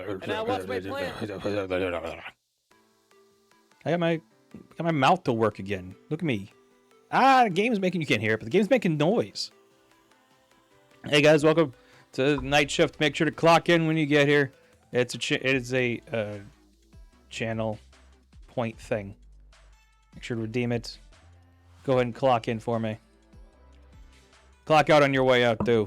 And now what's my plan? I got my mouth to work again. Look at me. The game's making, you can't hear it, but the game's making noise. Hey guys, welcome to Night Shift. Make sure to clock in when you get here. It is a channel point thing. Make sure to redeem it. Go ahead and clock in for me. Clock out on your way out too.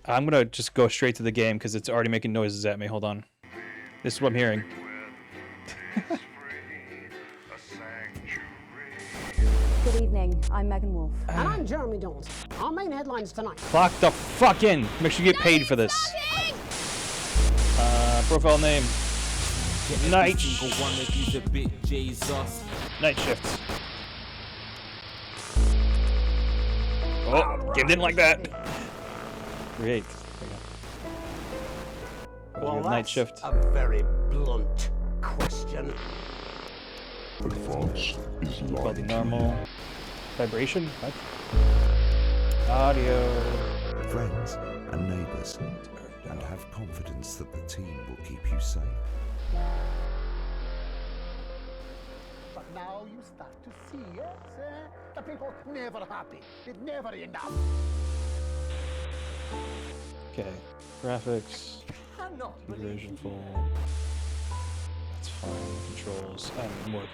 I'm gonna just go straight to the game because it's already making noises at me. Hold on. This is what I'm hearing. Good evening, I'm Megan Wolf. And I'm Jeremy Jones. Our main headlines tonight. Clock the fuck in. Make sure you get paid for this. Profile name. Night Shift. Oh, game didn't like that. Great. Well, Night Shift. A very blunt question. Quality normal. Vibration? What? Audio. Friends and neighbours, and have confidence that the team will keep you safe. But now you start to see, yes? The people never happy. It never enough. Okay. Graphics. Configuration full. That's fine. Controls. More.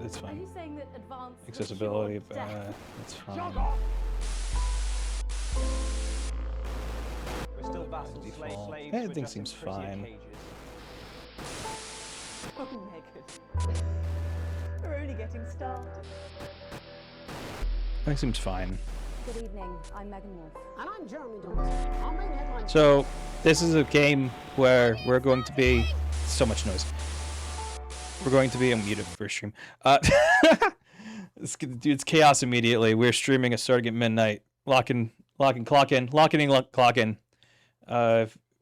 It's fine. Are you saying that advanced Accessibility. That's fine. We're still vassals, slaves. Everything seems fine. Oh, Megan. We're only getting started. Everything seems fine. Good evening, I'm Megan Wolf. And I'm Jeremy Jones. Our main headlines. So, this is a game where we're going to be... So much noise. We're going to be... I'm muted for stream. It's chaos immediately. We're streaming starting at midnight. Lock in, clock in. Clock in.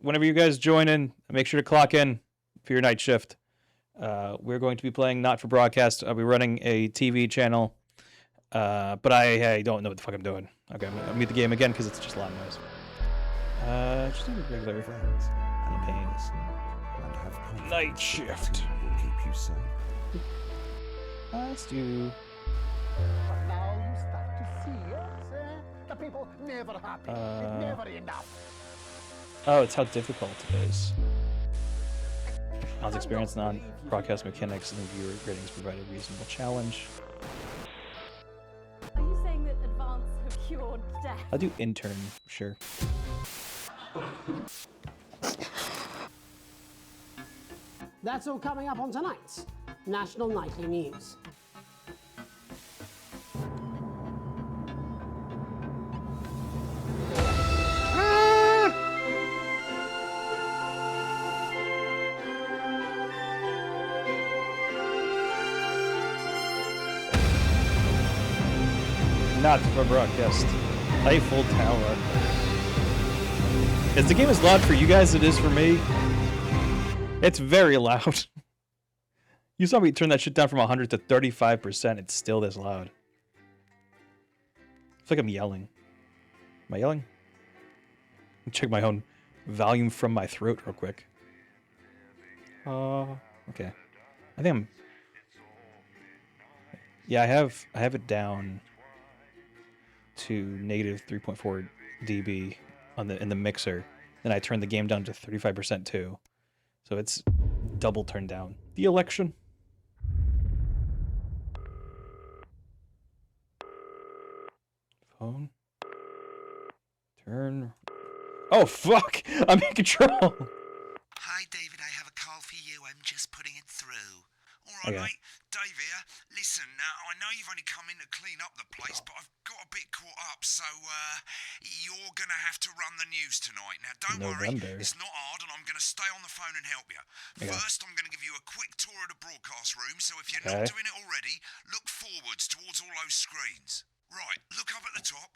Whenever you guys join in, make sure to clock in for your night shift. We're going to be playing Not For Broadcast. I'll be running a TV channel. But I don't know what the fuck I'm doing. Okay, I'm gonna mute the game again because it's just a lot of noise. Just do regular Friends and pain. neighbours, and have confidence Night that the shift. team will keep you safe. Let's do. But now you start to see, yes? The people never happy. It never enough. Oh, it's how difficult it is. How's experience non-broadcast mechanics and viewer ratings provide a reasonable challenge? Are you saying that advanced have cured death? I'll do intern, sure. That's all coming up on tonight's National Nightly News. Not for broadcast. Eiffel Tower. Is the game as loud for you guys as it is for me? It's very loud. You saw me turn that shit down from 100 to 35%. It's still this loud. It's like I'm yelling. Am I yelling? Check my own volume from my throat real quick. Okay. I think I'm... Yeah, I have it down to negative 3.4 dB in the mixer. Then I turned the game down to 35% too. So it's double turned down. The election. Phone. Turn. Oh fuck! I'm in control. Hi David, I have a call for you. I'm just putting it through. All right, Okay. mate. Dave here. Listen, I know you've only come in to clean up the place, but I've got a bit caught up, so you're going to have to run the news tonight. Now, don't worry, November. it's not hard, and I'm going to stay on the phone and help you. Okay. First, I'm going to give you a quick tour of the broadcast room, so if you're Okay. not doing it already, look forwards towards all those screens. Right, look up at the top.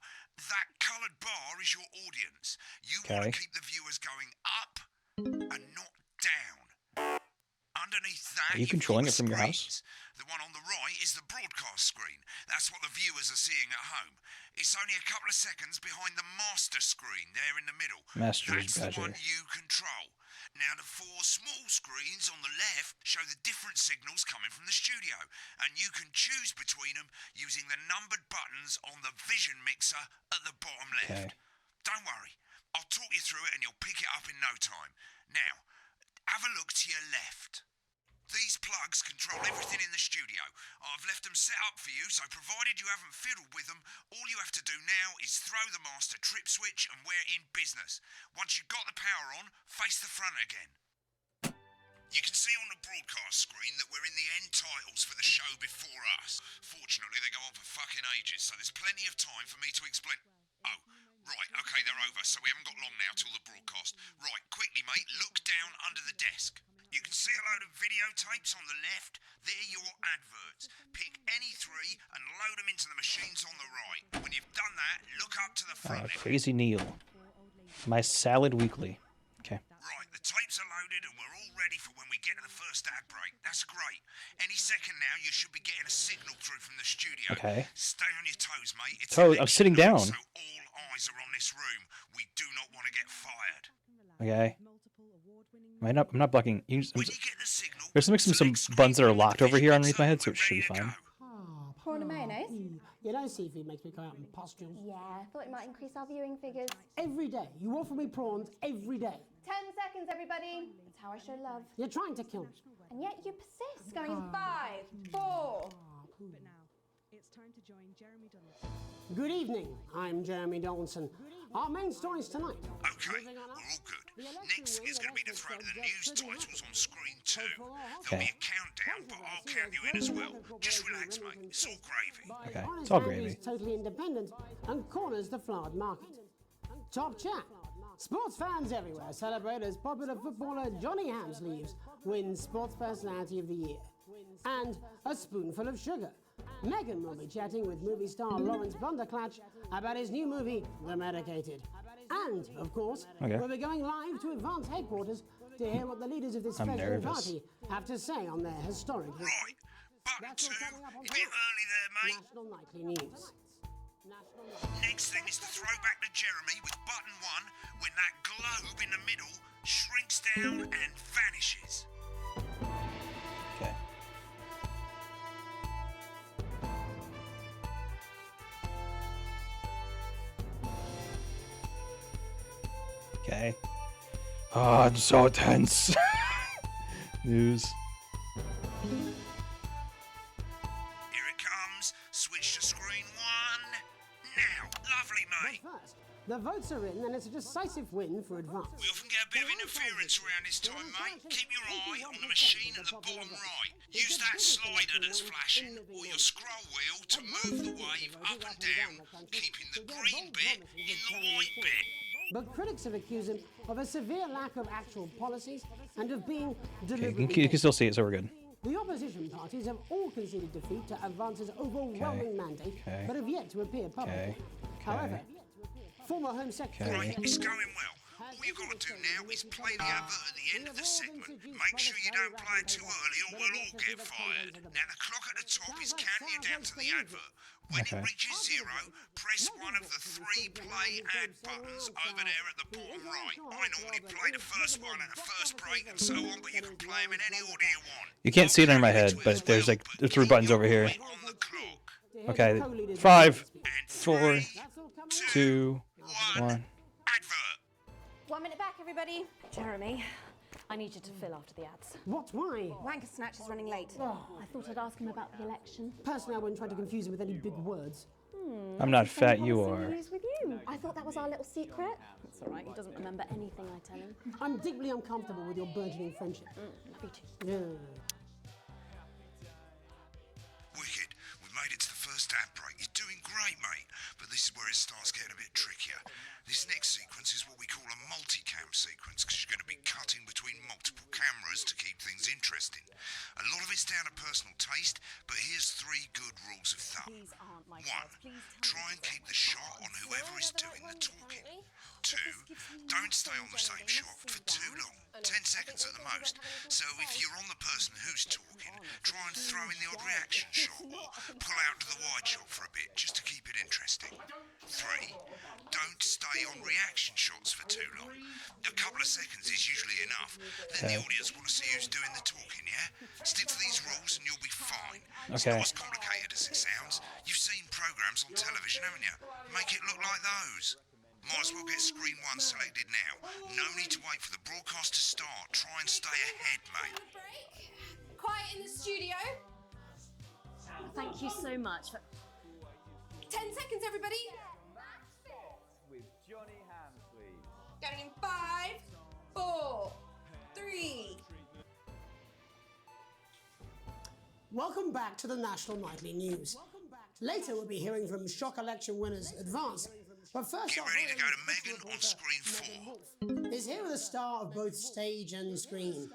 That coloured bar is your audience. You want to Okay. keep the viewers going up and not down. Underneath that, Are you you've got controlling the it from your house? screens. The one on the right is the broadcast screen. That's what the viewers are seeing at home. It's only a couple of seconds behind the master screen there in the middle. Master's That's the badger. one you control. Now the 4 small screens on the left show the different signals coming from the studio, and you can choose between them using the numbered buttons on the vision mixer at the bottom left. Okay. Don't worry, I'll talk you through it and you'll pick it up in no time. Now, have a look to your left. These plugs control everything in the studio. I've left them set up for you, so provided you haven't fiddled with them, all you have to do now is throw the master trip switch and we're in business. Once you've got the power on, face the front again. You can see on the broadcast screen that we're in the end titles for the show before us. Fortunately, they go on for fucking ages, so there's plenty of time for me to explain... Oh, right, okay, they're over, so we haven't got long now till the broadcast. Right, quickly, mate, look down under the desk. You can see a load of videotapes on the left. They're your adverts. Pick any 3 and load them into the machines on the right. When you've done that, look up to the front. Crazy Neil. My Salad Weekly. Okay. Right, the tapes are loaded and we're all ready for when we get to the first ad break. That's great. Any second now, you should be getting a signal through from the studio. Okay. Stay on your toes, mate. It's Toes? I'm sitting election down. night, so all eyes are on this room. We do not want to get fired. Okay. I'm not blocking. When you get the signal, There's some buttons that are locked over here underneath my head, so it should be fine. Prawn and mayonnaise? You know seafood makes me go out in pustules. Yeah, I thought it might increase our viewing figures. Every day. You offer me prawns every day. 10 seconds, everybody. It's how I show love. You're trying to kill me. And yet you persist. Going in 5, 4. But now, it's time to join Jeremy Donaldson. Good evening. I'm Jeremy Donaldson. Our main stories tonight. Okay, we're all good. Next is going to be the throw to the news titles on screen 2. There'll be a countdown, but I'll count you in as well. Just relax, mate. It's all gravy. Okay. Honest It's all man gravy. is totally independent and corners the flowered market. Top chat. Sports fans everywhere celebrate as popular footballer Johnny Hamsleeves wins Sports Personality of the Year. And a spoonful of sugar. Megan will be chatting with movie star Lawrence Blunderclatch about his new movie, The Medicated. And, of course, we'll be going live to Advance headquarters to hear what the leaders of this federal party have to say on their historic... Right, button 2, a bit early there, mate. National Nightly News. Next thing is to throw back to Jeremy with button 1 when that globe in the middle shrinks down and vanishes. Okay. Okay. Oh, I'm so tense. News. Here it comes. Switch to screen 1. Now, lovely, mate. But first, the votes are in and it's a decisive win for Advance. We often get a bit of interference around this time, mate. Keep your eye on the machine at the bottom right. Use that slider that's flashing or your scroll wheel to move the wave up and down, keeping the green bit in the white bit. But critics have accused him of a severe lack of actual policies and of being Okay, deliberately... you can still see it, so we're good. The opposition parties have all conceded defeat to Advance's overwhelming mandate, but have yet to appear publicly. However, former Home Secretary... Right, it's going well. All you've got to do now is play the advert at the end of the segment. Make sure you don't play it too early or we'll all get fired. Now the clock at the top is counting you down to the advert. When it reaches 0, press one of the 3 play ad buttons over there at the bottom right. I normally play the first one at the first break and so on, but you can play them in any order you want. You can't see it under my head, but there's like 3 buttons over here. On the clock. Okay, 5, 4, 3, 2, 1. Advert. 1 minute back, everybody. Jeremy, I need you to fill after the ads. What? Why? Wanker Snatch is running late. I thought I'd ask him about the election. Personally, I wouldn't try to confuse him with any big words. I'm not fat, you Policy are. news with you. I thought that was our little secret. That's all right. He doesn't remember anything I tell him. I'm deeply uncomfortable with your burgeoning friendship. Love you too. Yeah. Wicked. We've made it to the first ad break. You're doing great, mate. But this is where it starts getting a bit trickier. This next sequence is what we call a multicam sequence, because you're going to be cutting between multiple cameras to keep things interesting. A lot of it's down to personal taste, but here's 3 good rules of thumb. 1. Try and keep the shot on whoever is doing the talking. 2. Don't stay on the same shot for too long, 10 seconds at the most. So if you're on the person who's talking, try and throw in the odd reaction shot or pull out to the wide shot for a bit just to keep it interesting. 3, don't stay on reaction shots for too long. A couple of seconds is usually enough. Then the audience want to see who's doing the talking, yeah? Stick to these rules and you'll be fine. It's not as complicated as it sounds. You've seen programs on television, haven't you? Make it look like those. Might as well get screen 1 selected now. No need to wait for the broadcast to start. Try and stay ahead, mate. Quiet in the studio. Thank you so much. 10 seconds, everybody. With Johnny Hamsley. Going in 5, 4, 3. Welcome back to the National Nightly News. Later, we'll be hearing from shock election winners Advance. But first, Get ready to go to Megan on screen 4. Is here with a star of both stage and screen.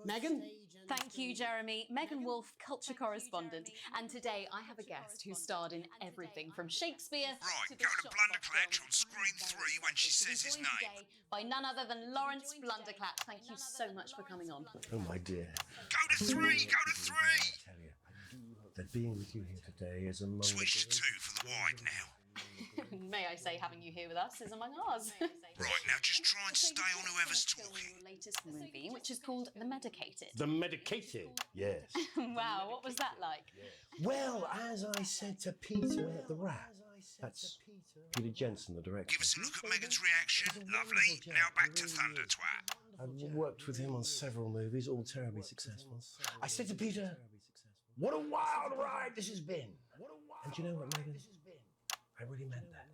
Megan? Thank you, Jeremy. Megan Wolfe, culture correspondent. And today I have a guest who starred in everything from Shakespeare Right, to go to Blunderclatch on screen 3 when she says his name. By none other than Lawrence Blunderclatch. Thank you so much for coming on. Oh, my dear. Go to 3, go to 3. I tell you, that being with you here today is among Switch to 2 for the wide now. May I say, having you here with us is among ours. Right, now just try and stay on whoever's talking. Your latest movie, which is called The Medicated. The Medicated, yes. Wow, what was that like? Well, as I said to Peter at the Rat, that's Peter Jensen, the director. Give us a look at Megan's reaction. Lovely. Now back to Thunder Twat. I've worked with him on several movies, all terribly successful. I said to Peter, what a wild ride this has been. And you know what, Megan? I really meant that.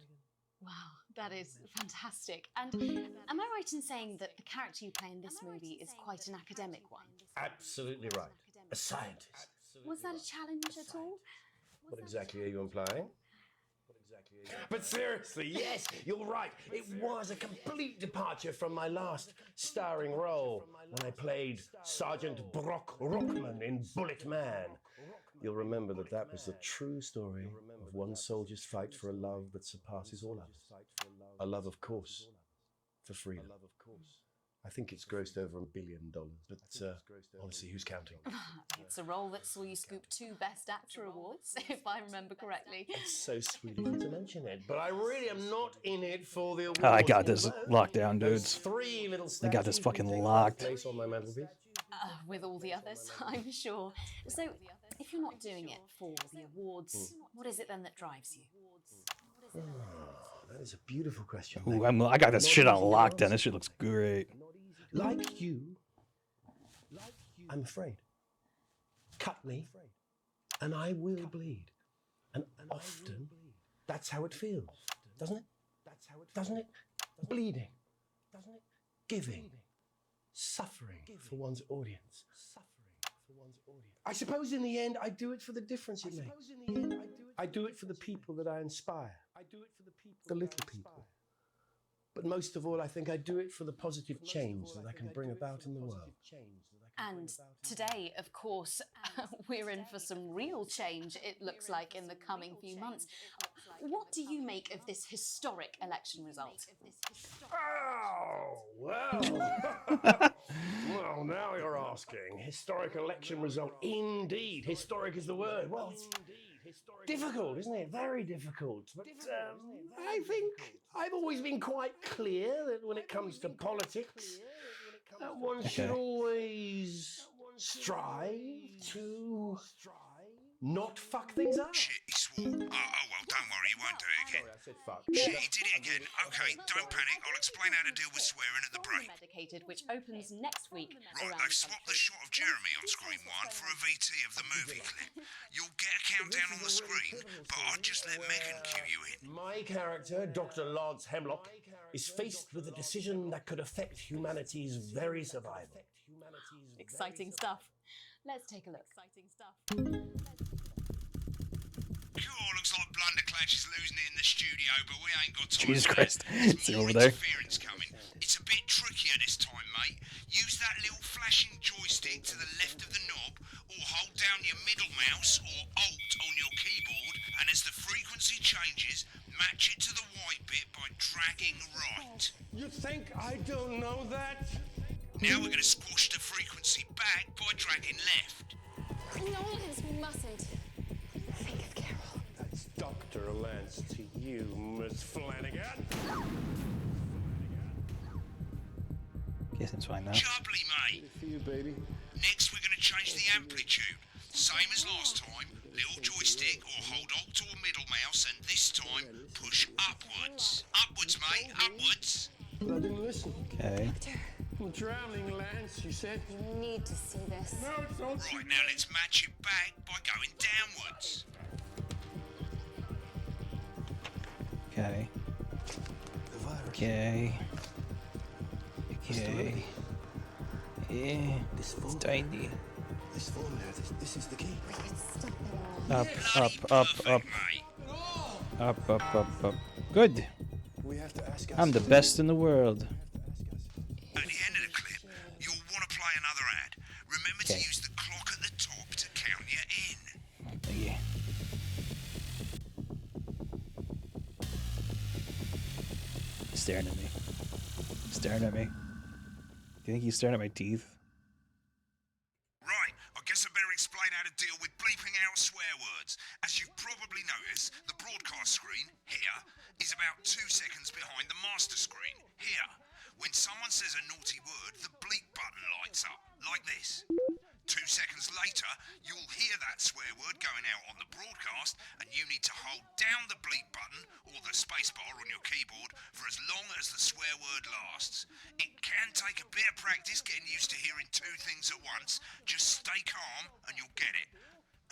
Wow, that is fantastic. And am I right in saying that the character you play in this movie is quite an academic one? Absolutely right. A scientist. Was that a challenge at all? What exactly are you implying? But seriously, yes, you're right. It was a complete departure from my last starring role when I played Sergeant Brock Rockman in Bullet Man. You'll remember that that was the true story of one soldier's fight for a love that surpasses all others. A love, of course, for freedom. I think it's grossed over $1 billion, but honestly, who's counting? It's a role that saw you scoop 2 Best Actor awards, if I remember correctly. It's so sweet of you to mention it, but I really am not in it for the awards. I got this locked down, Those dudes. 3 little I got this statues fucking will take locked. place on my mantelpiece. With all the others, I'm sure. So, if you're not doing it for the awards, what is it then that drives you? That is a beautiful question. Ooh, I got this shit on lockdown. This shit looks great. Like you, I'm afraid. Cut me, and I will bleed. And often, that's how it feels, doesn't it? Doesn't it? Bleeding. Doesn't it? Giving. Suffering for one's audience. I suppose in the end, I do it for the difference it makes. I do it for the people that I inspire. The little people. But most of all, I think I do it for the positive change that I can bring about in the world. And today, of course, we're in for some real change, it looks like, in the coming few months. What do you make of this historic election result? Oh, well. Well, now you're asking. Historic election result. Indeed. Historic is the word. Well, it's difficult, isn't it? Very difficult. But I think I've always been quite clear that when it comes to politics, one should always strive to not fuck things up. Shit, he swore. Oh, well, don't worry, he won't do it again. Sorry, I said fuck. Shit, he did it again. Okay, don't panic. I'll explain how to deal with swearing at the break. Medicated, which opens next week. Right, they've swapped the shot of Jeremy on screen 1 for a VT of the movie clip. You'll get a countdown on the screen, but I'll just let Megan cue you in. My character, Dr. Lance Hemlock, is faced with a decision that could affect humanity's very survival. Exciting stuff. Let's take a look. Cool, looks like Blunderclatch is losing it in the studio, but we ain't got time. Jesus for Christ. that. It's There's more over there. interference coming. It's a bit trickier this time, mate. Use that little flashing joystick to the left of the knob, or hold down your middle mouse or Alt on your keyboard, and as the frequency changes, match it to the white bit by dragging right. You think I don't know that? Now we're going to squash the frequency back by dragging left. No, Liz, we mustn't. Think of Carol. That's Dr. Lance to you, Miss Flanagan. Guess it's fine now. Jubbly, mate. For you, baby. Next, we're going to change the amplitude. Same as last time. Little joystick or hold Alt or middle mouse, and this time push upwards. Upwards, mate. Upwards. I didn't listen. Okay. I'm drowning, Lance, you said. You need to see this. No, it's all Right, now let's match it back by going downwards. Okay. Okay. Okay. Yeah. It's tiny. This formula, this is the key. Up, up, up, up. Up, up, up, up. Good. We have to ask I'm the best in the world. At the end of the clip, you'll want to play another ad. Remember to use the clock at the top to count you in. Yeah. Staring at me. Staring at me. Do you think he's staring at my teeth? Right, I guess I better explain how to deal with bleeping out swear words. As you've probably noticed, the broadcast screen, here, is about 2 seconds behind the master screen, here. When someone says a naughty word, the bleep button lights up, like this. 2 seconds later, you'll hear that swear word going out on the broadcast, and you need to hold down the bleep button, or the spacebar on your keyboard, for as long as the swear word lasts. It can take a bit of practice getting used to hearing 2 things at once. Just stay calm, and you'll get it.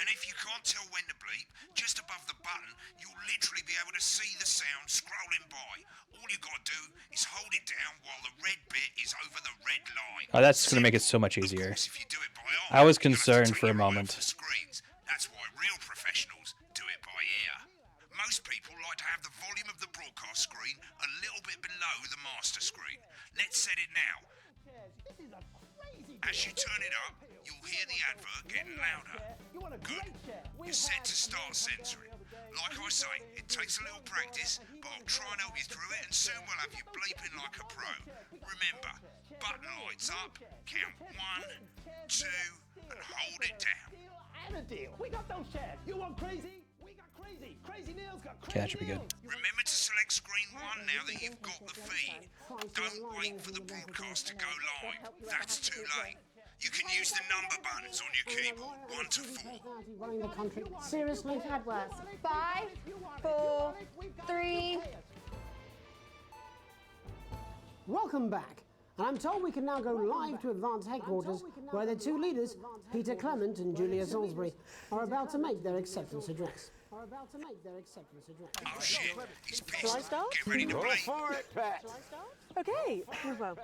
And if you can't tell when to bleep, just above the button, you'll literally be able to see the sound scrolling by. All you gotta do is hold it down while the red bit is over the red line. Oh, that's gonna make it so much easier. If you do it by eye, I was you'll have to concerned take for a your eye off moment. the screens. That's why real professionals do it by ear. Most people like to have the volume of the broadcast screen a little bit below the master screen. Let's set it now. As you turn it up, you'll hear the advert getting louder. Good. You're set to start censoring. Like I say, it takes a little practice, but I'll try and help you through it, and soon we'll have you bleeping like a pro. Remember, button lights up, count 1, 2, and hold it down. And a deal. We got those shares. You want crazy? We got crazy. Crazy Neil's got crazy. Okay, that should be good. Remember to select screen 1 now that you've got the feed. Don't wait for the broadcast to go live. That's too late. You can use the number buttons on your keyboard, 1 to 4. Running the country. Seriously? Had worse. 5, 4, 3. Welcome back. And I'm told we can now go live to Advanced Headquarters, where the 2 leaders, Peter Clement and Julia Salisbury, are about to make their acceptance address. Oh shit, he's pissed. Shall I start? Get ready to bleep. For it, Pat. Okay, well,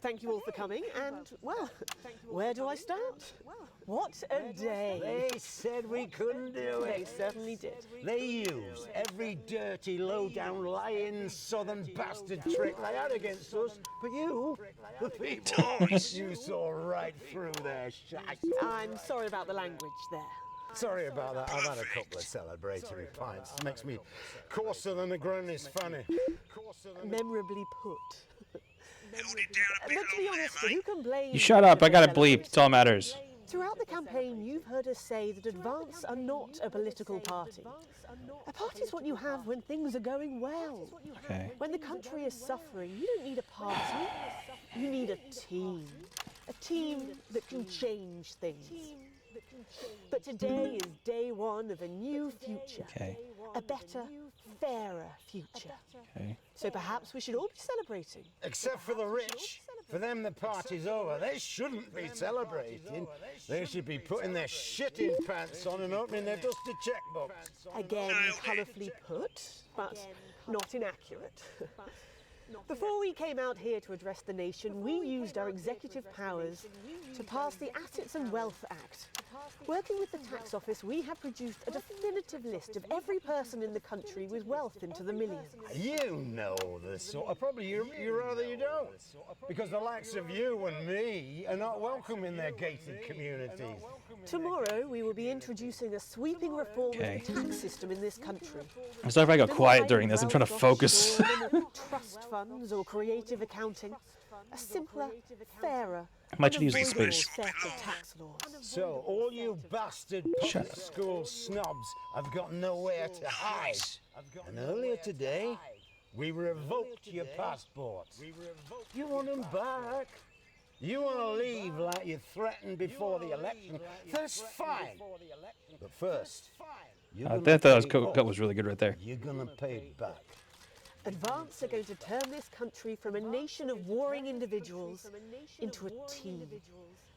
thank you all for coming, and, well, where do I start? What a day. They said we couldn't do They it. certainly did. They used every dirty, low-down, lying, southern bastard trick they had against us. But you, the people, you saw right through their shite. I'm sorry about the language there. Sorry about that. I've had a couple of celebratory pints. It makes me coarser than a granny's fanny. Memorably put. Hold it down a bit Let's be longer, honest, mate. who can blame You shut up. I got it celebrate? bleeped. It's all that matters. Throughout the campaign, you've heard us say that Advance are not a political party. A party is what you have when things are going well. Okay. When the country is suffering, you don't need a party. You need a team. A team that can change things. But today is day 1 of a new future. Okay. A better, fairer future. Okay. So perhaps we should all be celebrating. Except for the rich. For them, the party's over. They shouldn't be celebrating. They should be putting their shitting pants on and opening their dusty checkbooks. Again, colourfully put, but not inaccurate. Before we came out here to address the nation, we used our executive powers to pass the Assets and Wealth Act, Working with the tax office, we have produced a definitive list of every person in the country with wealth into the millions. You know the sort of... Probably you rather you don't. Because the likes of you and me are not welcome in their gated communities. Tomorrow, we will be introducing a sweeping reform of the tax system in this country. I'm sorry if I go quiet during this. I'm trying to focus. Trust funds or creative accounting. A simpler, fairer, I might use the space. set of tax laws. So, all you bastard public school snobs have got nowhere to hide. And earlier today, we revoked your passports. You want them back? You want to leave like you threatened before the election? That's fine. But first, that was really good right there. You're gonna pay it back. Advance are going to turn this country from a nation of warring individuals into a team.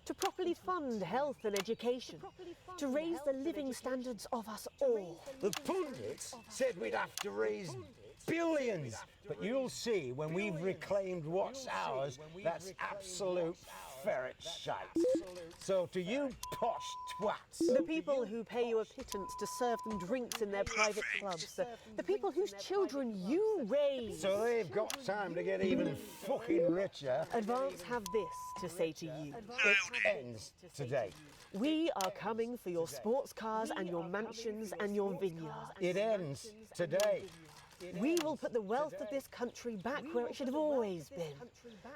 To properly fund health and education. To raise the living standards of us all. The pundits said we'd have to raise billions. But you'll see when we've reclaimed what's ours, that's absolute ferret shite. So to you posh twats. The people who pay you a pittance to serve them drinks in their private clubs. The people whose children you raise. So they've got time to get even fucking richer. Advance have this to say to you. It ends today. We are coming for your sports cars and your mansions and your vineyards. It ends today. We will put the wealth of this country back where it should have always been.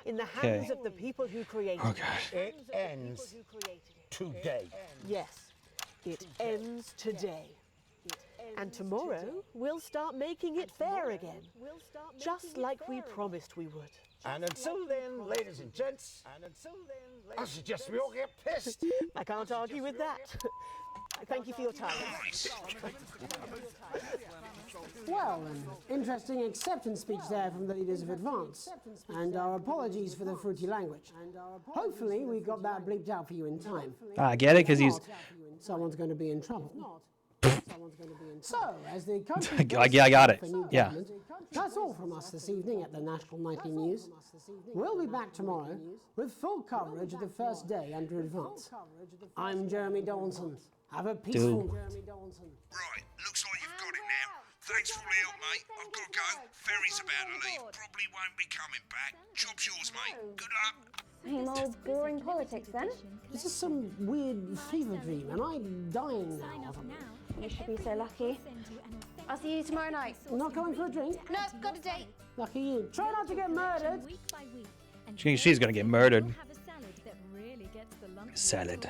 In the hands of the people who created it. It ends today. Yes, it ends today. And tomorrow, we'll start making it fair again. Just like we promised we would. And until then, ladies and gents, I suggest we all get pissed. I can't argue with that. Thank you for your time. Well, an interesting acceptance speech there from the leaders of Advance. And our apologies for the fruity language. Hopefully we got that bleeped out for you in time. I get it, because he's... Someone's going to be in trouble. So, as the country... I got it. Yeah. That's all from us this evening at the National Nightly News. We'll be back tomorrow with full coverage of the first day under Advance. I'm Jeremy Donaldson. Have a peaceful... Right, looks like you've got it now. Thanks for all the help, mate. I've got to go. Ferry's about to leave. Probably won't be coming back. Job's yours, mate. Good luck. Same old boring politics then. This is some weird fever dream, and I'm dying now. You should be so lucky. I'll see you tomorrow night. Not going for a drink? No, got a date. Lucky you. Try not to get murdered. She's gonna get murdered. Salad.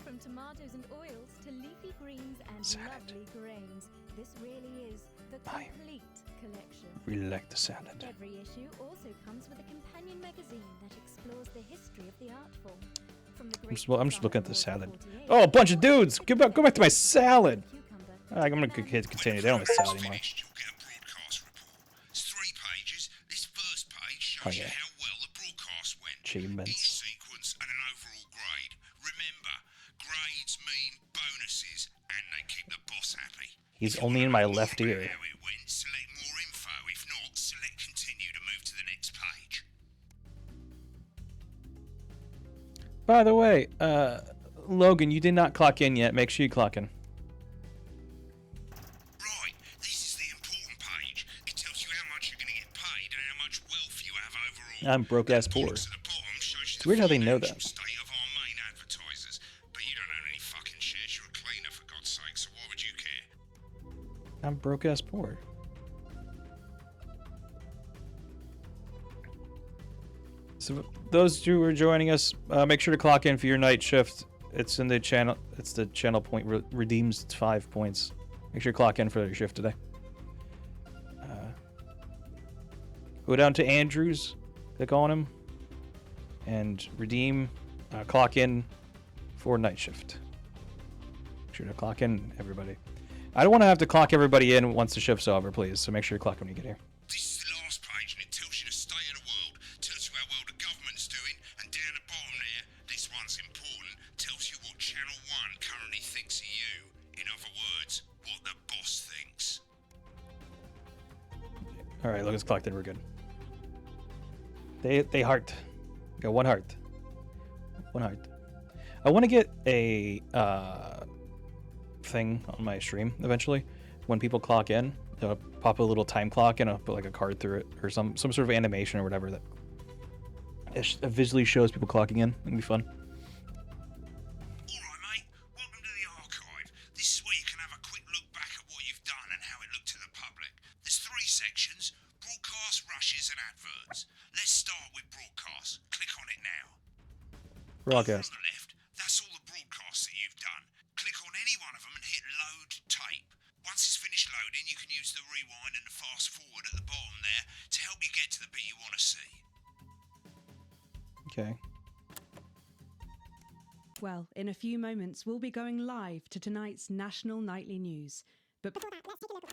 From tomatoes and oils to leafy greens and lovely grains, this really is the complete collection. Really like the salad. Every issue also comes with a companion magazine that explores the history of the art form. From the I'm just looking at the salad. Oh, a bunch of dudes! Go back to my salad! I'm gonna continue. They don't have a salad anymore. It's 3 pages. This first page shows you how well the broadcast went. Achievements. Each sequence and an overall grade. Remember, grades mean bonuses, and they keep the boss happy. He's only in my left ear. How it went, select more info. If not, select continue to move to the next page. By the way, Logan, you did not clock in yet. Make sure you clock in. Right, this is the important page. It tells you how much you're going to get paid and how much wealth you have overall. I'm broke ass poor. It's weird how they know that. State of our main advertisers, but you don't own any fucking shares. You're a cleaner, for God's sake, so why would you care? I'm broke ass poor. So those who are joining us, make sure to clock in for your night shift. It's in the channel. It's the channel point redeems 5 points. Make sure to clock in for your shift today. Go down to Andrews, click on him, and redeem. Clock in for night shift. Make sure to clock in, everybody. I don't want to have to clock everybody in once the shift's over, please. So make sure you clock when you get here. This is the last page, and it tells you the state of the world, tells you how well the government's doing, and down the bottom there, this one's important, tells you what Channel 1 currently thinks of you. In other words, what the boss thinks. All right, Logan's clocked in. We're good. They heart. Got 1 heart. 1 heart. I want to get a thing on my stream eventually. When people clock in, pop a little time clock and I'll put like a card through it or some sort of animation or whatever that visually shows people clocking in. It'd be fun. Alright, mate. Welcome to the archive. This is where you can have a quick look back at what you've done and how it looked to the public. There's 3 sections: broadcast, rushes, and adverts. Let's start with broadcast. Click on it now. Broadcast. On the left, that's all the broadcasts that you've done. Click on any one of them and hit load tape. Once it's finished loading, you can use the rewind and the fast forward at the bottom there to help you get to the bit you want to see. Okay. Well, in a few moments, we'll be going live to tonight's national nightly news. But before that, let's take a look.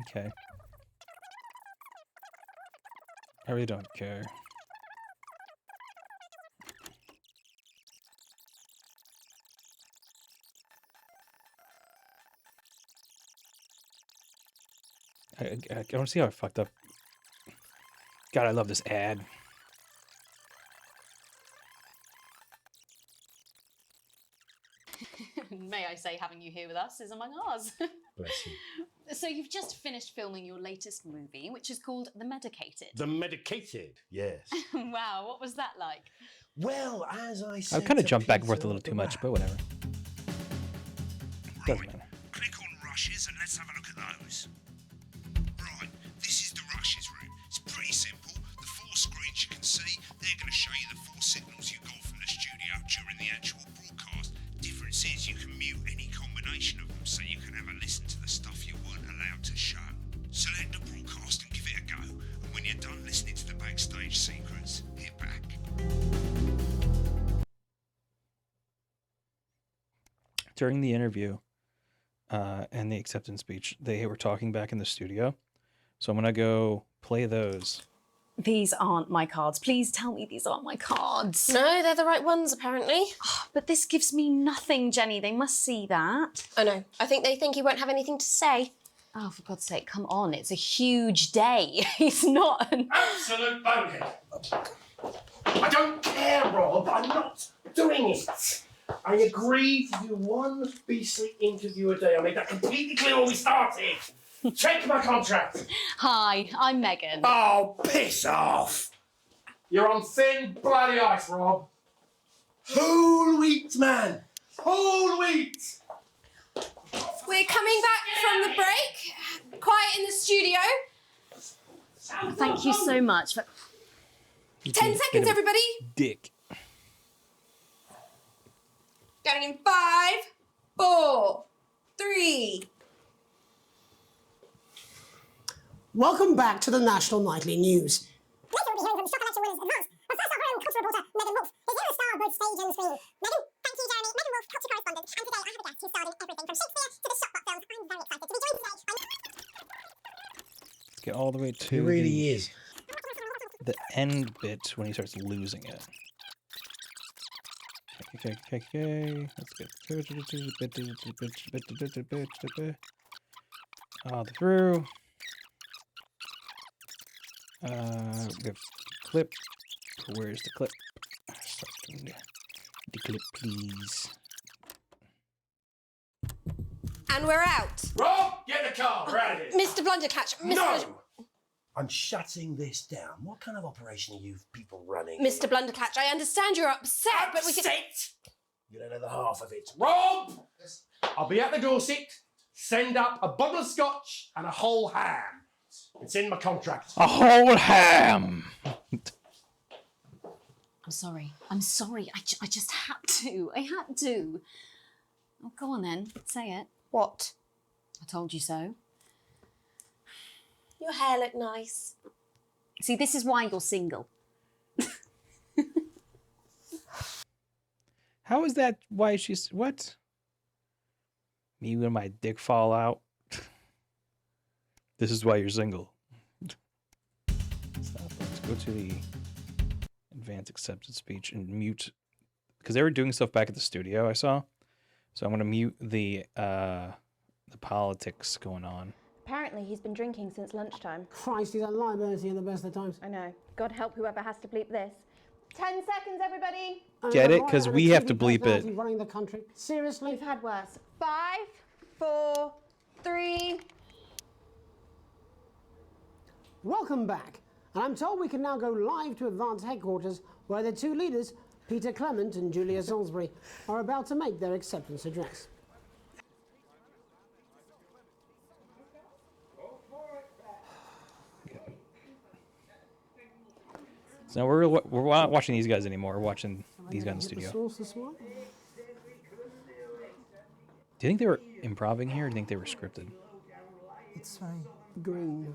Okay. I really don't care. I don't see how I fucked up. God, I love this ad. May I say, having you here with us is among ours. Bless you. So you've just finished filming your latest movie, which is called The Medicated. The Medicated, yes. Wow, what was that like? Well, as I said, I've kind of jumped back and forth a little too much, but whatever. Doesn't matter. Click on rushes and let's have a look at those. Right, this is the rushes room. It's pretty simple. The 4 screens you can see, they're going to show you the 4 signals you got from the studio during the actual broadcast. Difference is you can mute any combination of them so you can have a listen to the stuff you weren't allowed to show. Select the broadcast and give it a go. And when you're done listening to the backstage secrets, hit back. During the interview and the acceptance speech, they were talking back in the studio. So I'm going to go play those. These aren't my cards. Please tell me these aren't my cards. No, they're the right ones, apparently. But this gives me nothing, Jenny. They must see that. I know. I think they think he won't have anything to say. Oh, for God's sake, come on. It's a huge day. He's not an... Absolute bonehead. I don't care, Rob. I'm not doing it. I agreed to do 1 beastly interview a day. I made that completely clear when we started. Check my contract. Hi, I'm Megan. Oh, piss off. You're on thin, bloody ice, Rob. Whole wheat, man. Whole wheat. We're coming back from the break. Quiet in the studio. Thank you so much. For... 10 seconds, everybody. Dick. Going in 5, 4, 3. Welcome back to the National Nightly News. Later we'll be hearing from Stock Election winners Advance. But first up, our own culture reporter, Megan Wolf, is here to star both stage and screen. Megan, thank you, Jeremy. Megan Wolf, culture correspondent. And today I have a guest who starred in everything from Shakespeare to the Shotbot films. I'm very excited to be joined today. Let's get all the way to It really is. the end bit when he starts losing it. Okay. Let's get all through. We have clip. Where's the clip? The clip, please. And we're out. Rob, get the car. We're out of here. Mr. Blundercatch. No! I'm shutting this down. What kind of operation are you people running? Mr. Blundercatch, I understand you're upset, but we can... Upset? You don't know the half of it. Rob! I'll be at the Dorset. Send up a bottle of scotch and a whole ham. It's in my contract. A whole ham! I'm sorry. I just had to. I had to. Oh, go on then. Say it. What? I told you so. Your hair looked nice. See, this is why you're single. How is that why she's... What? Me when my dick fall out? This is why you're single. Stop. Let's go to the advanced acceptance speech and mute... Because they were doing stuff back at the studio, I saw. So I'm going to mute the politics going on. Apparently he's been drinking since lunchtime. Christ, he's a liability in the best of times. I know. God help whoever has to bleep this. 10 seconds, everybody. Get it? Because we have to bleep it. Running the country. Seriously? We've had worse. 5, 4, 3. Welcome back. And I'm told we can now go live to Advanced Headquarters, where the two leaders, Peter Clement and Julia Salisbury, are about to make their acceptance address. So we're not watching these guys anymore. We're watching these guys in the studio. Do you think they were improvising here, or do you think they were scripted? It's very green.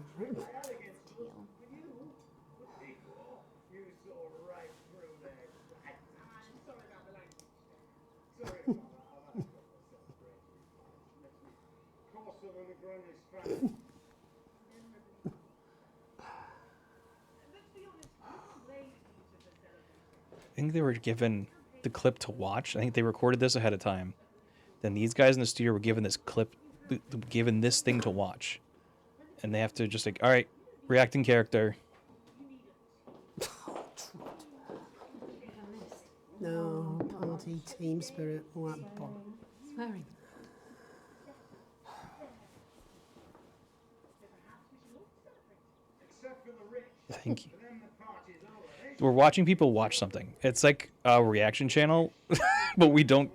I think they were given the clip to watch. I think they recorded this ahead of time. Then these guys in the studio were given this clip, given this thing to watch. And they have to just like, all right, reacting character. No, party, team spirit, all that bomb. Swearing. Thank you. We're watching people watch something. It's like a reaction channel, but we don't.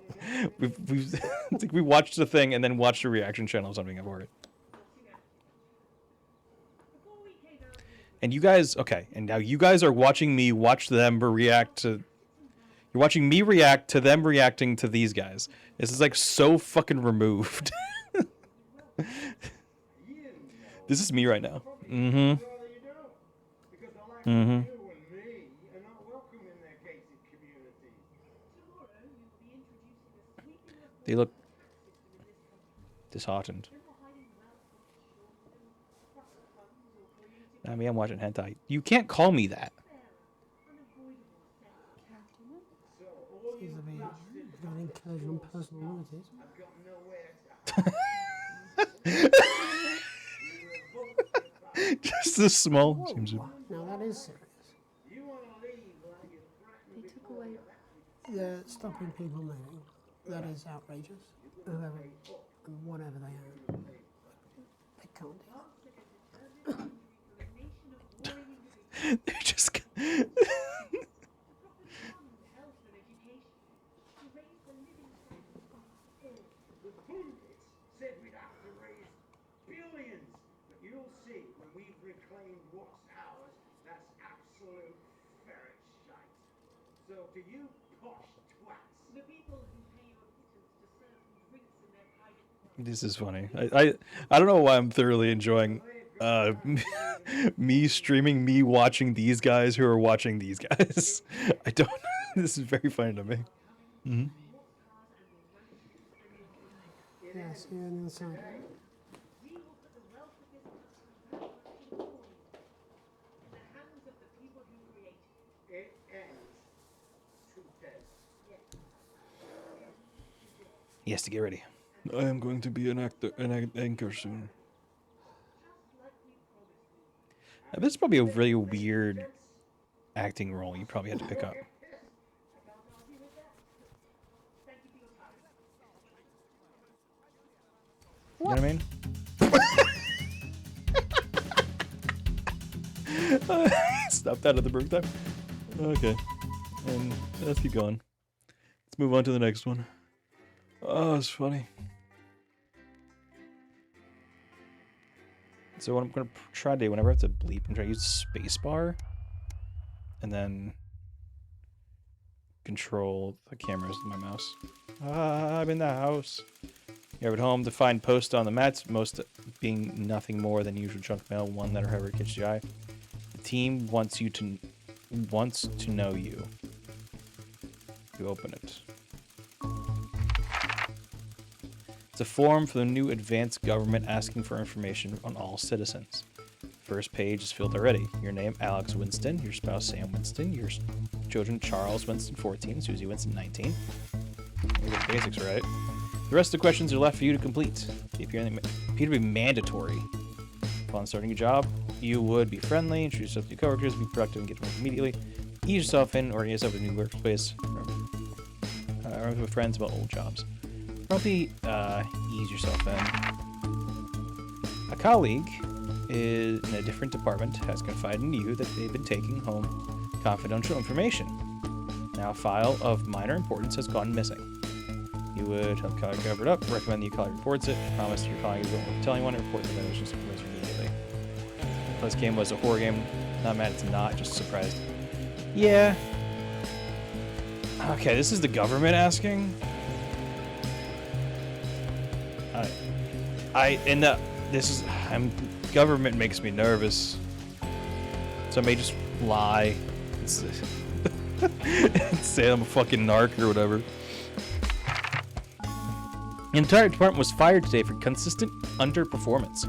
It's like we watched the thing and then watched a reaction channel of something for it. And you guys, okay, and now you guys are watching me watch them react to. You're watching me react to them reacting to these guys. This is like so fucking removed. This is me right now. Mm-hmm. Mm-hmm. They look disheartened. I mean, I'm watching hentai. You can't call me that. On personal Just this small. Whoa, Seems now that is serious. They took away. Yeah, stopping people moving. That is outrageous. Whoever and whatever they are, they can't do that. They're just. This is funny. I don't know why I'm thoroughly enjoying me streaming me watching these guys who are watching these guys. I don't. This is very funny to me. Mm-hmm. Yes, you're on the side. He has to get ready. I am going to be an actor, an anchor soon. This is probably a really weird acting role you probably had to pick up. You know what I mean? Stop that at the break time. Okay. And let's keep going. Let's move on to the next one. Oh, it's funny. So what I'm going to try to do, whenever I have to bleep, I'm trying to use spacebar. And then control the cameras with my mouse. I'm in the house. You're at home to find post on the mats, most being nothing more than usual junk mail, one that or however catches your eye. The team wants to know you. You open it. It's a form for the new advanced government asking for information on all citizens. First page is filled already. Your name, Alex Winston. Your spouse, Sam Winston. Your children, Charles Winston, 14. Susie Winston, 19. You get the basics right. The rest of the questions are left for you to complete. Appear to be mandatory. Upon starting a job, you would be friendly, introduce yourself to your coworkers, be productive, and get to work immediately. Ease yourself in, or yourself a new workplace. Argue with friends about old jobs. Probably ease yourself in. A colleague is in a different department has confided in you that they've been taking home confidential information. Now, a file of minor importance has gone missing. You would help colleague cover it up, recommend that your colleague reports it, promise your colleague you won't tell anyone, and report the violation supervisor immediately. This game was a horror game. Not mad it's not, just surprised. Yeah. Okay, this is the government asking. Government makes me nervous. So I may just lie. Say I'm a fucking narc or whatever. The entire department was fired today for consistent underperformance.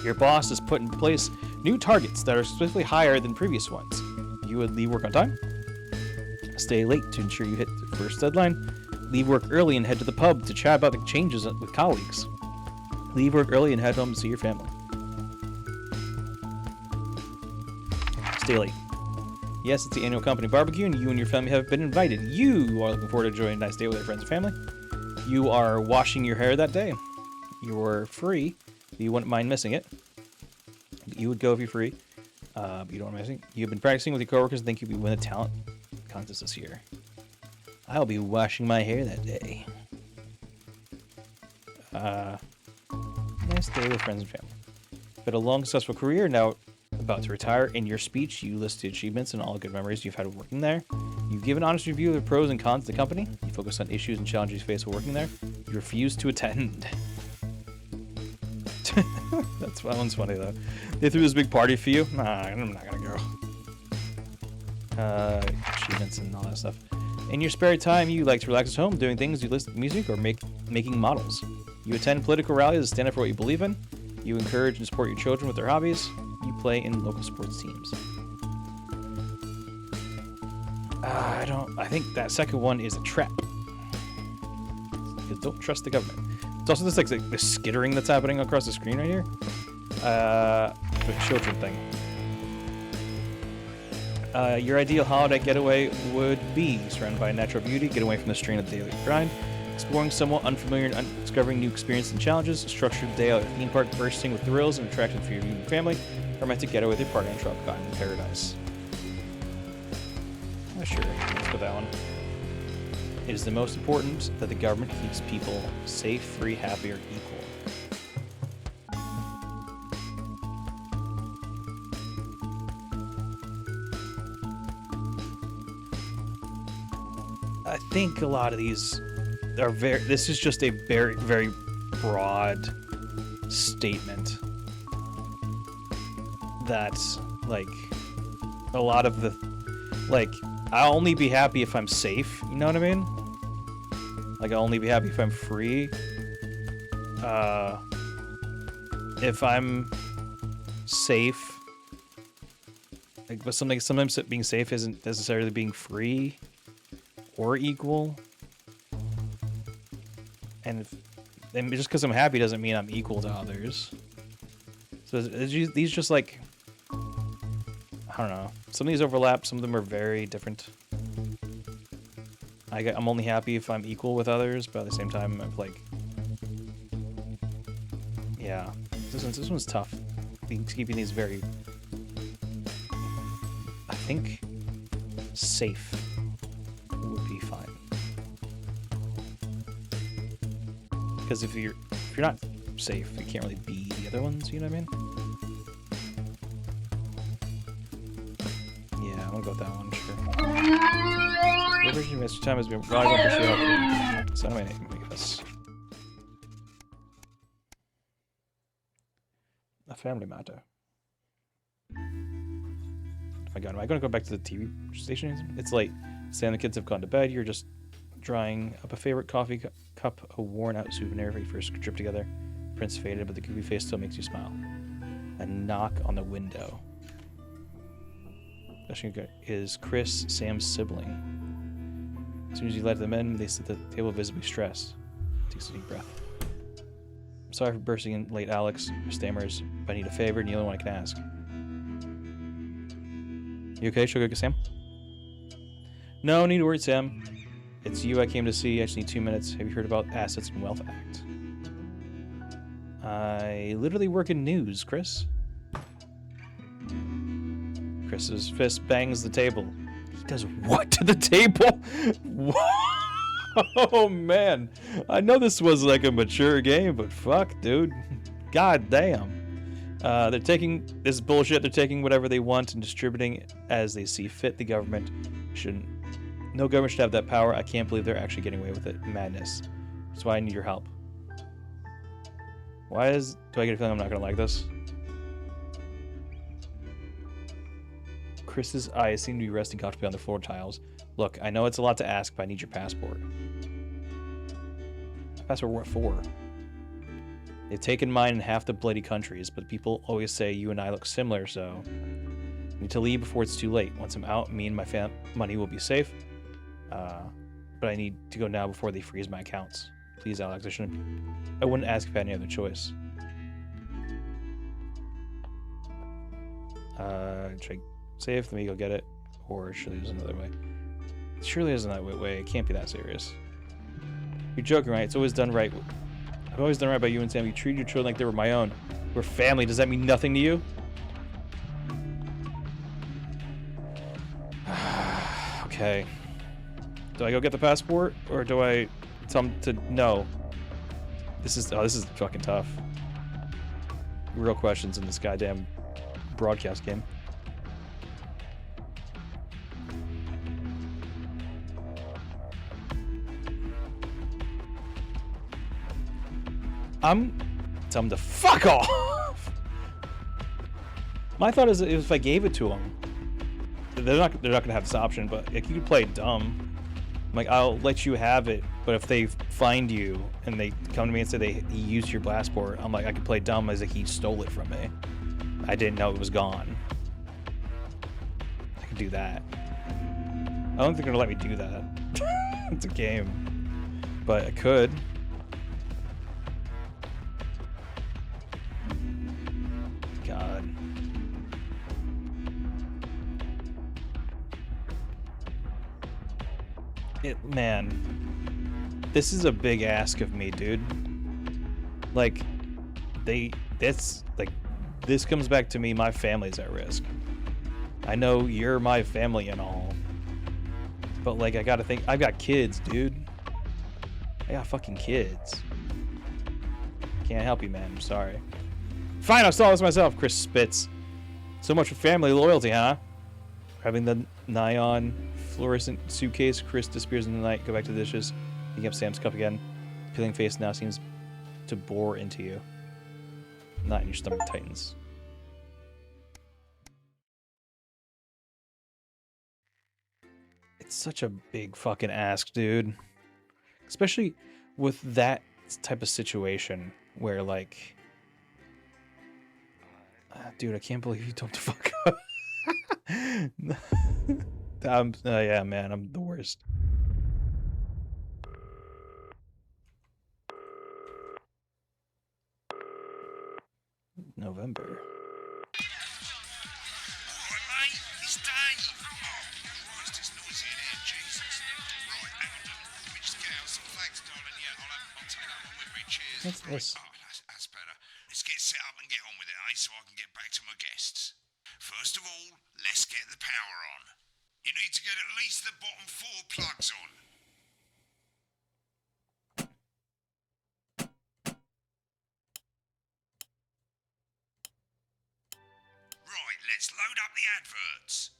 Your boss has put in place new targets that are specifically higher than previous ones. You would leave work on time, stay late to ensure you hit the first deadline, leave work early and head to the pub to chat about the changes with colleagues. Leave work early and head home to see your family. Stay late. Yes, it's the annual company barbecue, and you and your family have been invited. You are looking forward to enjoying a nice day with your friends and family. You are washing your hair that day. You're free. You wouldn't mind missing it. You would go if you're free, but you don't want to miss it. You've been practicing with your coworkers and think you'll win the talent contest this year. I'll be washing my hair that day. Nice day with friends and family. But a long, successful career, now about to retire. In your speech, you listed achievements and all the good memories you've had working there. You give an honest review of the pros and cons of the company. You focus on issues and challenges you face while working there. You refuse to attend. That one's funny, though. They threw this big party for you? Nah, I'm not gonna go. Achievements and all that stuff. In your spare time, you like to relax at home, doing things, you listen to music, or making models. You attend political rallies and stand up for what you believe in. You encourage and support your children with their hobbies. You play in local sports teams. I think that second one is a trap. Because don't trust the government. It's also this like the skittering that's happening across the screen right here. The children thing. Your ideal holiday getaway would be surrounded by natural beauty, get away from the strain of the daily grind, exploring somewhat unfamiliar and discovering new experiences and challenges, a structured day out at a theme park bursting with thrills and attractions for your family, romantic getaway with your partner in tropical island paradise. Sure, let's go that one. It is the most important that the government keeps people safe, free, happy, or equal. I think a lot of these are this is just a very, very broad statement that, like, a lot of the, like, I'll only be happy if I'm safe, you know what I mean? Like, I'll only be happy if I'm free. If I'm safe, like, but sometimes being safe isn't necessarily being free or equal. And just because I'm happy doesn't mean I'm equal to others. So these just like, I don't know. Some of these overlap. Some of them are very different. I'm only happy if I'm equal with others, but at the same time, I'm like, yeah, this one's tough. Keeping these very, I think, safe would be fine. Because if you're not safe, you can't really be the other ones. You know what I mean? Yeah, I'm gonna go with that one. Sure. Your version of Mr. Time has been brought up for sure. So anyway, make this a family matter. Oh my god, am I gonna go back to the TV station? It's late. Sam and the kids have gone to bed. You're just drying up a favorite coffee cup, a worn-out souvenir of your first trip together. Prince faded, but the goofy face still makes you smile. A knock on the window. Is Chris, Sam's sibling. As soon as you let them in, they sit at the table visibly stressed. Takes a deep breath. I'm sorry for bursting in late, Alex. Stammers, but I need a favor, and the only one I can ask. You okay? Should I go get Sam? No need to worry, Sam. It's you I came to see. I just need 2 minutes. Have you heard about Assets and Wealth Act? I literally work in news, Chris. Chris's fist bangs the table. He does what to the table? Oh, man. I know this was like a mature game, but fuck, dude. God damn. They're taking this bullshit. They're taking whatever they want and distributing it as they see fit. The government shouldn't. No government should have that power. I can't believe they're actually getting away with it. Madness. That's why I need your help. Do I get a feeling I'm not gonna like this? Chris's eyes seem to be resting comfortably on the floor tiles. Look, I know it's a lot to ask, but I need your passport. Passport what for? They've taken mine in half the bloody countries, but people always say you and I look similar, so I need to leave before it's too late. Once I'm out, me and my money will be safe. But I need to go now before they freeze my accounts. Please, Alex, I wouldn't ask if I had any other choice. Should I save? Let me go get it. Or surely there's another way. Surely there's another way. It can't be that serious. You're joking, right? It's always done right. I've always done right by you and Sam. You treated your children like they were my own. We're family. Does that mean nothing to you? Okay. Do I go get the passport? Or do I tell them to no? This is fucking tough. Real questions in this goddamn broadcast game. I'm telling them to fuck off. My thought is if I gave it to them, they're not gonna have this option. But like, you can play dumb. Like, I'll let you have it, but if they find you and they come to me and say he used your passport, I'm like, I could play dumb as if he stole it from me. I didn't know it was gone. I could do that. I don't think they're gonna let me do that. It's a game, but I could. God. Man, this is a big ask of me, dude. Like, this comes back to me, my family's at risk. I know you're my family and all, but like, I gotta think, I've got kids, dude. I got fucking kids. Can't help you, man, I'm sorry. Fine, I'll solve this myself, Chris spits. So much for family loyalty, huh? Having the neon fluorescent suitcase, Chris disappears in the night. Go back to the dishes. Picking up Sam's cup again. Peeling face now seems to bore into you. Not in your stomach tightens. It's such a big fucking ask, dude. Especially with that type of situation where, like... dude, I can't believe you told me to fuck up. Yeah, man, I'm the worst. November. Alright, mate, it's Dave. Oh, Christ, it's noisy in here, Jesus. Right, hang on, let me just get out some flags, darling. Yeah, I'll take that one with me. Cheers. What's Right. this? Oh, that's better. Let's get set up and get on with it, eh, so I can get back to my guests. First of all, let's get the power on. You need to get at least the bottom 4 plugs on. Right, let's load up the adverts.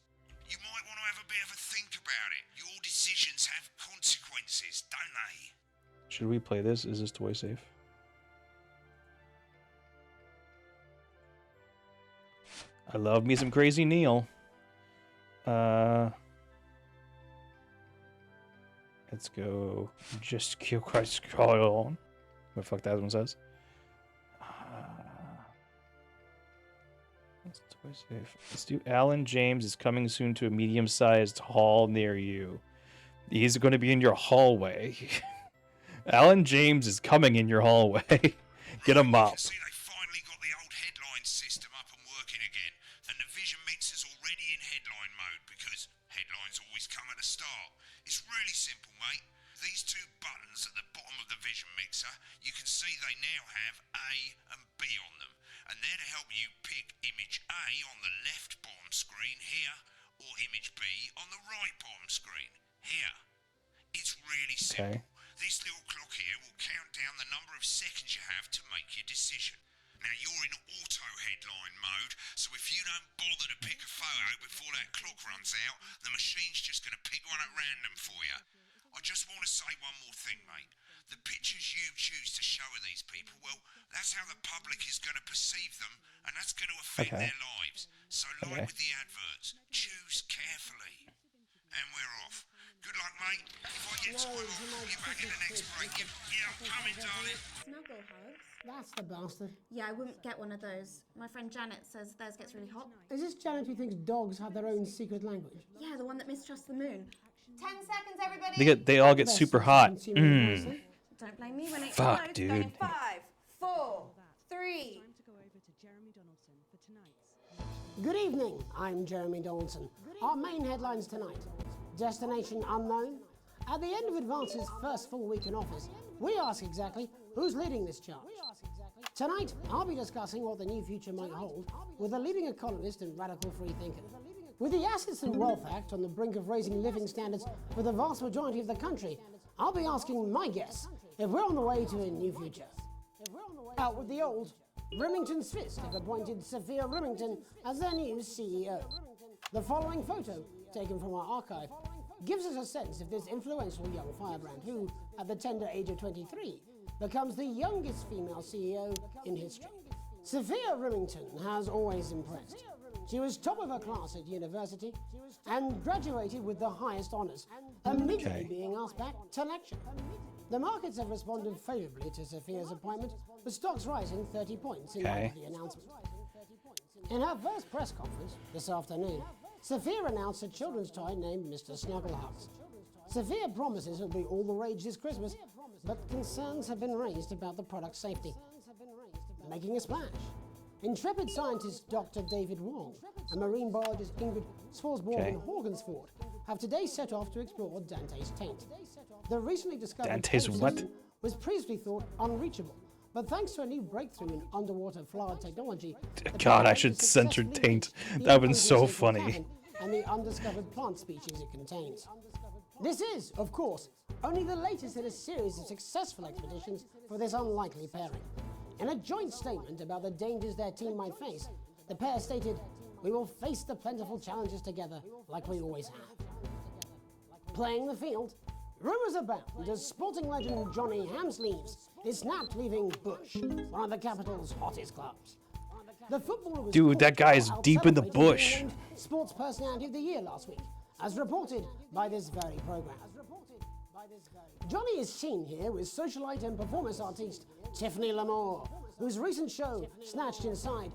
You might want to have a bit of a think about it. Your decisions have consequences, don't they? Should we play this? Is this toy safe? I love me some Crazy Neil. Let's go. Just kill Christ on. What the fuck that one says? Let's toy safe. Let's do Alan James is coming soon to a medium-sized hall near you. He's going to be in your hallway. Alan James is coming in your hallway. Get him up. See, they finally got the old headline system up and working again, and the Vision Mix is already in headline mode because headlines always come at the start. It's really simple, mate. These two buttons at the bottom of the vision mixer, you can see they now have A and B on them. And they're to help you pick image A on the left bottom screen here, or image B on the right bottom screen here. It's really simple. Okay. This little clock here will count down the number of seconds you have to make your decision. Now, you're in auto headline mode, so if you don't bother to pick a photo before that clock runs out, the machine's just going to pick one at random for you. I just want to say one more thing, mate. The pictures you choose to show of these people, well, that's how the public is going to perceive them, and that's going to affect their lives. So, like with the adverts, choose carefully. And we're off. Good luck, mate. If I get time, I'll call you back in the next break. Yeah, I'm coming, darling. Snuggle Hugs? That's the bastard. Yeah, I wouldn't get one of those. My friend Janet says theirs gets really hot. Is this Janet who thinks dogs have their own secret language? Yeah, the one that mistrusts the moon. 10 seconds, everybody. They all get super hot. Mm. Don't blame me when it Fuck, explodes. dude. Going in 5, 4, 3. Good evening, I'm Jeremy Donaldson. Our main headlines tonight. Destination unknown. At the end of Advance's first full week in office, we ask exactly who's leading this charge. Tonight, I'll be discussing what the new future might hold with a leading economist and radical free thinker. With the Assets and Wealth Act on the brink of raising living standards for the vast majority of the country, I'll be asking my guess if we're on the way to a new future. Out with the old, Remington's Fist have appointed Sophia Remington as their new CEO. The following photo, taken from our archive, gives us a sense of this influential young firebrand who, at the tender age of 23, becomes the youngest female CEO in history. Sophia Remington has always impressed. She was top of her class at university and graduated with the highest honours, immediately being asked back to lecture. The markets have responded favourably to Sophia's appointment, with stocks rising 30 points in light of the announcement. In her first press conference this afternoon, Sophia announced a children's toy named Mr. Snuggle Hugs. Sophia promises it will be all the rage this Christmas, but concerns have been raised about the product's safety. Making a splash. Intrepid scientist Dr. David Wong and marine biologist Ingrid Swarsborg-Horgensford have today set off to explore Dante's taint. The recently discovered Dante's what? was previously thought unreachable, but thanks to a new breakthrough in underwater flood technology, God, I should censor taint. That would be so funny. And the undiscovered plant species it contains. This is, of course, only the latest in a series of successful expeditions for this unlikely pairing. In a joint statement about the dangers their team might face, the pair stated, "We will face the plentiful challenges together like we always have." Playing the field, rumours abound as sporting legend Johnny Hamsleeves is snapped leaving Bush, one of the capital's hottest clubs. The footballer was Dude, that guy is deep in the bush. named Sports Personality of the Year last week, as reported by this very programme. Johnny is seen here with socialite and performance artiste Tiffany Lamore, whose recent show, Snatched Inside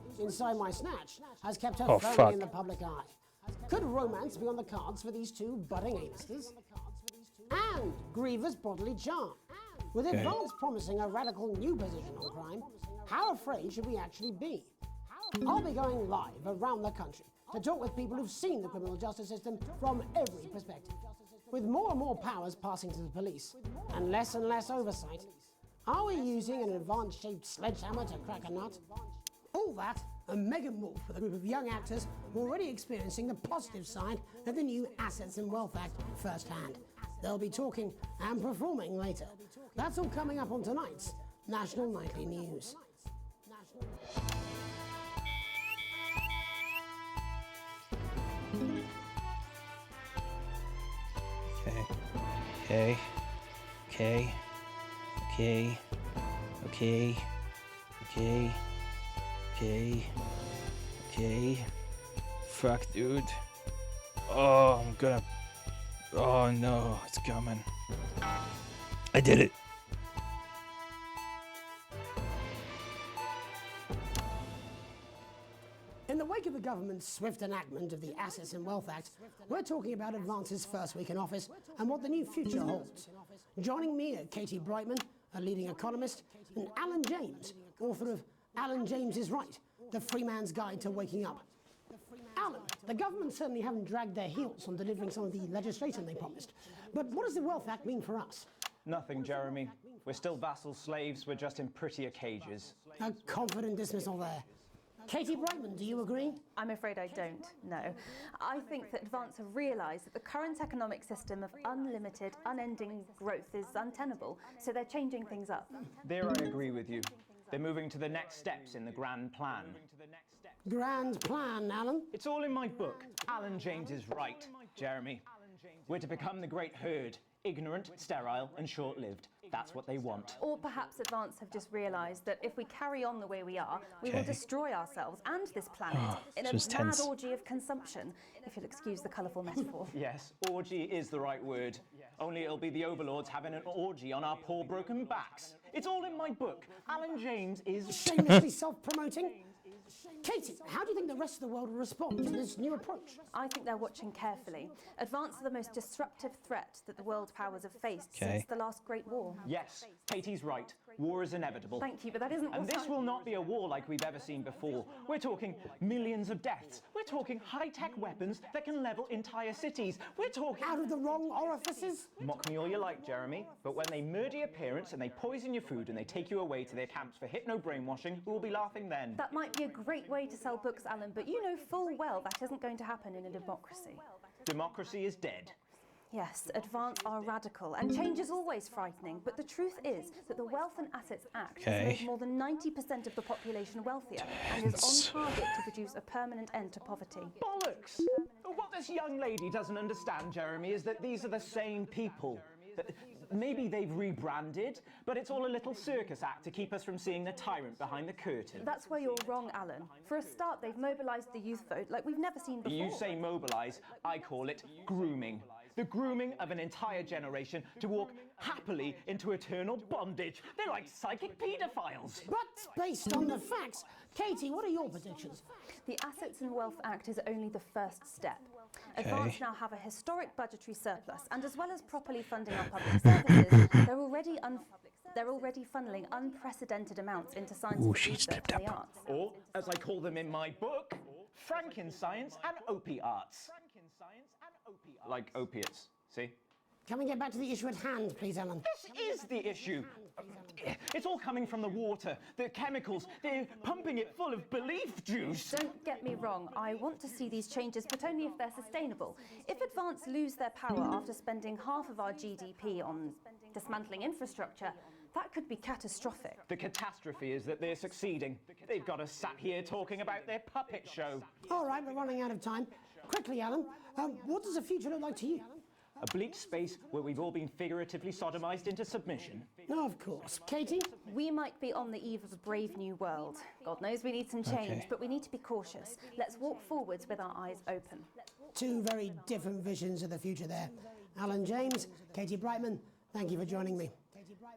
My Snatch, has kept her firmly in the public eye. Could romance be on the cards for these two budding A-listers? And Griever's bodily charm. With Advance promising a radical new position on crime, how afraid should we actually be? I'll be going live around the country to talk with people who've seen the criminal justice system from every perspective. With more and more powers passing to the police and less oversight, are we using an Advance-shaped sledgehammer to crack a nut? All that and mega more with a group of young actors already experiencing the positive side of the new Assets and Wealth Act firsthand. They'll be talking and performing later. That's all coming up on tonight's National Nightly News. Okay. Fuck, dude. Oh, I'm gonna... Oh, no. It's coming. I did it. In the wake of the government's swift enactment of the Assets and Wealth Act, we're talking about Advance's first week in office and what the new future holds. Joining me are Katie Brightman, a leading economist, and Alan James, author of Alan James is Right, The Free Man's Guide to Waking Up. Alan, the government certainly haven't dragged their heels on delivering some of the legislation they promised. But what does the Wealth Act mean for us? Nothing, Jeremy. We're still vassal slaves, we're just in prettier cages. A confident dismissal there. Katie Brightman, do you agree? I'm afraid I don't, no. I think that Advance have realised that the current economic system of unlimited, unending growth is untenable, so they're changing things up. There I agree with you. They're moving to the next steps in the grand plan. Grand plan, Alan? It's all in my book. Alan James is right, Jeremy. We're to become the great herd. Ignorant, sterile, and short-lived. That's what they want. Or perhaps Advance have just realised that if we carry on the way we are, we will destroy ourselves and this planet in a mad orgy of consumption, if you'll excuse the colourful metaphor. Yes, orgy is the right word. Only it'll be the overlords having an orgy on our poor broken backs. It's all in my book. Alan James is... Shamelessly self-promoting? Katie, how do you think the rest of the world will respond to this new approach? I think they're watching carefully. Advance are the most disruptive threat that the world powers have faced since the last Great War. Yes, Katie's right. War is inevitable. Thank you, but that isn't And this will not be a war like we've ever seen before. We're talking millions of deaths. We're talking high-tech weapons that can level entire cities. We're talking... Out of the wrong orifices? Mock me all you like, Jeremy, but when they murder your parents and they poison your food and they take you away to their camps for hypno-brainwashing, who will be laughing then? That might be a great way to sell books, Alan, but you know full well that isn't going to happen in a democracy. Democracy is dead. Yes, Advance are radical, and change is always frightening, but the truth is that the Wealth and Assets Act has made more than 90% of the population wealthier and is on target to produce a permanent end to poverty. Bollocks! What this young lady doesn't understand, Jeremy, is that these are the same people. Maybe they've rebranded, but it's all a little circus act to keep us from seeing the tyrant behind the curtain. That's where you're wrong, Alan. For a start, they've mobilised the youth vote like we've never seen before. You say mobilise, I call it grooming. The grooming of an entire generation to walk happily into eternal bondage. They're like psychic paedophiles. But based on the facts, Katie, what are your predictions? The Assets and Wealth Act is only the first step. Advance now have a historic budgetary surplus, and as well as properly funding our public services, they're already funneling unprecedented amounts into scientific research and the arts. Or, as I call them in my book, Frankenscience and opiates. Like opiates, see? Can we get back to the issue at hand, please, Alan? This is the issue. It's all coming from the water, the chemicals. They're pumping it full of belief juice. Don't get me wrong. I want to see these changes, but only if they're sustainable. If Advance lose their power after spending half of our GDP on dismantling infrastructure, that could be catastrophic. The catastrophe is that they're succeeding. They've got us sat here talking about their puppet show. All right, we're running out of time. Quickly, Alan, what does the future look like to you? A bleak space where we've all been figuratively sodomized into submission. No, of course. Katie? We might be on the eve of a brave new world. God knows we need some change, but we need to be cautious. Let's walk forwards with our eyes open. Two very different visions of the future there. Alan James, Katie Brightman, thank you for joining me.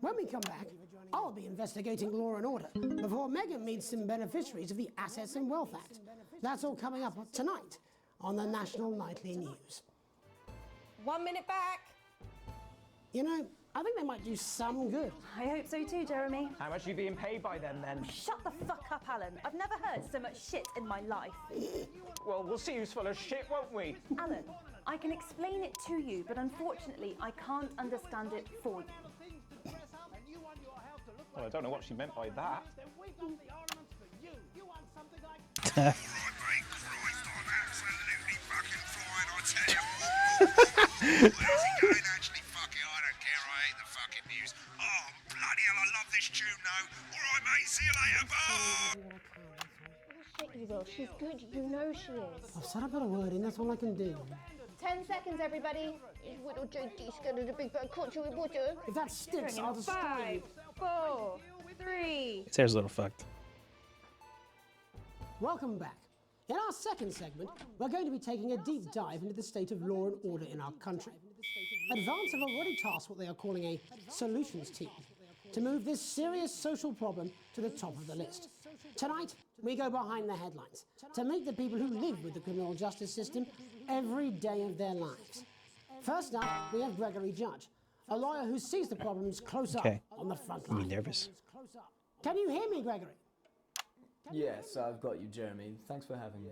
When we come back, I'll be investigating law and order before Megan meets some beneficiaries of the Assets and Wealth Act. That's all coming up tonight on the National Nightly News. 1 minute back. You know, I think they might do some good. I hope so too, Jeremy. How much are you being paid by them, then? Shut the fuck up, Alan. I've never heard so much shit in my life. Well, we'll see who's full of shit, won't we? Alan, I can explain it to you, but unfortunately, I can't understand it for you. Well, I don't know what she meant by that. Actually, fuck it, I don't care, I hate the fucking news. Oh, bloody hell, I love this tune, though. Alright, mate, see you later, bye! Shit, you will. She's good. You know she is. I've said I've got a word in, that's all I can do. 10 seconds, everybody. Little JD scared of the big bad country with butter. If that sticks, I'll destroy you. 5, 4, 3. His hair's a little fucked. Welcome back. In our second segment, we're going to be taking a deep dive into the state of law and order in our country. Advance have already tasked what they are calling a solutions team to move this serious social problem to the top of the list. Tonight, we go behind the headlines to meet the people who live with the criminal justice system every day of their lives. First up, we have Gregory Judge, a lawyer who sees the problems close up on the front line. You nervous? Can you hear me, Gregory? Yes, I've got you, Jeremy. Thanks for having me.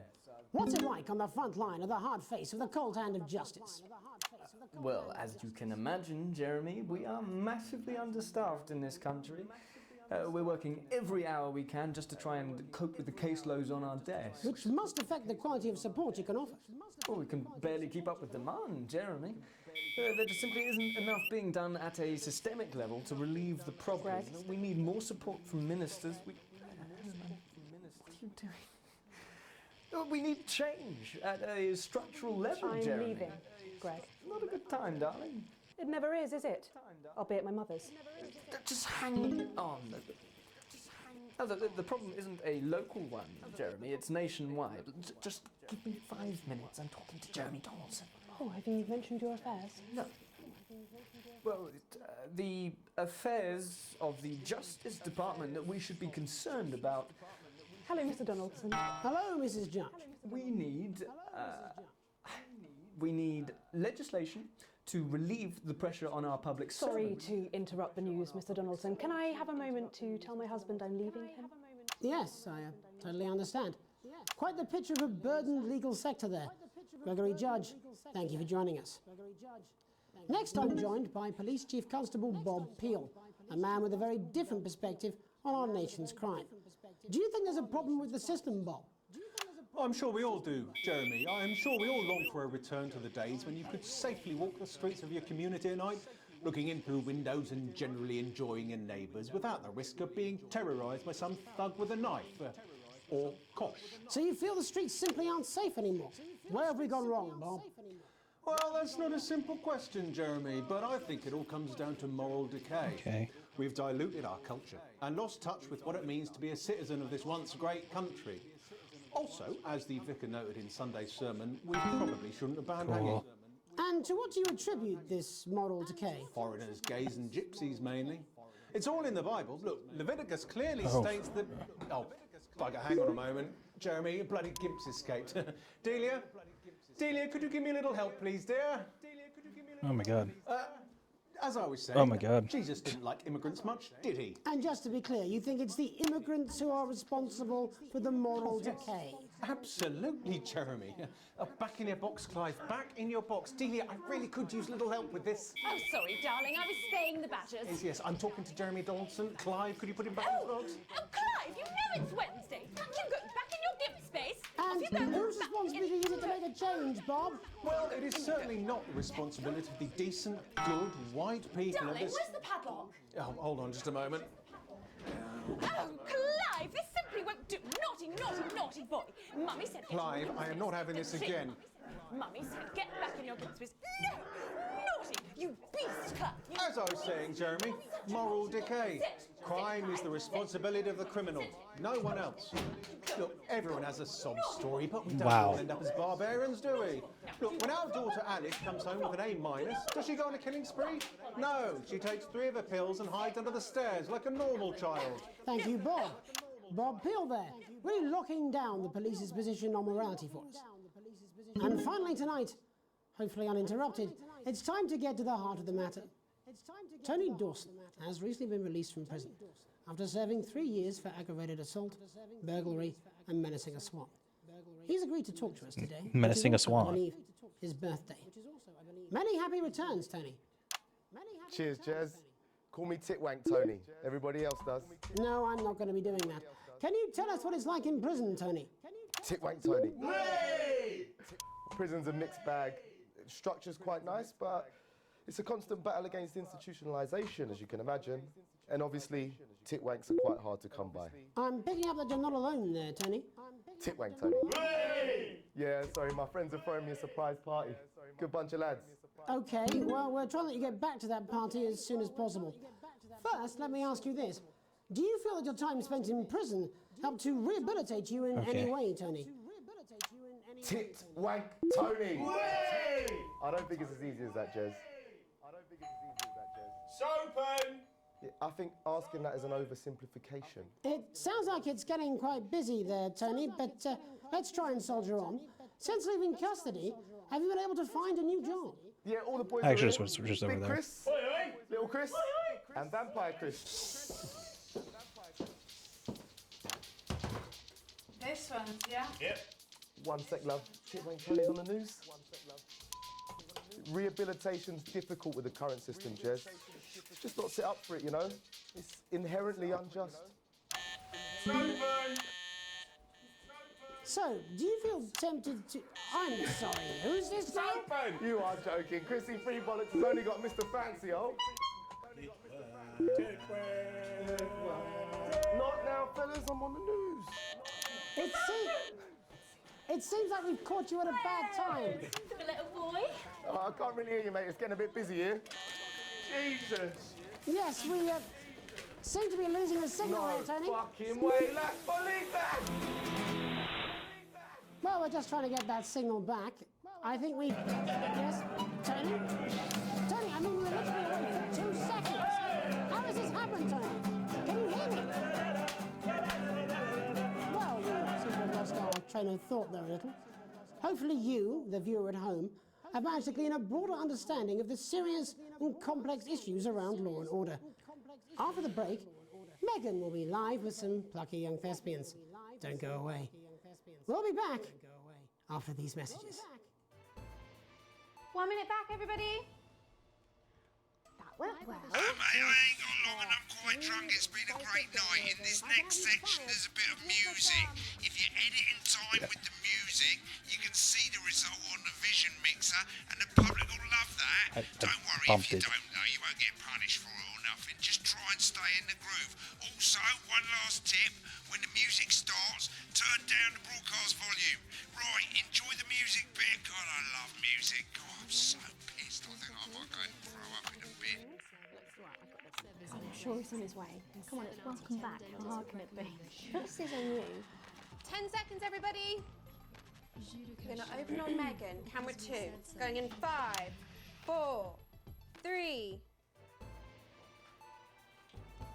What's it like on the front line of the hard face of the cold hand of justice? Well, as you can imagine, Jeremy, we are massively understaffed in this country. We're working every hour we can just to try and cope with the caseloads on our desks. Which must affect the quality of support you can offer. Well, we can barely keep up with demand, Jeremy. There just simply isn't enough being done at a systemic level to relieve the problem. We need more support from ministers. What are you doing? We need change at a structural level, I'm Jeremy. leaving, Greg. Not a good time, darling. It never is it? I'll be at my mother's. Just hang on. No, the problem isn't a local one, Jeremy. It's nationwide. Just give me 5 minutes. I'm talking to Jeremy Donaldson. Oh, have you mentioned your affairs? No. Well, the affairs of the Justice Department that we should be concerned about. Hello, Mr. Donaldson. Hello, Mrs. Judge. We need legislation to relieve the pressure on our public Sorry servants. to interrupt the news, Mr. Donaldson. Can I have a moment to tell my husband I'm leaving him? Yes, I totally understand. Quite the picture of a burdened legal sector there. Gregory Judge, thank you for joining us. Next, I'm joined by Police Chief Constable Bob Peel, a man with a very different perspective on our nation's crime. Do you think there's a problem with the system, Bob? I'm sure we all do, Jeremy. I'm sure we all long for a return to the days when you could safely walk the streets of your community at night, looking in through windows and generally enjoying your neighbours without the risk of being terrorised by some thug with a knife. Or kosh. So you feel the streets simply aren't safe anymore? Where have we gone wrong, Bob? Well, that's not a simple question, Jeremy, but I think it all comes down to moral decay. Okay. We've diluted our culture and lost touch with what it means to be a citizen of this once great country. Also, as the vicar noted in Sunday's sermon, we probably shouldn't have banned hanging. And to what do you attribute this moral decay? Foreigners, gays and gypsies mainly. It's all in the Bible. Look, Leviticus clearly Oh. states that... Oh, bugger, hang on a moment. Jeremy, your bloody gimp's escaped. Delia, could you give me a little help, please, dear? Oh my God. As I was saying, Oh my God. Jesus didn't like immigrants much, did he? And just to be clear, you think it's the immigrants who are responsible for the moral decay? Absolutely, Jeremy. Back in your box, Clive. Back in your box. Delia, I really could use a little help with this. Oh, sorry, darling. I was spaying the badgers. Yes, I'm talking to Jeremy Donaldson. Clive, could you put him back in the box? Oh, Clive, you know it's Wednesday. You go back in your gimp space. And Off you go. whose responsibility is it to make a change, Bob? Well, it is certainly not the responsibility of the decent, good, white people of Darling, this... where's the padlock? Oh, hold on just a moment. Oh, Clive, this simply won't do. Naughty, naughty, naughty boy. Mummy said... Clive, I am not having this again. Mummy said get back in your gimp space. No! Naughty! You beast, Clive! As I was saying, Jeremy, moral decay. Crime is the responsibility of the criminal, no one else. Look, everyone has a sob story, but we don't all end up as barbarians, do we? Look, when our daughter Alice comes home with an A-, does she go on a killing spree? No, she takes 3 of her pills and hides under the stairs like a normal child. Thank you, Bob. Bob Peel there, really locking down the police's position on morality for us. And finally tonight, hopefully uninterrupted, it's time to get to the heart of the matter. Tony Dawson has recently been released from prison after serving 3 years for aggravated assault, burglary and menacing a swan. He's agreed to talk to us today. Menacing a swan. I believe his birthday. Many happy returns, Tony. Cheers, Jez. Call me Titwank Tony. Everybody else does. No, I'm not going to be doing that. Can you tell us what it's like in prison, Tony? Titwank Tony. Prison's a mixed bag. Structure's quite nice, but it's a constant battle against institutionalisation, as you can imagine. And obviously, titwanks are quite hard to come by. I'm picking up that you're not alone there, Tony. Titwank Tony. Yeah, sorry, my friends are throwing me a surprise party. Good bunch of lads. Okay, well, we're trying to let you get back to that party as soon as possible. First, let me ask you this. Do you feel that your time spent in prison helped to rehabilitate you in any way, Tony? Titwank Tony. I don't think it's as easy as that, Jez. Sopen! Yeah, I think asking that is an oversimplification. It sounds like it's getting quite busy there, Tony, but let's try and soldier on. Since leaving custody, have you been able to find a new job? Yeah, all the boys Actually, are just over Big there. Chris, Little Chris, and Vampire Chris. This one's, yeah? Yep. One sec, love. Tony's on the news. Rehabilitation's difficult with the current system, Jez. It's just not set up for it, you know? It's inherently unjust. So, do you feel tempted to... I'm sorry, who's this now? You are joking. Chrissy Freebollocks has only got Mr. Fancy, oh. Not now, fellas, I'm on the news. It seems like we've caught you at a bad time. The little boy? Oh, I can't really hear you, mate. It's getting a bit busy here. Jesus. Yes, we seem to be losing the signal here, Tony. Fucking way, lad. Believe that. Well, we're just trying to get that signal back. I think we... Yes, Tony? Tony, I mean, we were literally away for 2 seconds. How has this happened, Tony? Can you hear me? Well, we seem to have lost our train of thought there a little. Hopefully you, the viewer at home, have managed to glean a broader understanding of the serious and complex issues around law and order. After the break, Megan will be live with some plucky young thespians. Don't go away. We'll be back after these messages. 1 minute back, everybody. That went well. Mate, I ain't got long and I'm quite drunk. It's been a great night. In this next section, there's a bit of music. If you edit in time with the music, you can see the result on the Vision mixer, and the public will love that. Don't worry if you don't know, you won't get punished for it or nothing. Just try and stay in the groove. Also, one last tip, when the music starts, turn down the broadcast volume. Right, enjoy the music bit. God, I love music. God, I'm so pissed. I think I might go and throw up in a bit. I'm sure he's on his way. Come on, it's welcome back. How hard can it be? This is on you. 10 seconds, everybody. We're going to open on Megan. Camera 2. Going in 5, 4, 3.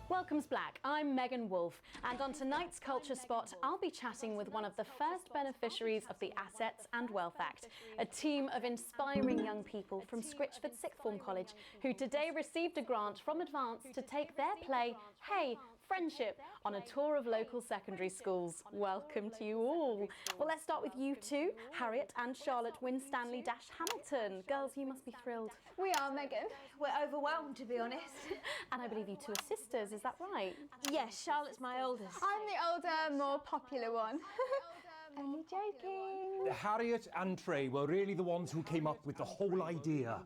Welcome's Black. I'm Megan Wolfe, and on tonight's Culture Spot, I'll be chatting with one of the first beneficiaries of the Assets and Wealth Act, a team of inspiring young people from Scritchford Sixth Form College who today received a grant from Advance to take their play, Hey, Friendship, on a tour of local secondary schools. Welcome to you all. Well, let's start with you two, Harriet and Charlotte Winstanley-Hamilton. Girls, you must be thrilled. We are, Megan. We're overwhelmed, to be honest. And I believe you two are sisters, is that right? Yes, Charlotte's my oldest. I'm the older, more popular one. Only joking. Harriet and Trey were really the ones who came up with the whole idea.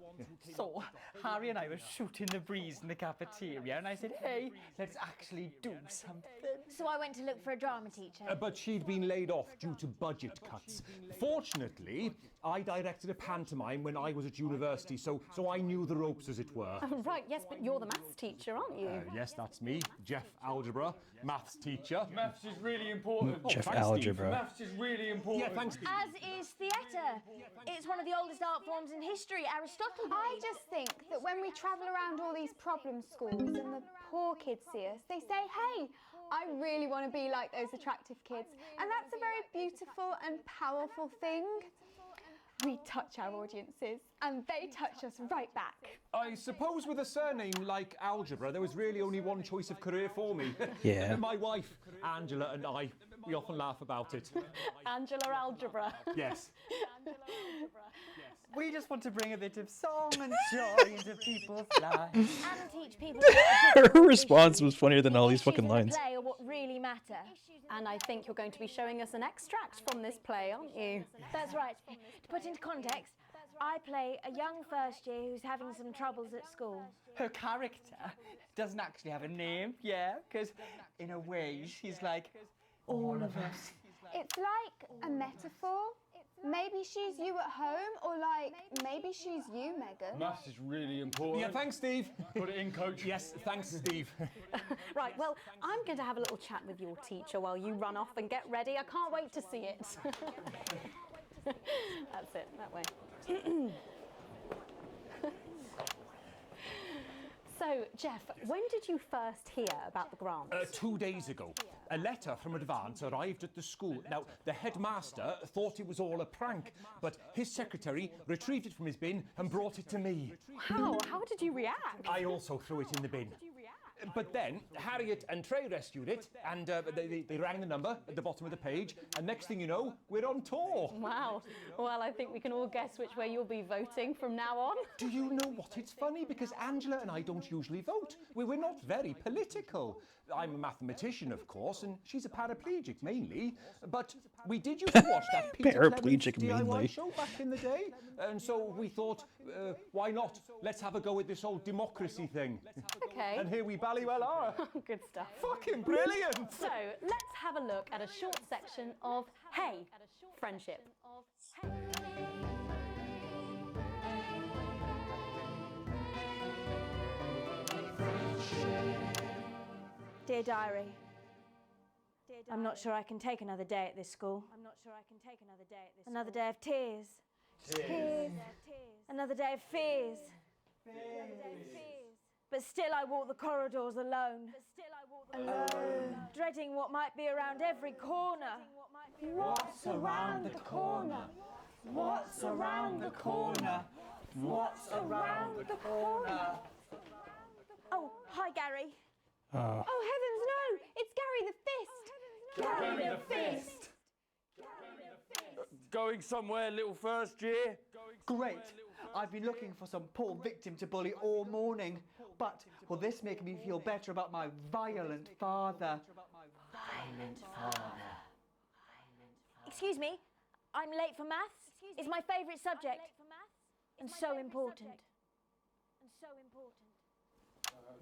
So, Harry and I were shooting the breeze in the cafeteria, and I said, hey, let's actually do something. So I went to look for a drama teacher. But she'd been laid off due to budget cuts. Fortunately, I directed a pantomime when I was at university, so I knew the ropes, as it were. Oh, right, yes, but you're the maths teacher, aren't you? Yes, that's me, Jeff Algebra, maths teacher. Maths is really important. Jeff Algebra. Maths is really important. Yeah, thanks, Steve. As is theatre. It's one of the oldest art forms in history, Aristotle. I just think that when we travel around all these problem schools and the poor kids see us, they say, hey, I really want to be like those attractive kids. And that's a very beautiful and powerful thing. We touch our audiences and they touch us right back. I suppose with a surname like Algebra, there was really only one choice of career for me. Yeah. My wife, Angela, and I, we often laugh about it. Angela Algebra. Yes. We just want to bring a bit of song and joy into people's lives. And teach people Her response was funnier than all these fucking lines. play are what really matter. And I think you're going to be showing us an extract from this play, aren't you? That's right. To put into context, I play a young first year who's having some troubles at school. Her character doesn't actually have a name, yeah, because in a way she's like all of us. It's like a metaphor. Maybe she's you at home, or like, maybe she's you, Megan. Maths is really important. Yeah, thanks, Steve. Put it in, coach. Yes, thanks, Steve. Right, well, I'm going to have a little chat with your teacher while you run off and get ready. I can't wait to see it. That's it, that way. So, Jeff, when did you first hear about the grant? 2 days ago. A letter from Advance arrived at the school. Now, the headmaster thought it was all a prank, but his secretary retrieved it from his bin and brought it to me. How? How did you react? I also threw it in the bin. But then Harriet and Trey rescued it, and they rang the number at the bottom of the page, and next thing you know, we're on tour. Wow. Well, I think we can all guess which way you'll be voting from now on. Do you know what? It's funny because Angela and I don't usually vote. We're not very political. I'm a mathematician, of course, and she's a paraplegic mainly. But we did used to watch that Peter Clements DIY show back in the day, and so we thought, why not? Let's have a go at this whole democracy thing. Okay. And here we bally well are. Good stuff. Fucking brilliant! So, let's have a look at a short section of Hey, Friendship. Dear Diary, I'm not sure I can take another day at this school. Another day of tears. Tears. Another day of fears. But still I walk the corridors alone. Dreading what might be around every corner. What's around the corner? What's around the corner? What's around the corner? Oh, hi Gary. Oh heavens no! It's Gary the Fist! Gary the Fist! Going somewhere, little first year? Great. I've been looking for some poor victim to bully all morning, but will this make me feel better about my violent father? Violent father. Excuse me, I'm late for maths. It's my favourite subject. And so important.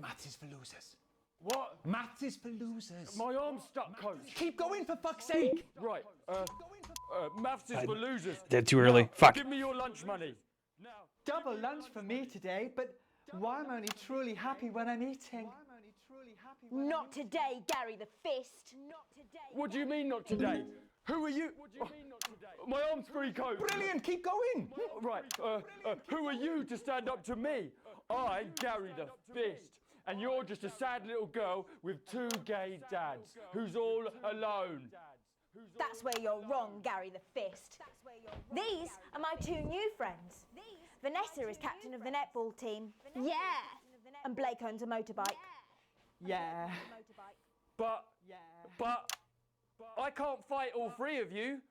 Maths is for losers. What? Maths is for losers. My arm's stuck, coach. Keep going, for fuck's sake! Right, maths is for losers. Did too early. Now, Fuck. Give me your lunch money. Double lunch for me today, but why I'm only truly happy when I'm eating. Not today, Gary the Fist. What do you mean not today? Who are you? What do you mean not today? My arm's free, coach. Brilliant, keep going. Right, who are you to stand up to me? I, Gary the Fist. And you're just a sad little girl with two gay dads who's all alone. That's where you're wrong, Gary the Fist. These are my two new friends. Vanessa is captain of the netball team. Yeah. And Blake owns a motorbike. Yeah. But I can't fight all three of you,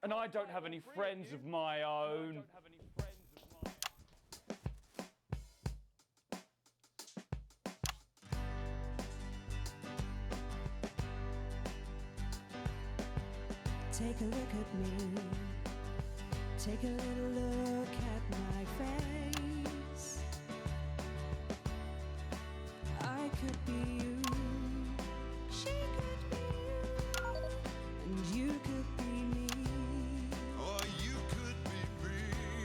and I don't have any friends of my own. Take a look at me. Take a little look at my face. I could be you. She could be you. And you could be me. Or you could be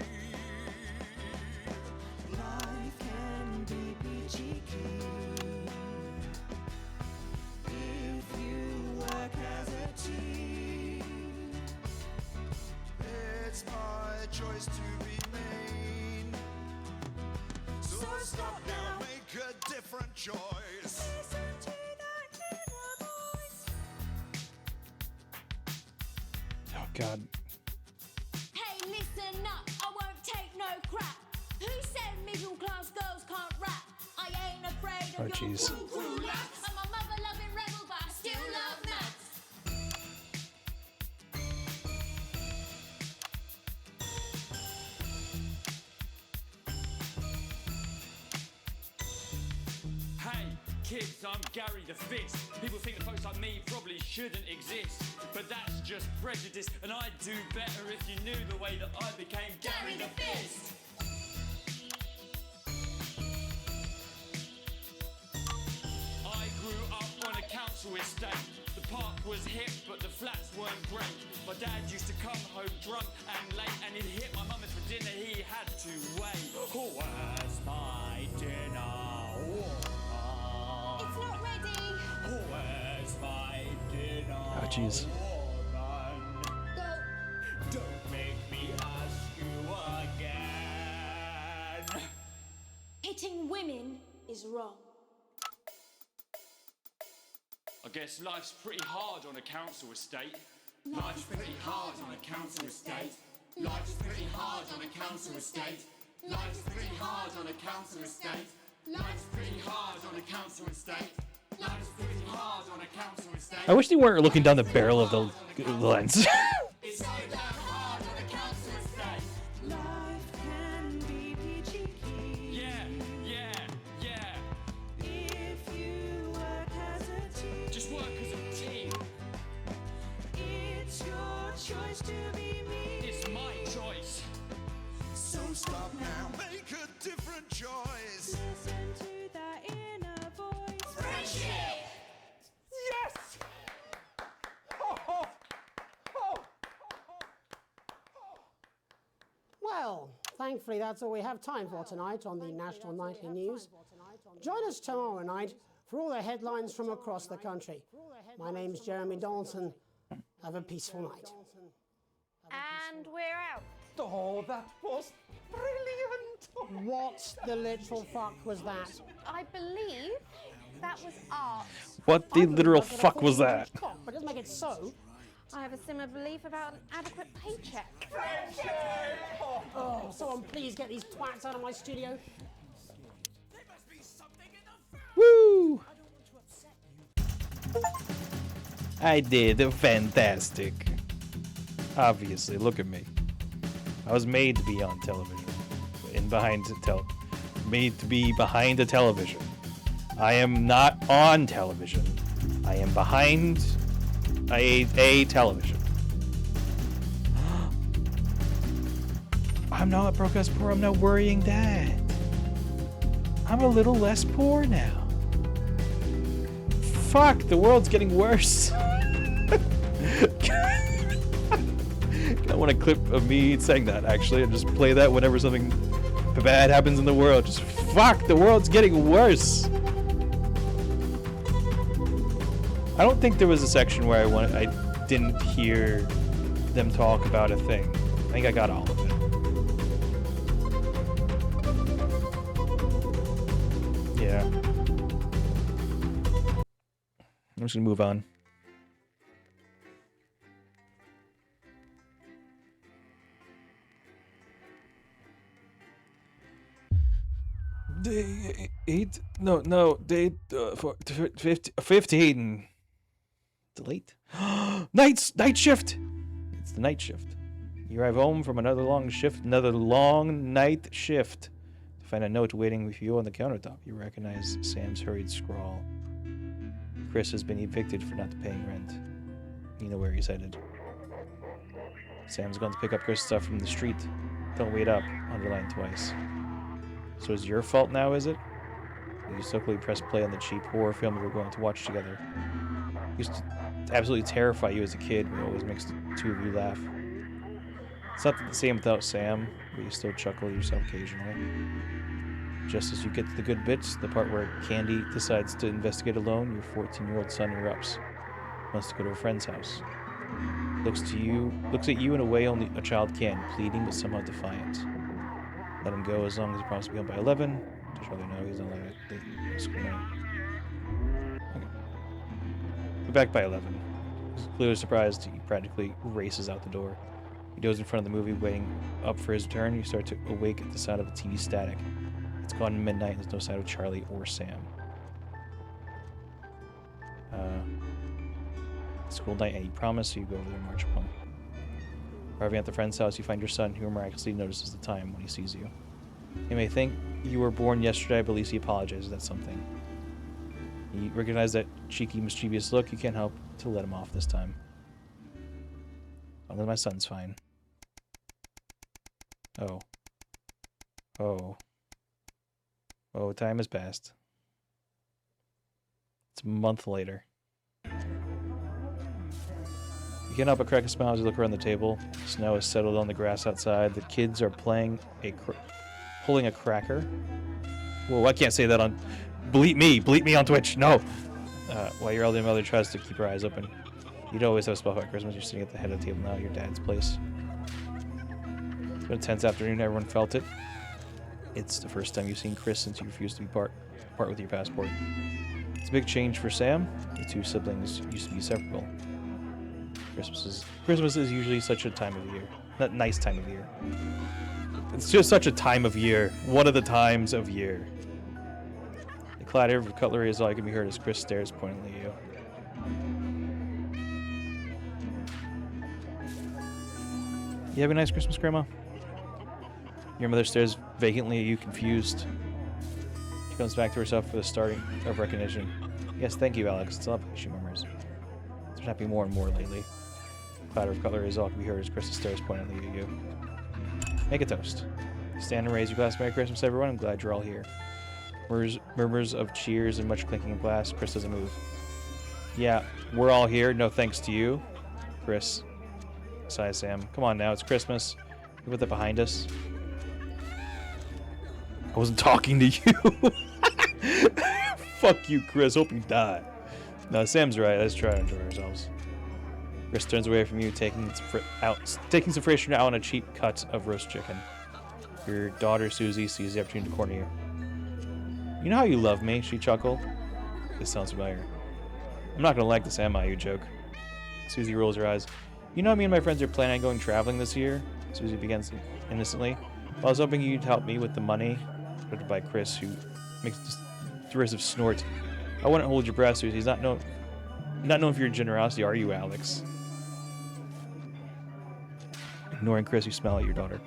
me. Life can be peachy keen if you work as a team. It's my choice to be made. So stop now, make a different choice. Listen to that inner voice. Oh God. Hey, listen up, I won't take no crap. Who said middle class girls can't rap? I ain't afraid of Oh, your jeez. cool lads. I'm a mother-loving rebel, but I still love maths. Hey, kids, I'm Gary the Fist. People think that folks like me probably shouldn't exist, but that's just prejudice, and I'd do better if you knew the way that I became Gary the Fist. I grew up on a council estate. The park was hip, but the flats weren't great. My dad used to come home drunk and late, and he'd hit my mum, and for dinner he had to wait. Oh, where's my dinner? It's not ready. Oh, where's my dinner? Oh jeez. Don't make me ask you again. Hitting women is wrong. I guess life's pretty hard on a council estate. Life's pretty hard on a council estate. Life's pretty hard on a council estate. Life's pretty hard on a council estate. Life's pretty hard on a council estate. Life's pretty hard on a council estate. I wish they weren't looking down the barrel of the lens. It's so damn hard on a council estate. Life can be peachy keen. Yeah, yeah, yeah. If you work as a team. Just work as a team. It's your choice to be me. It's my choice. So stop now, make a different choice. Listen to that inner voice. Friendship! Yes! Oh, oh, oh. Well, thankfully that's all we have time for tonight on the National Nightly News. Join us tomorrow night for all the headlines from across the country. My name's Jeremy Donaldson. Have a peaceful night. And we're out. Oh, that was brilliant! What the literal fuck was that? I believe that was art. What the literal fuck was that? But doesn't make it so. I have a similar belief about an adequate paycheck. Oh, someone please get these twats out of my studio. Woo! I did fantastic. Obviously, look at me. I was made to be on television. Made to be behind a television. I am not on television. I am behind a television. I'm not broke as poor. I'm not worrying that. I'm a little less poor now. Fuck, the world's getting worse. I want a clip of me saying that, actually, and just play that whenever something bad happens in the world. Just fuck, the world's getting worse. I don't think there was a section where I didn't hear them talk about a thing. I think I got all of it. Yeah. I'm just gonna move on. Day 8? No, day 15. It's late. Night shift! It's the night shift. You arrive home from another long night shift. To find a note waiting for you on the countertop. You recognize Sam's hurried scrawl. Chris has been evicted for not paying rent. You know where he's headed. Sam's gone to pick up Chris' stuff from the street. Don't wait up. Underlined twice. So it's your fault now, is it? You so quickly press play on the cheap horror film we were going to watch together. Used to absolutely terrify you as a kid. It always makes the two of you laugh. It's not the same without Sam, but you still chuckle yourself occasionally. Just as you get to the good bits, the part where Candy decides to investigate alone, your 14-year-old son erupts. Wants to go to a friend's house. Looks at you in a way only a child can, pleading but somehow defiant. Let him go as long as he promises to be home by 11. Just rather know he's not allowed to school night. Okay. Be back by 11. He's clearly surprised. He practically races out the door. He goes in front of the movie, waiting up for his turn. You start to awake at the sound of the TV static. It's gone midnight and there's no sign of Charlie or Sam. School night, and he promised, so you go over there and march home. Arriving at the friend's house, you find your son, who miraculously notices the time when he sees you. He may think you were born yesterday, but at least he apologizes. That's something. You recognize that cheeky, mischievous look. You can't help to let him off this time. As long as my son's fine. Oh. Time has passed. It's a month later. You can't help but crack a smile as you look around the table. Snow has settled on the grass outside. The kids are pulling a cracker. Whoa, I can't say that on... Bleep me on Twitch, no! While your elderly mother tries to keep her eyes open. You'd always have a spell about Christmas. You're sitting at the head of the table now at your dad's place. It's been a tense afternoon. Everyone felt it. It's the first time you've seen Chris since you refused to be part with your passport. It's a big change for Sam. The two siblings used to be inseparable. Christmas is usually such a time of year. Not nice time of year. It's just such a time of year. One of the times of year. clatter of cutlery is all can be heard as Chris stares pointedly at you. You have a nice Christmas, Grandma? Your mother stares vacantly at you, confused. She comes back to herself with a starting of recognition. Yes, thank you, Alex. It's up, she murmurs. There's happening more and more lately. Clatter of cutlery is all can be heard as Chris stares pointedly at you. Make a toast. Stand and raise your glass. Merry Christmas, everyone. I'm glad you're all here. Murmurs of cheers and much clinking of glass. Chris doesn't move. Yeah, we're all here. No thanks to you. Chris. Sighs Sam. Come on now, it's Christmas. You put that behind us. I wasn't talking to you. Fuck you, Chris. Hope you die. No, Sam's right. Let's try to enjoy ourselves. Chris turns away from you, taking some frustration out on a cheap cut of roast chicken. Your daughter, Susie, sees the opportunity to corner you. You know how you love me? She chuckled. This sounds familiar. I'm not going to like this, am I, you joke? Susie rolls her eyes. You know me and my friends are planning on going traveling this year? Susie begins innocently. Well, I was hoping you'd help me with the money. Interrupted by Chris, who makes a derisive snort. I wouldn't hold your breath, Susie. He's not known for your generosity, are you, Alex? Ignoring Chris, you smile at your daughter.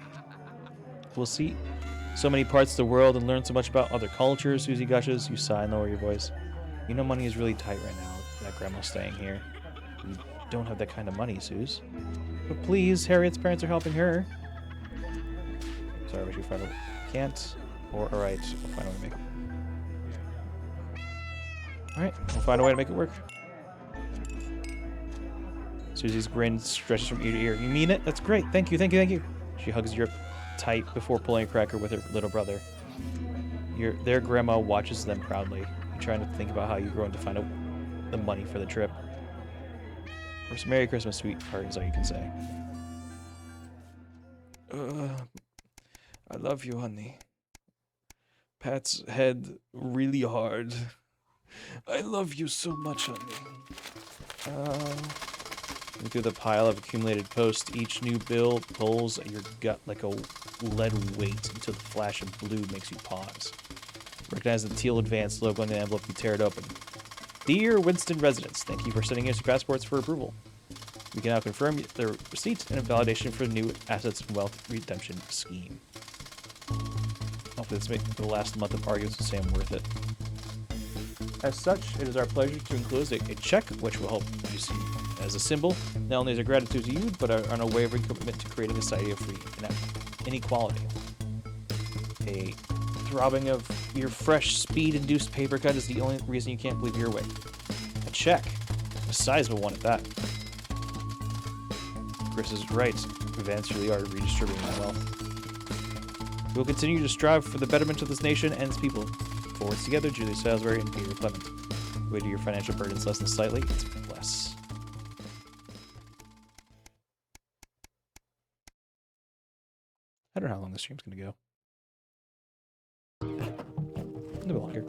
We'll see so many parts of the world and learn so much about other cultures, Susie gushes. You sigh and lower your voice. You know money is really tight right now, that Grandma's staying here. You don't have that kind of money, Suze. But please, Harriet's parents are helping her. Sorry, but you can't. Or, alright, we'll find a way to make it. Alright, we'll find a way to make it work. Susie's grin stretches from ear to ear. You mean it? That's great. Thank you, thank you, thank you. She hugs you tight before pulling a cracker with her little brother. Their grandma watches them proudly. You're trying to think about how you're going to find the money for the trip. First, Merry Christmas, sweetheart, is all you can say. I love you, honey. Pat's head really hard. I love you so much, honey. Through the pile of accumulated posts, each new bill pulls at your gut like a lead weight until the flash of blue makes you pause. Recognize the teal advance logo on the envelope, you tear it open. Dear Winston residents, thank you for sending us your passports for approval. We can now confirm the receipt and a validation for the new assets and wealth redemption scheme. Hopefully this makes the last month of arguments with Sam worth it. As such, it is our pleasure to enclose a check, which will help you see as a symbol, not only as a gratitude to you, but an unwavering commitment to creating a society of free inequality. A throbbing of your fresh, speed-induced paper cut is the only reason you can't believe your way. A check. A sizable one at that. Chris is right. Advance really are redistributing my wealth. We will continue to strive for the betterment of this nation and its people. Forwards together, Julia Salisbury and Peter Clement. The way to your financial burdens lessen slightly, it's less. I don't know how long this stream's gonna go. A little longer.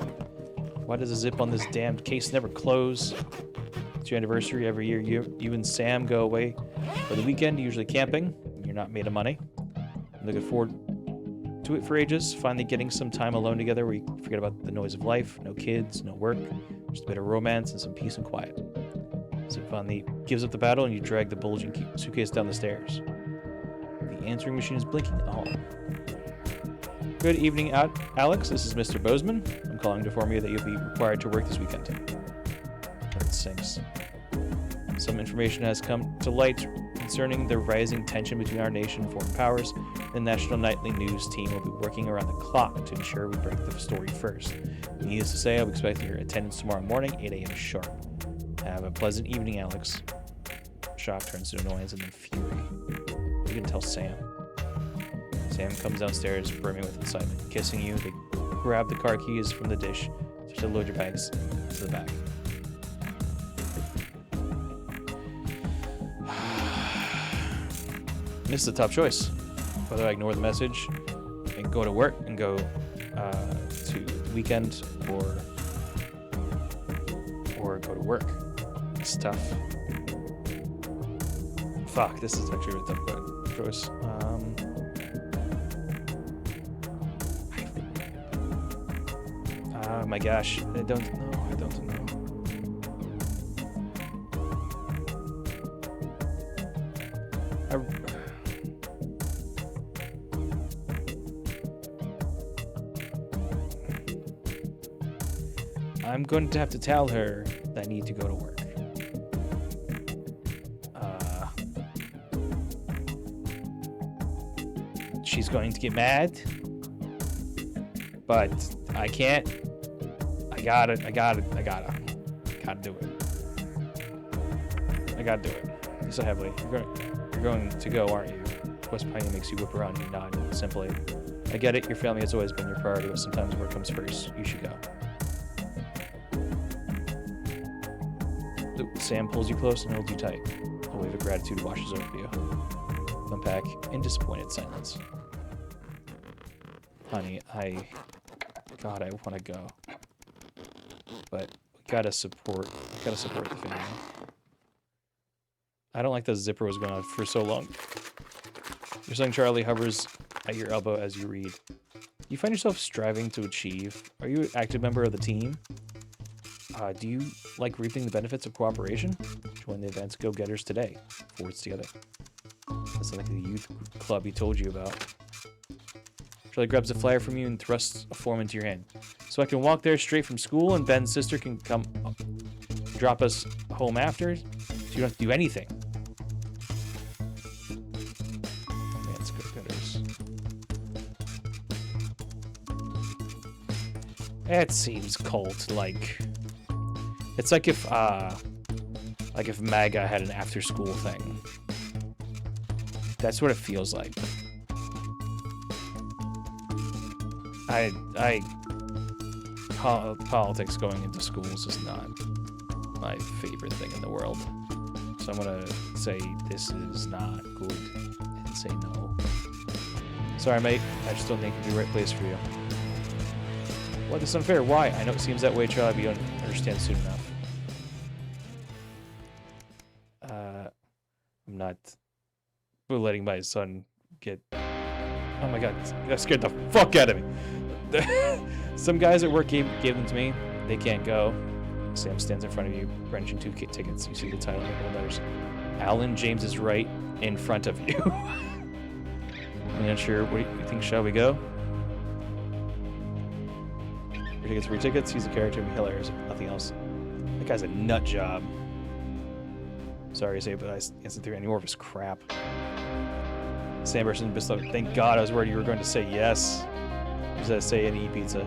Why does the zip on this damned case never close? It's your anniversary every year. You and Sam go away for the weekend, usually camping. You're not made of money. I'm looking forward to it for ages. Finally getting some time alone together where you forget about the noise of life. No kids, no work. Just a bit of romance and some peace and quiet. Zip finally gives up the battle and you drag the bulging suitcase down the stairs. The answering machine is blinking in the hall. Good evening, Alex. This is Mr. Bozeman. I'm calling to inform you that you'll be required to work this weekend. It sinks. Some information has come to light concerning the rising tension between our nation and foreign powers. The National Nightly News team will be working around the clock to ensure we break the story first. Needless to say, I'll be expecting your attendance tomorrow morning, 8 a.m. sharp. Have a pleasant evening, Alex. Shock turns to annoyance and then fury. You can tell Sam. Sam comes downstairs, brimming with excitement. Kissing you, they grab the car keys from the dish to load your bags to the back. This is the top choice. Whether I ignore the message and go to work and go to the weekend or go to work. It's tough. Fuck, this is actually a tough choice. my gosh. I don't know. I don't know. I'm going to have to tell her that I need to go to work. She's going to get mad, but I can't. I gotta do it. I gotta do it. So heavily. You're going to go, aren't you? West Pioneer makes you whip around and nod simply. I get it, your family has always been your priority, but sometimes work comes first. You should go. Sam pulls you close and holds you tight. A wave of gratitude washes over you. Unpack in disappointed silence. Honey, God, I want to go. But we gotta support the family. I don't like the zipper was going on for so long. Your son Charlie hovers at your elbow as you read. You find yourself striving to achieve. Are you an active member of the team? Do you like reaping the benefits of cooperation? Join the event's go-getters today. Forwards together. That's like the youth club he told you about. Charlie grabs a flyer from you and thrusts a form into your hand. So I can walk there straight from school and Ben's sister can come drop us home after? So you don't have to do anything. Man's go-getters. It seems cult-like. It's like if MAGA had an after-school thing. That's what it feels like. Politics going into schools is not my favorite thing in the world. So I'm gonna say this is not good and say no. Sorry, mate. I just don't think it'd be the right place for you. What? This is unfair. Why? I know it seems that way, Charlie, but you don't understand soon enough. I'm not letting my son get... Oh my god, that scared the fuck out of me. Some guys at work gave them to me. They can't go. Sam stands in front of you, brandishing 2 tickets. You see the title and the letters. Alan James is right in front of you. I'm not sure. What do you think? Shall we go? 3 tickets. He's a character. Be hilarious. Nothing else. That guy's a nut job. Sorry to say, but I can't sit through any more of his crap. Sam burst into Bistow. Thank God I was worried you were going to say yes. Just had to say and eat pizza.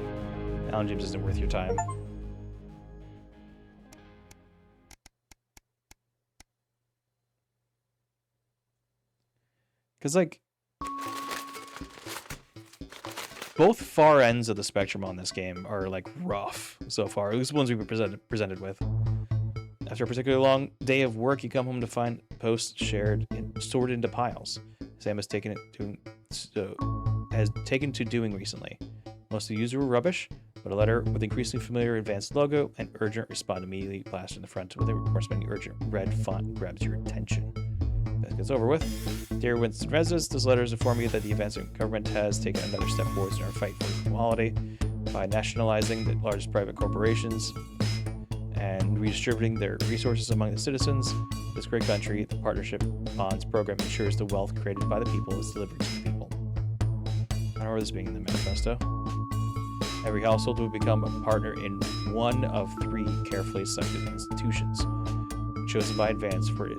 Alan James isn't worth your time. Because, like, both far ends of the spectrum on this game are, like, rough so far. At least the ones we've been presented with. After a particularly long day of work, you come home to find posts shared and sorted into piles. Sam has taken to doing recently. Most of the users were rubbish, but a letter with increasingly familiar advanced logo and urgent respond immediately plastered in the front with a corresponding urgent red font grabs your attention. That gets over with. Dear Winston residents, this letter is informing you that the advancing government has taken another step forwards in our fight for equality by nationalizing the largest private corporations and redistributing their resources among the citizens. This great country, the Partnership Bonds program ensures the wealth created by the people is delivered to the people. I don't remember this being in the manifesto. Every household will become a partner in one of 3 carefully selected institutions, chosen by advance for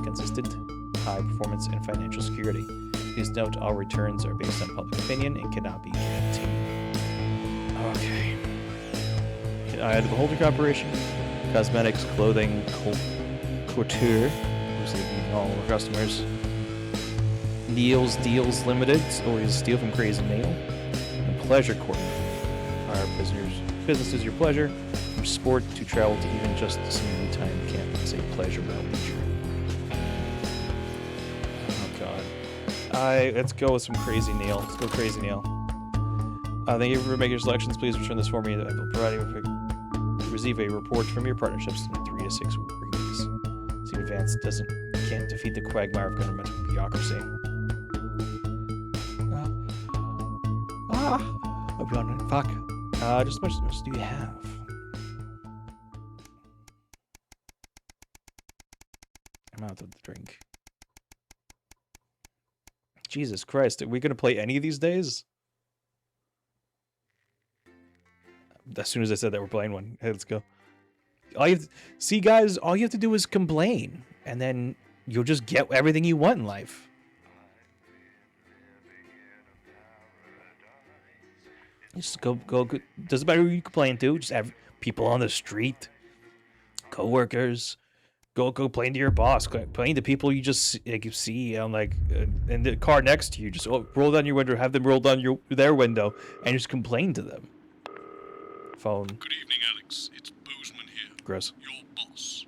consistent high performance and financial security. Please note all returns are based on public opinion and cannot be guaranteed. Okay. The Beholder Corporation, cosmetics, clothing, couture, receiving all our customers. Neil's Deals Limited, always steal from Crazy Neil. And Pleasure Corp. Our business is your pleasure. From sport to travel to even just some me time, can't say pleasure without leisure. Oh god. Let's go with some Crazy Neil. Let's go Crazy Neil. Thank you for making your selections. Please return this for me. I will provide you with receive a report from your partnerships in 3 to 6 weeks. See if advance can't defeat the quagmire of governmental bureaucracy. be on it. Fuck. Just how much do you have? I'm out of the drink. Jesus Christ, are we gonna play any of these days? As soon as I said that we're playing one, hey, let's go. See, guys, all you have to do is complain, and then you'll just get everything you want in life. Just go. Doesn't matter who you complain to. Just have people on the street, co-workers. Go complain to your boss. Complain to people you just see on in the car next to you. Just roll down your window. Have them roll down their window and just complain to them. Phone. Good evening, Alex. It's Bozeman here. Gross. Your boss.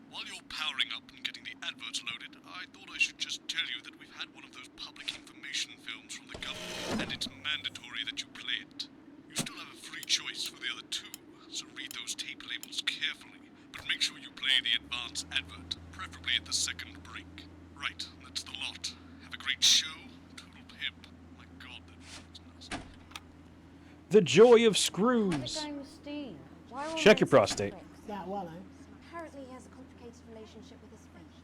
While you're powering up and getting the adverts loaded, I thought I should just tell you that we've had one of those public information films from the government, and it's mandatory that you play it. You still have a free choice for the other two, so read those tape labels carefully, but make sure you play the advance advert, preferably at the second break. Right, that's the lot. Have a great show. Total pimp. My God, that was nice. The joy of screws. Check your prostate. That well, eh? Apparently he has a complicated relationship with his fate.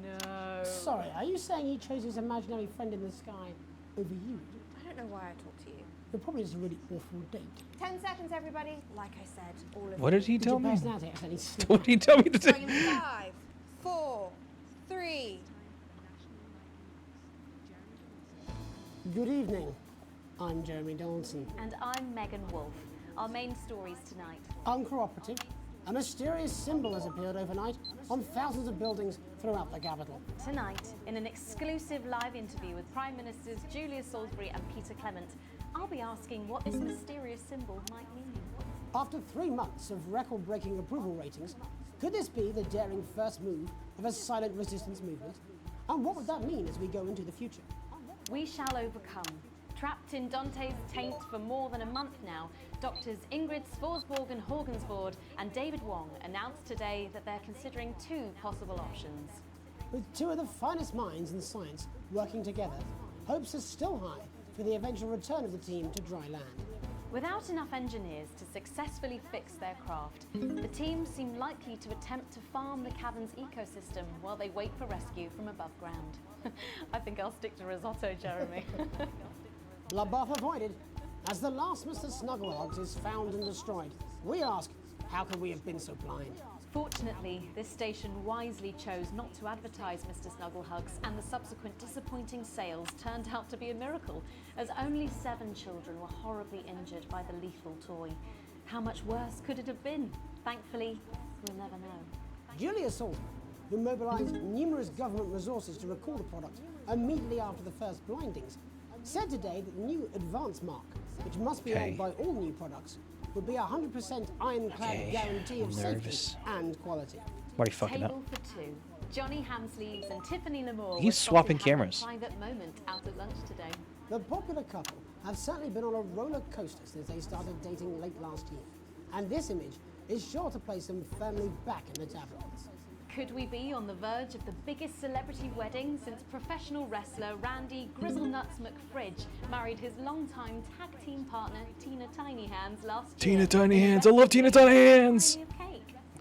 No. Sorry, are you saying he chose his imaginary friend in the sky over you? I don't know why I talked to you. You're probably just a really awful date. 10 seconds, everybody. Like I said, all of What did he tell me? What did he tell me to do? 5, 4, 3. Good evening. I'm Jeremy Donaldson. And I'm Megan Wolf. Our main stories tonight. Uncooperative. A mysterious symbol has appeared overnight on thousands of buildings throughout the capital. Tonight, in an exclusive live interview with Prime Ministers Julia Salisbury and Peter Clement, I'll be asking what this mysterious symbol might mean. After 3 months of record-breaking approval ratings, could this be the daring first move of a silent resistance movement? And what would that mean as we go into the future? We shall overcome. Trapped in Dante's taint for more than a month now, doctors Ingrid Svorsborg and Horgensvoord and David Wong announced today that they're considering 2 possible options. With 2 of the finest minds in science working together, hopes are still high for the eventual return of the team to dry land. Without enough engineers to successfully fix their craft, the team seem likely to attempt to farm the cavern's ecosystem while they wait for rescue from above ground. I think I'll stick to risotto, Jeremy. Bloodbath avoided. As the last Mr. Snugglehogs is found and destroyed, we ask, how could we have been so blind? Fortunately, this station wisely chose not to advertise Mr. Snugglehugs, and the subsequent disappointing sales turned out to be a miracle, as only 7 children were horribly injured by the lethal toy. How much worse could it have been? Thankfully, we'll never know. Julia Salisbury, who mobilised numerous government resources to recall the product immediately after the first blindings, said today that the new advance mark, which must be owned by all new products, would be a 100% ironclad guarantee of safety and quality. What are you fucking Table up? for 2. Johnny Hamsleeves and Tiffany Lamore He's were swapping spotted having cameras. a private moment out at lunch today. The popular couple have certainly been on a roller coaster since they started dating late last year, and this image is sure to place them firmly back in the tabloids. Could we be on the verge of the biggest celebrity wedding since professional wrestler Randy Grizzlenuts McFridge married his longtime tag team partner Tina Tiny Hands last year? Tina Tiny Hands. I love Tina Tiny Hands.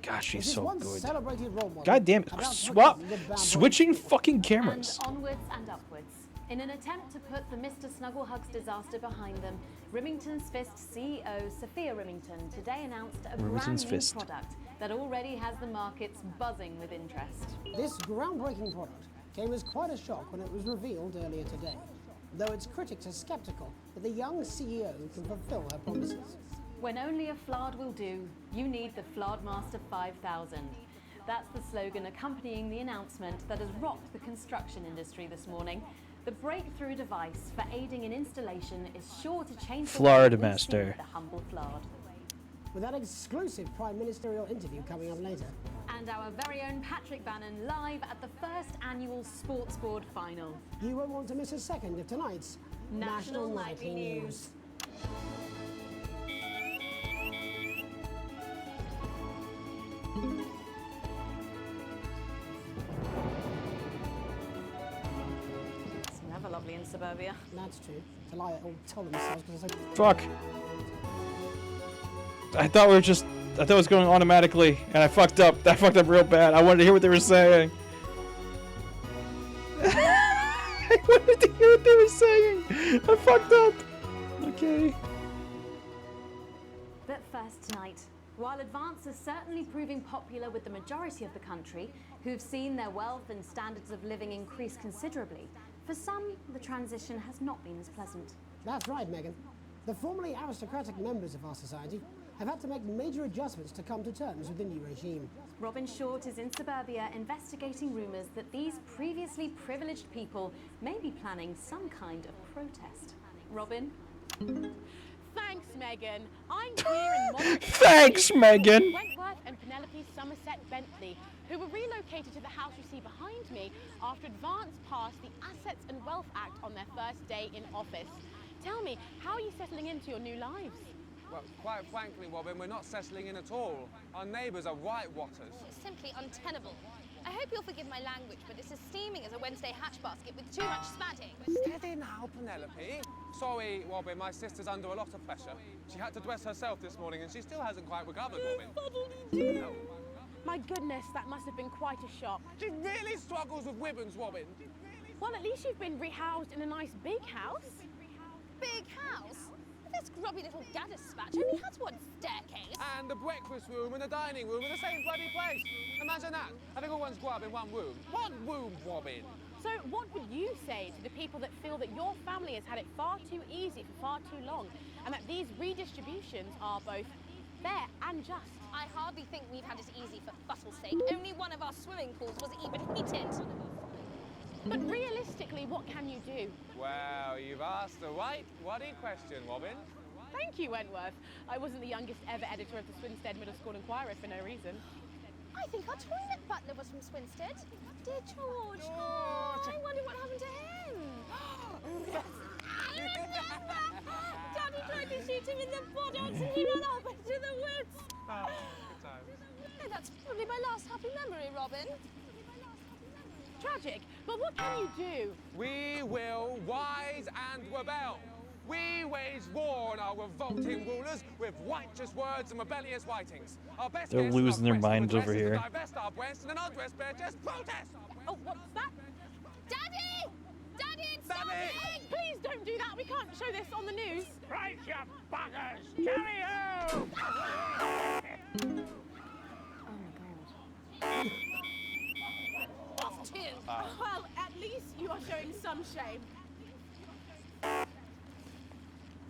Gosh, she's This is so one good. celebrated role model God damn it. about Swap. protecting the bad boys. Switching fucking cameras. And onwards and upwards. In an attempt to put the Mr. Snugglehugs disaster behind them, Remington's Fist CEO Sophia Remington today announced a Remington's brand new Fist. product that already has the markets buzzing with interest. This groundbreaking product came as quite a shock when it was revealed earlier today, though its critics are skeptical that the young CEO can fulfill her promises. When only a Flard will do, you need the Flardmaster 5000. That's the slogan accompanying the announcement that has rocked the construction industry this morning. The breakthrough device for aiding in installation is sure to change the way we Flardmaster. see the humble Flard. With that exclusive Prime Ministerial interview coming up later. And our very own Patrick Bannon live at the first annual Sports Board final. You won't want to miss a second of tonight's National Nightly News. It's never lovely in suburbia. suburbia. That's true. To lie, all tell themselves because it's like. Fuck. I thought it was going automatically, and I fucked up. I fucked up real bad. I wanted to hear what they were saying. I wanted to hear what they were saying. I fucked up. Okay. But first tonight, while Advance is certainly proving popular with the majority of the country, who've seen their wealth and standards of living increase considerably, for some, the transition has not been as pleasant. That's right, Megan. The formerly aristocratic members of our society have had to make major adjustments to come to terms with the new regime. Robin Short is in suburbia investigating rumours that these previously privileged people may be planning some kind of protest. Robin? Thanks, Megan. I'm here in moderate... Thanks, Megan. Wentworth and Penelope Somerset Bentley, who were relocated to the house you see behind me after Advance passed the Assets and Wealth Act on their first day in office. Tell me, how are you settling into your new lives? Well, quite frankly, Robin, we're not settling in at all. Our neighbours are whitewatters. It's simply untenable. I hope you'll forgive my language, but it's as steaming as a Wednesday hatch basket with too much spatting. Steady now, Penelope. Sorry, Robin, my sister's under a lot of pressure. She had to dress herself this morning and she still hasn't quite recovered, Robin. My goodness, that must have been quite a shock. She really struggles with ribbons, Robin. Well, at least you've been rehoused in a nice big house. Big house? This grubby little gaddis spatch only has one staircase. And the breakfast room and the dining room in the same bloody place. Imagine that, having all one's grub in one room. One room, Robin. So what would you say to the people that feel that your family has had it far too easy for far too long, and that these redistributions are both fair and just? I hardly think we've had it easy for fuss's sake. Only one of our swimming pools was even heated. But realistically, what can you do? Well, you've asked the right bloody question, Robin. Thank you, Wentworth. I wasn't the youngest ever editor of the Swinstead Middle School Inquirer for no reason. I think our toilet butler was from Swinstead. Dear George. Oh, I wonder what happened to him. I remember! Daddy tried to shoot him in the buttocks and he ran off into the woods. Oh, good times. No, that's probably my last happy memory, Robin. Tragic, but what can you do? We will rise and rebel. We wage war on our revolting rulers with righteous words and rebellious writings. Our best They're losing their minds over here. Divest our breasts and an undressed bear just protest. Oh, what's that? Daddy! Daddy, it's Daddy! Please don't do that. We can't show this on the news. Right, you buggers! Carry ho! Off too. Well, at least you are showing some shame.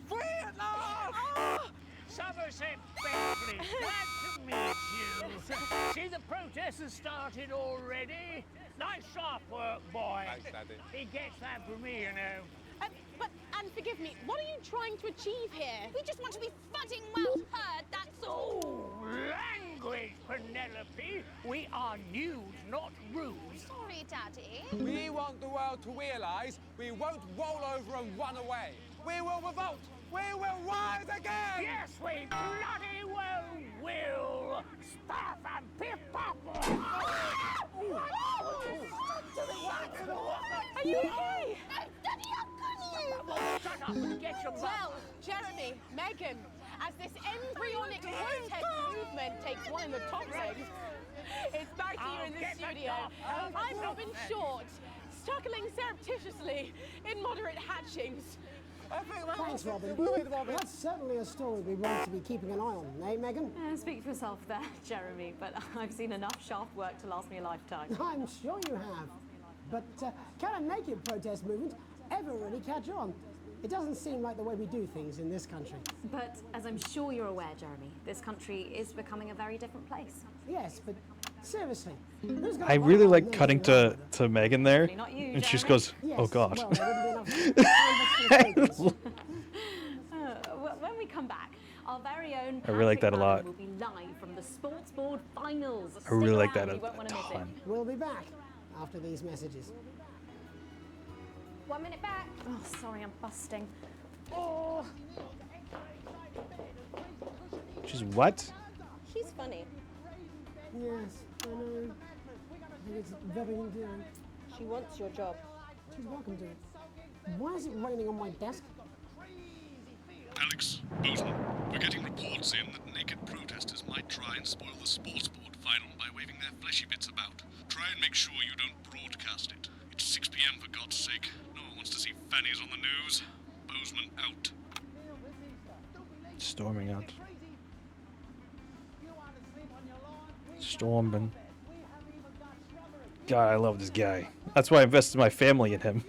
Free at last! Oh! Somerset Bentley, glad to meet you. See, the protest has started already. Nice sharp work, boy. Thanks, Daddy. He gets that from me, you know. And forgive me, what are you trying to achieve here? We just want to be fudding well heard, that's all. Oh, language, Penelope. We are news, not rude. Sorry, Daddy. We want the world to realise we won't roll over and run away. We will revolt. We will rise again. Yes, we bloody well will. Stuff and piff pop. Are you okay? Daddy, how can you? Shut up and get your Well, Jeremy, Megan, as this embryonic protest movement takes one in the top rings, it's back here in the studio. I'm Robin Short, struggling surreptitiously in moderate hatchings. Thanks, Robin. That's certainly a story we want to be keeping an eye on, eh, Megan? Speak for yourself there, Jeremy, but I've seen enough shaft work to last me a lifetime. I'm sure you have. But can a naked protest movement ever really catch on? It doesn't seem like the way we do things in this country. But as I'm sure you're aware, Jeremy, this country is becoming a very different place. Yes, but seriously, who's gonna I really like cutting to Megan there, Not you, and she just Jeremy. goes, "Oh God." Well, there wouldn't be enough When we come back, our very own I really like that a lot. will be live from the Sports Board Finals. I really Stick like around, that you won't want to miss it. ton. We'll be back after these messages. 1 minute back. Oh, sorry, I'm busting. Oh. She's what? She's funny. Yes, I know. I think it's very endearing. She wants your job. She's welcome to it. Why is it raining on my desk? Alex, Bozeman, we're getting reports in that naked protesters might try and spoil the sports board final by waving their fleshy bits about. Try and make sure you don't broadcast it. It's 6 p.m. for God's sake. No one wants to see fannies on the news. Bozeman out. Storming out. Storming. God, I love this guy. That's why I invested my family in him.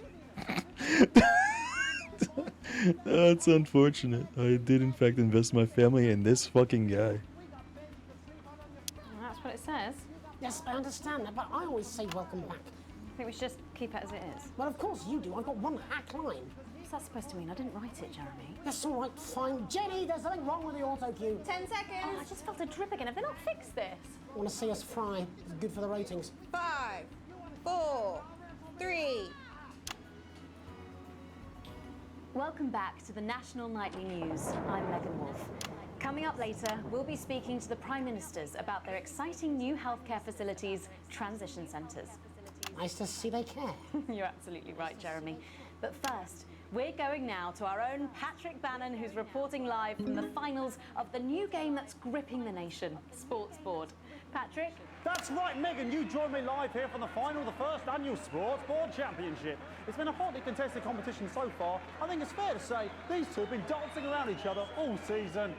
That's unfortunate. I did in fact invest my family in this fucking guy. Well, that's what it says. Yes, I understand that, but I always say welcome back. I think we should just keep it as it is. Well, of course you do. I've got one hack line. What's that supposed to mean? I didn't write it, Jeremy. That's all right, fine. Jenny, there's something wrong with the auto cue. 10 seconds. Oh, I just felt a drip again. Have they not fixed this? Want to see us fry? It's good for the ratings. 5, 4, 3. Welcome back to the National Nightly News. I'm Megan Wolf. Coming up later, we'll be speaking to the Prime Ministers about their exciting new healthcare facilities, transition centres. Nice to see they care. You're absolutely right, Jeremy. But first, we're going now to our own Patrick Bannon, who's reporting live from the finals of the new game that's gripping the nation, Sports Board. Patrick? That's right, Megan. You join me live here from the final of the first annual Sports Board Championship. It's been a hotly contested competition so far. I think it's fair to say these two have been dancing around each other all season.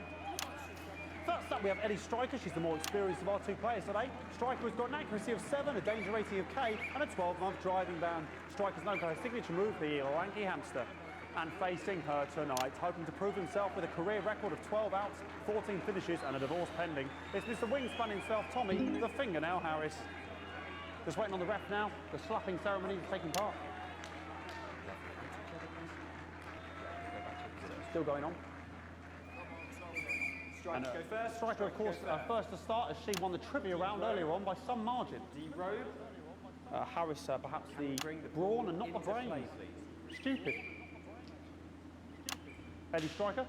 First up, we have Eddie Striker. She's the more experienced of our two players today. Striker has got an accuracy of 7, a danger rating of K, and a 12-month driving ban. Striker's known for her signature move, the lanky hamster. And facing her tonight, hoping to prove himself with a career record of 12 outs, 14 finishes, and a divorce pending, it's Mr. Wingspan himself, Tommy, the Fingernail Harris. Just waiting on the ref now. The slapping ceremony is taking part. Still going on. Striker go first. Striker, of course, first to start as she won the trivia round earlier on by some margin. D-Robe. Harris, perhaps the brawn and not the brains. Stupid. Eddie Striker.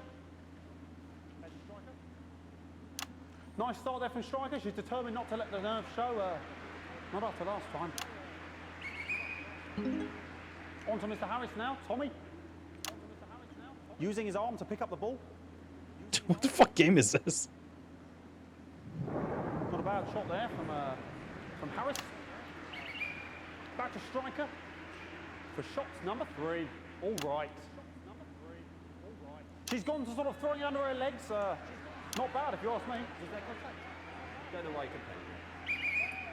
Nice start there from Striker. She's determined not to let the nerves show. Not after last time. On to Mr. Harris now. Tommy. Using his arm to pick up the ball. What the fuck game is this? Not a bad shot there from Harris. Back to Striker for shots number 3. All right. She's gone to sort of throwing it under her legs. Not bad if you ask me. Was there contact? Don't know why you complain.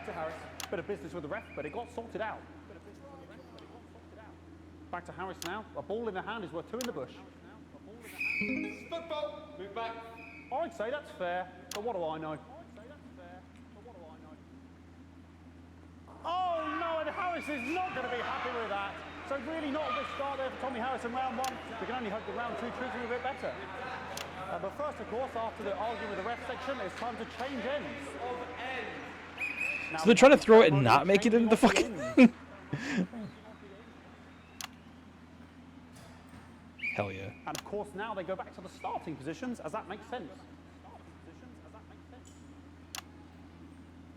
To Harris. Bit of business with the ref, but it got sorted out. Back to Harris now. A ball in the hand is worth 2 in the bush. Football. Move back. I'd say that's fair, but what do I know? Oh no, and Harris is not going to be happy with that. So really not a good start there for Tommy Harris in round 1. We can only hope that round 2 treats him a bit better. But first, of course, after the argument with the ref section, it's time to change ends. Now, So they're trying to throw it and not make it into the fucking thing? Hell yeah. And of course, now they go back to the starting positions, as that makes sense.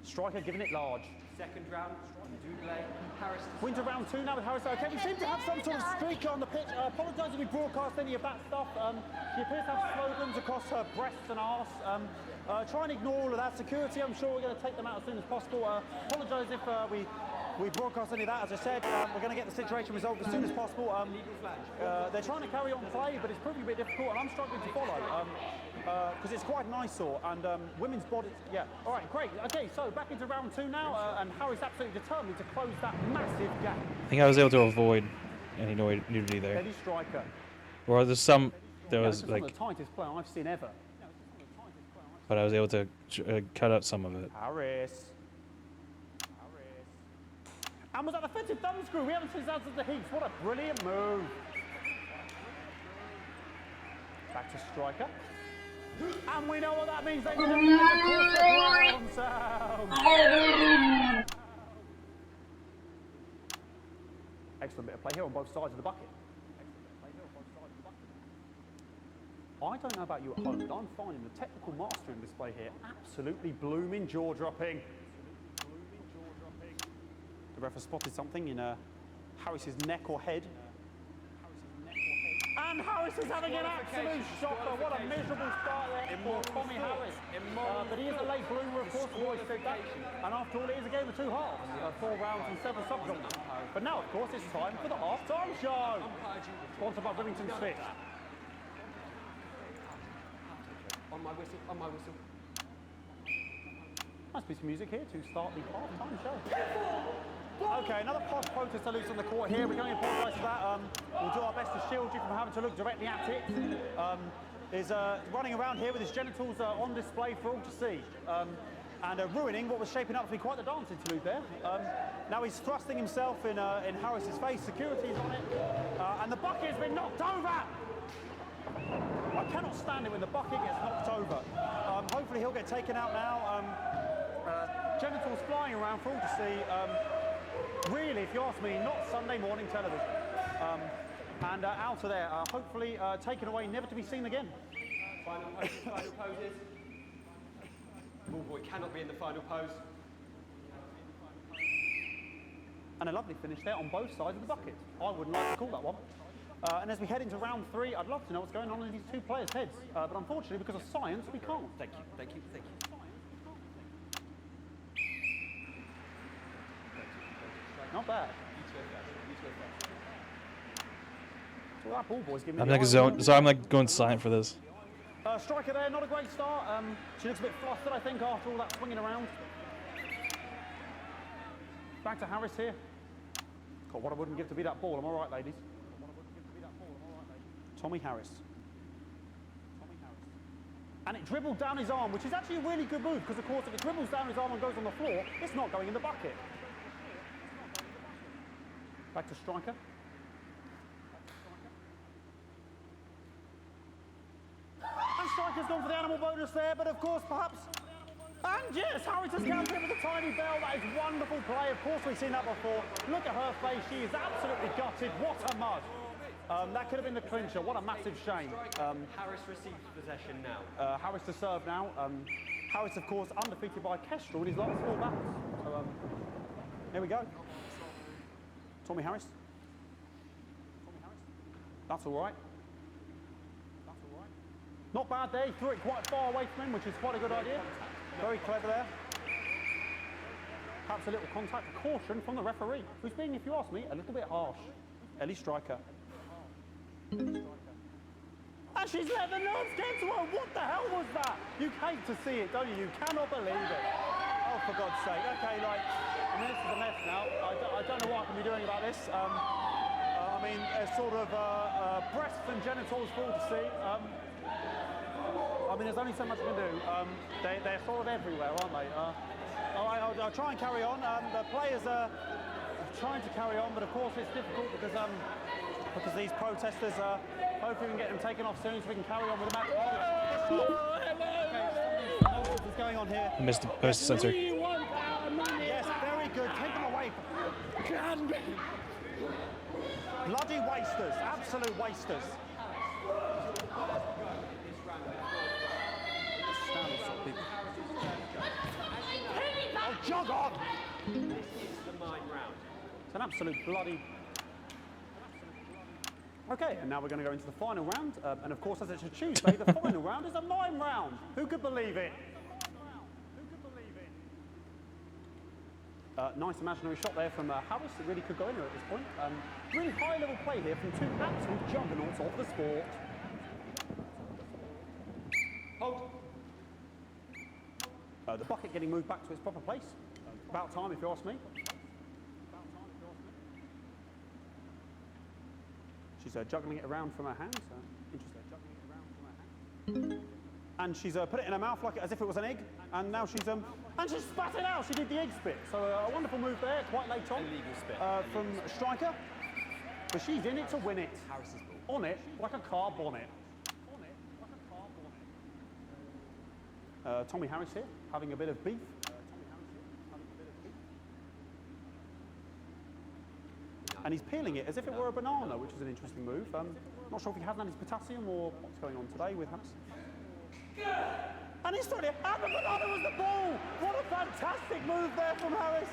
Striker giving it large. Second round, Double. Harris. Winter round 2 now with Harris. Okay, we seem to have some sort of streak on the pitch. Apologise if we broadcast any of that stuff. She appears to have slogans across her breasts and arse. Try and ignore all of that. Security, I'm sure we're going to take them out as soon as possible. Apologise if we broadcast any of that. As I said, we're going to get the situation resolved as soon as possible. They're trying to carry on play, but it's proving a bit difficult, and I'm struggling to follow. Because it's quite an eyesore, and women's bodies, yeah. All right, great. Okay, so back into round 2 now, and Harry's absolutely determined to close that massive gap. I think I was able to avoid any nudity there. Eddie Striker. Or there's some, there was this is like, one of the tightest play I've seen ever. but I was able to cut out some of it. Harris. And was that the fitted thumb screw? We haven't seen that since the heats. What a brilliant move. Back to Striker. And we know what that means. They need a ground sound. Excellent bit of play here on both sides of the bucket. I don't know about you at home, but I'm finding the technical mastering display here absolutely blooming jaw-dropping. The ref has spotted something in Harris's neck or head. And Harris is having an absolute shocker. What a miserable start there for Tommy Harris. But he is a late bloomer, of course, always said that. And after all, it is a game of 2 halves. 4 rounds and 7 subgenres. But now, of course, it's time for the half-time show. Sponsored by Remington Smith. On my whistle, on my whistle. Nice piece of music here to start the half-time show. Okay, another posh protester loose on the court here. We're going to apologise for that. We'll do our best to shield you from having to look directly at it. Is running around here with his genitals on display for all to see. And ruining what was shaping up to be quite the dance interlude there. Now he's thrusting himself in Harris's face. Security's on it. And the bucket has been knocked over! I cannot stand it when the bucket gets knocked over. Hopefully he'll get taken out now. Genitals flying around for all to see. Really, if you ask me, not Sunday morning television. And out of there, hopefully taken away, never to be seen again. Final poses, final poses. Ball boy cannot be in the final pose. And a lovely finish there on both sides of the bucket. I wouldn't like to call that one. And as we head into round 3, I'd love to know what's going on in these 2 players' heads. But unfortunately, because of science, we can't. Thank you, thank you, thank you. Not bad. So that ball boy's giving me I'm the like eye. so I'm like going silent for this. Striker there, not a great start. She looks a bit flustered, I think, after all that swinging around. Back to Harris here. God, what I wouldn't give to be that ball. Am I right, ladies? Tommy Harris. And it dribbled down his arm, which is actually a really good move, because, of course, if it dribbles down his arm and goes on the floor, it's not going in the bucket. Back to Striker. And Striker's gone for the animal bonus there, but of course, perhaps... And yes, Harris has countered it with a tiny bell. That is wonderful play. Of course, we've seen that before. Look at her face. She is absolutely gutted. What a mug. That could have been the clincher. What a massive shame. Harris receives possession now. Harris to serve now. Harris, of course, undefeated by Kestrel in his last 4 battles. So, here we go. Tommy Harris. That's all right. Not bad there. He threw it quite far away from him, which is quite a good idea. Very clever there. Perhaps a little contact, a caution from the referee, who's being, if you ask me, a little bit harsh. Ellie Striker. And she's let the nerves get to her. What the hell was that? You hate to see it, don't you? You cannot believe it. Oh, for God's sake. Okay, like, I mean, this is a mess now. I don't know what I can be doing about this. I mean, sort of breasts and genitals for all to see. I mean, there's only so much I can do. They're sort of everywhere, aren't they? All right, I'll try and carry on. The players are trying to carry on, but of course it's difficult because these protesters, hopefully we can get them taken off soon so we can carry on with the match. What's going on here? I missed the censor. Yes, very good. Take them away. Bloody wasters, absolute wasters. Oh, jog on! This is the mine round. It's an absolute bloody... Okay, and now we're going to go into the final round. And of course, as it's a Tuesday, the final round is a mime round. Who could believe it? Nice imaginary shot there from Harris. It really could go anywhere at this point. Really high-level play here from 2 absolute juggernauts of the sport. Hold. The bucket getting moved back to its proper place. About time, if you ask me. She's juggling it around from her hands. Interesting. And she's put it in her mouth like as if it was an egg. And now she's and she spat it out. She did the egg spit. So a wonderful move there, quite late on. Illegal spit. From Striker. But she's in it to win it. Harris's ball. On it like a car bonnet. Tommy Harris here, having a bit of beef. And he's peeling it as if it were a banana, which is an interesting move. Not sure if he hasn't had his potassium or what's going on today with Harris. And he's throwing it, and the banana was the ball! What a fantastic move there from Harris.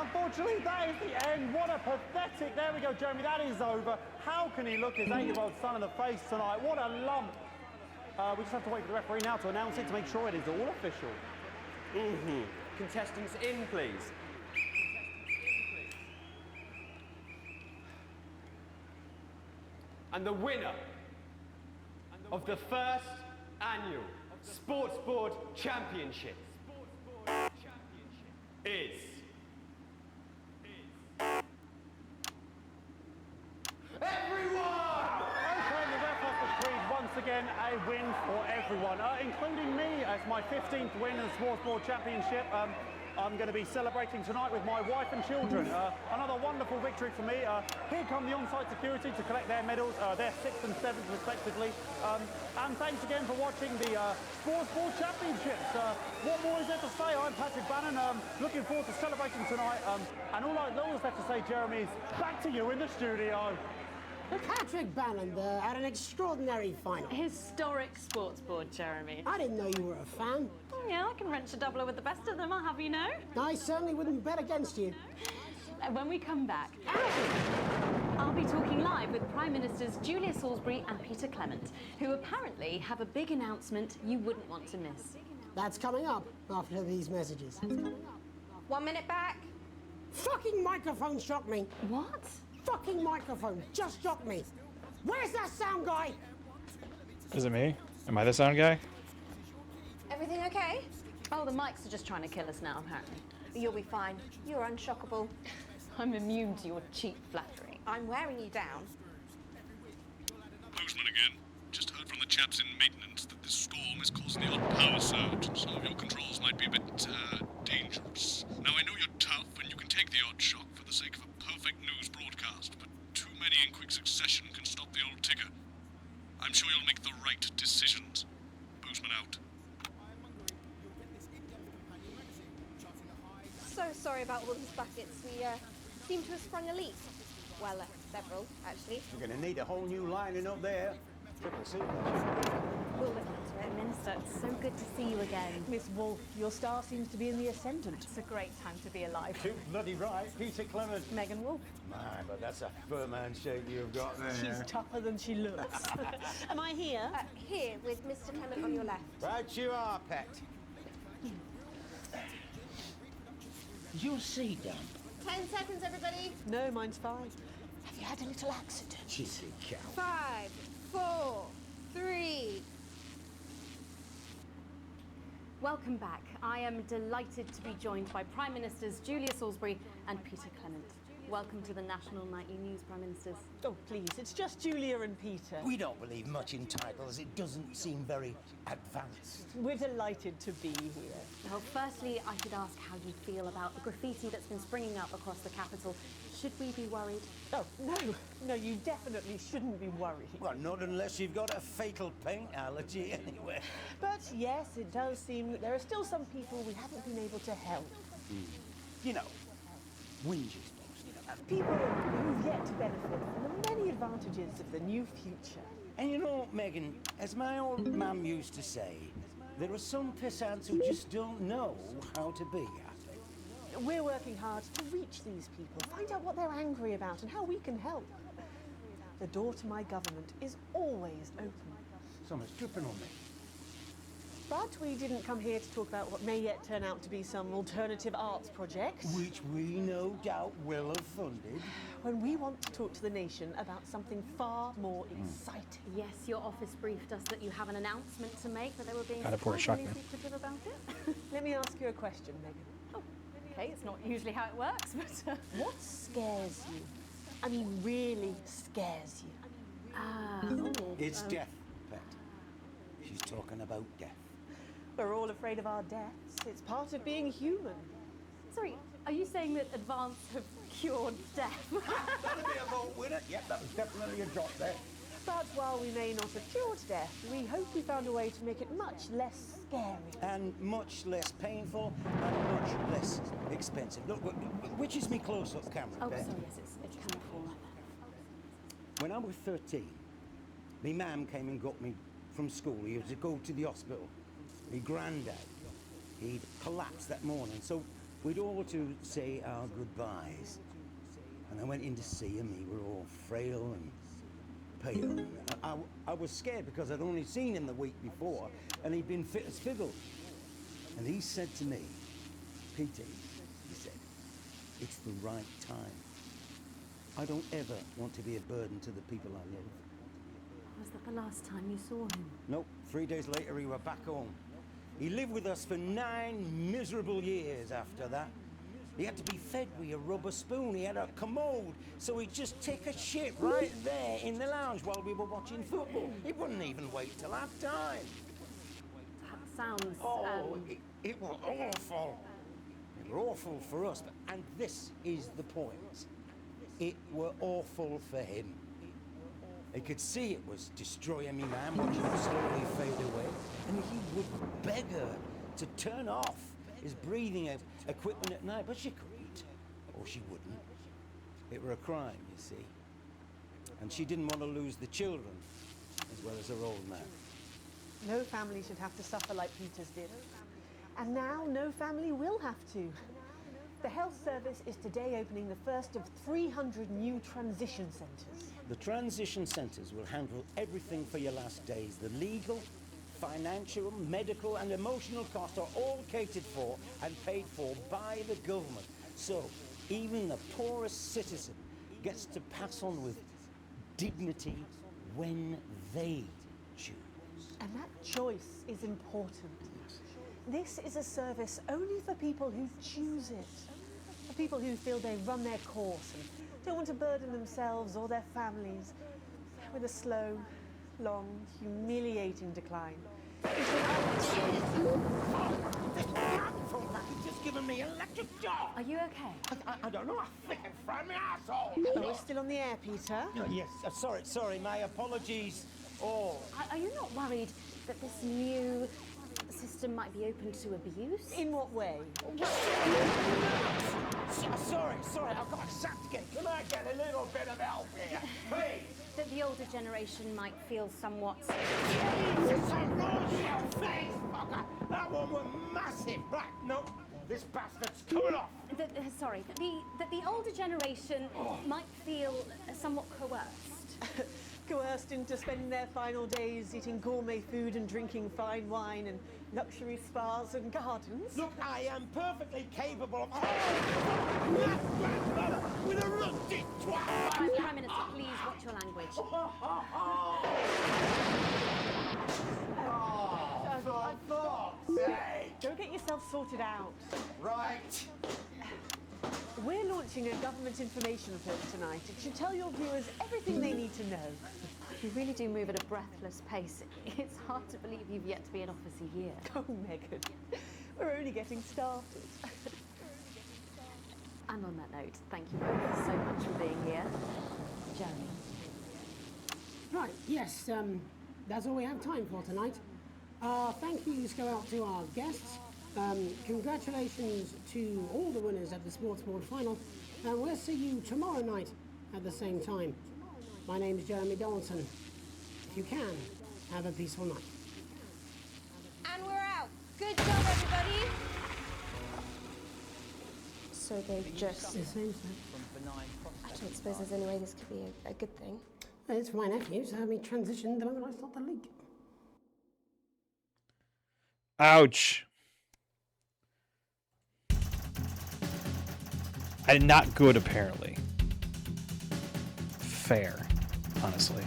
Unfortunately, that is the end. What a pathetic, there we go, Jeremy, that is over. How can he look his 8-year-old son in the face tonight? What a lump. We just have to wait for the referee now to announce it to make sure it is all official. Contestants in, please. And the winner of the first annual Sports Board Championship is... everyone! Okay, the ref has decreed once again a win for everyone, including me as my 15th win in the Sports Board Championship. I'm going to be celebrating tonight with my wife and children. Another wonderful victory for me. Here come the on-site security to collect their medals, their 6th and 7th respectively. And thanks again for watching the Sports Board Championships. What more is there to say? I'm Patrick Bannon, looking forward to celebrating tonight. And all that's left to say, Jeremy, is back to you in the studio. Patrick Bannon there had an extraordinary final. Historic sports board, Jeremy. I didn't know you were a fan. Oh, yeah, I can wrench a doubler with the best of them, I'll have you know. I certainly wouldn't bet against you. When we come back, I'll be talking live with Prime Ministers Julia Salisbury and Peter Clement, who apparently have a big announcement you wouldn't want to miss. That's coming up after these messages. 1 minute back. Fucking microphone shocked me. What? Fucking microphone just shocked me. Where's that sound guy? Is it me? Am I the sound guy? Everything okay? Oh, the mics are just trying to kill us now, apparently. You'll be fine. You're unshockable. I'm immune to your cheap flattery. I'm wearing you down. Postman again. Just heard from the chaps in maintenance that this storm is causing the odd power surge, and some of your controls might be a bit, dangerous. Now, I know you're tough, and you can take the odd shock for the sake of a perfect news broadcast, but too many in quick succession can stop the old ticker. I'm sure you'll make the right decisions. Postman out. So sorry about all these buckets. We seem to have sprung a leak. Well, several, actually. We're going to need a whole new lining up there. Triple super. We'll look into it. Minister, it's so good to see you again. Miss Wolf, your star seems to be in the ascendant. It's a great time to be alive. Too bloody right, Peter Clement. Megan Wolf. My, but that's a firm handshake you've got there. She's tougher than she looks. Am I here? Here, with Mr. Clement on your left. Right you are, pet. Is your seat down? 10 seconds, everybody. No, mine's fine. Have you had a little accident? Cheeky cow. 5, 4, 3. Welcome back. I am delighted to be joined by Prime Ministers Julia Salisbury and Peter Clement. Welcome to the National Nightly News, Prime Ministers. Oh, please, it's just Julia and Peter. We don't believe much in titles. It doesn't seem very advanced. We're delighted to be here. Well, firstly, I should ask how you feel about the graffiti that's been springing up across the capital. Should we be worried? Oh, no, you definitely shouldn't be worried. Well, not unless you've got a fatal paint allergy anyway. But yes, it does seem that there are still some people we haven't been able to help. You know, whinges. People who've yet to benefit from the many advantages of the new future. And you know, Megan, as my old mum used to say, there are some pissants who just don't know how to be happy. We're working hard to reach these people, find out what they're angry about and how we can help. The door to my government is always open. Someone's dripping on me. But we didn't come here to talk about what may yet turn out to be some alternative arts project. Which we no doubt will have funded. When we want to talk to the nation about something far more exciting. Yes, your office briefed us that you have an announcement to make, but they were being surprisingly secretive about it. Let me ask you a question, Megan. Oh, okay, it's not usually how it works, but... What scares you? I mean, really scares you? It's death, Pet. She's talking about death. We're all afraid of our deaths. It's part of being human. Sorry, are you saying that Advance have cured death? That'll be a vote winner. Yep, that was definitely a drop there. But while we may not have cured death, we hope we found a way to make it much less scary. And much less painful and much less expensive. Look, which is me close-up camera, Oh, Beth? sorry, yes, it can fall like that. When I was 13, my mum came and got me from school here to go to the hospital. my granddad. He'd collapsed that morning, so we'd all to say our goodbyes. And I went in to see him. He were all frail and pale. I was scared because I'd only seen him the week before, and he'd been fit as fiddle. And he said to me, Peter, he said, it's the right time. I don't ever want to be a burden to the people I love. Was that the last time you saw him? Nope, 3 days later we were back home. He lived with us for 9 miserable years after that. He had to be fed with a rubber spoon. He had a commode, so he'd just take a shit right there in the lounge while we were watching football. He wouldn't even wait till half time. That sounds... It was awful. It were awful for us, and this is the point. It were awful for him. He could see it was destroying me, man, watching him slowly fade away, and he would beg her to turn off his breathing equipment at night, but she couldn't, or she wouldn't. It were a crime, you see. And she didn't want to lose the children, as well as her old man. No family should have to suffer like Peter's did. And now no family will have to. The health service is today opening the first of 300 new transition centres. The transition centres will handle everything for your last days. The legal, financial, medical and emotional costs are all catered for and paid for by the government. So even the poorest citizen gets to pass on with dignity when they choose. And that choice is important. This is a service only for people who choose it. For people who feel they run their course and don't want to burden themselves or their families with a slow, long, humiliating decline. Just giving me electric shock. Are you okay? I don't know. I think it's from my asshole. We're still on the air, Peter. Yes, sorry, my apologies. Are you not worried that this new system might be open to abuse? In what way? Sorry, I've got a sack to get. Can I get a little bit of help here, please? That the older generation might feel somewhat... Jesus, face, fucker! That one was massive. Right, no, this bastard's coming off. That the older generation might feel somewhat coerced. Coerced into spending their final days eating gourmet food and drinking fine wine and luxury spas and gardens. Look, I am perfectly capable of... with a rusty twat! Prime Minister, please watch your language. Go get yourself sorted out. Right. We're launching a government information film tonight. It should tell your viewers everything they need to know. You really do move at a breathless pace. It's hard to believe you've yet to be in office a year. Oh, Megan, we're only getting started. And on that note, thank you both so much for being here. Jeremy. Right, yes, that's all we have time for tonight. Thank yous go out to our guests. Congratulations to all the winners of the Sports Board final, and we'll see you tomorrow night at the same time. My name is Jeremy Donaldson. If you can, have a peaceful night. And we're out. Good job, everybody. So they just... It seems so. I don't suppose there's any way this could be a good thing. It's for my nephew, so we transitioned the moment I stopped the leak. Ouch. And not good, apparently. Fair, honestly.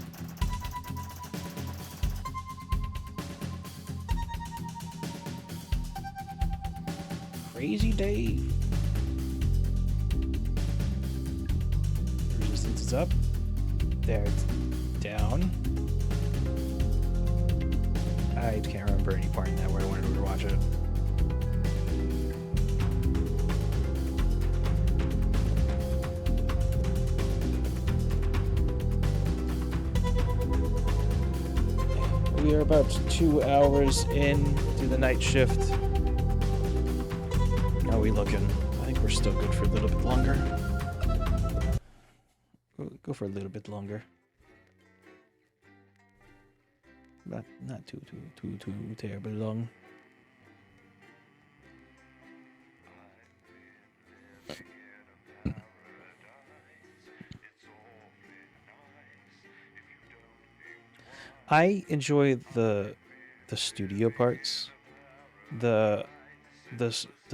Crazy Dave. Resistance is up. There, it's down. I can't remember any part in that where I wanted to watch it. We are about 2 hours in to the night shift. How are we looking? I think we're still good for a little bit longer. Go for a little bit longer. Not too terribly long. I enjoy the studio parts. The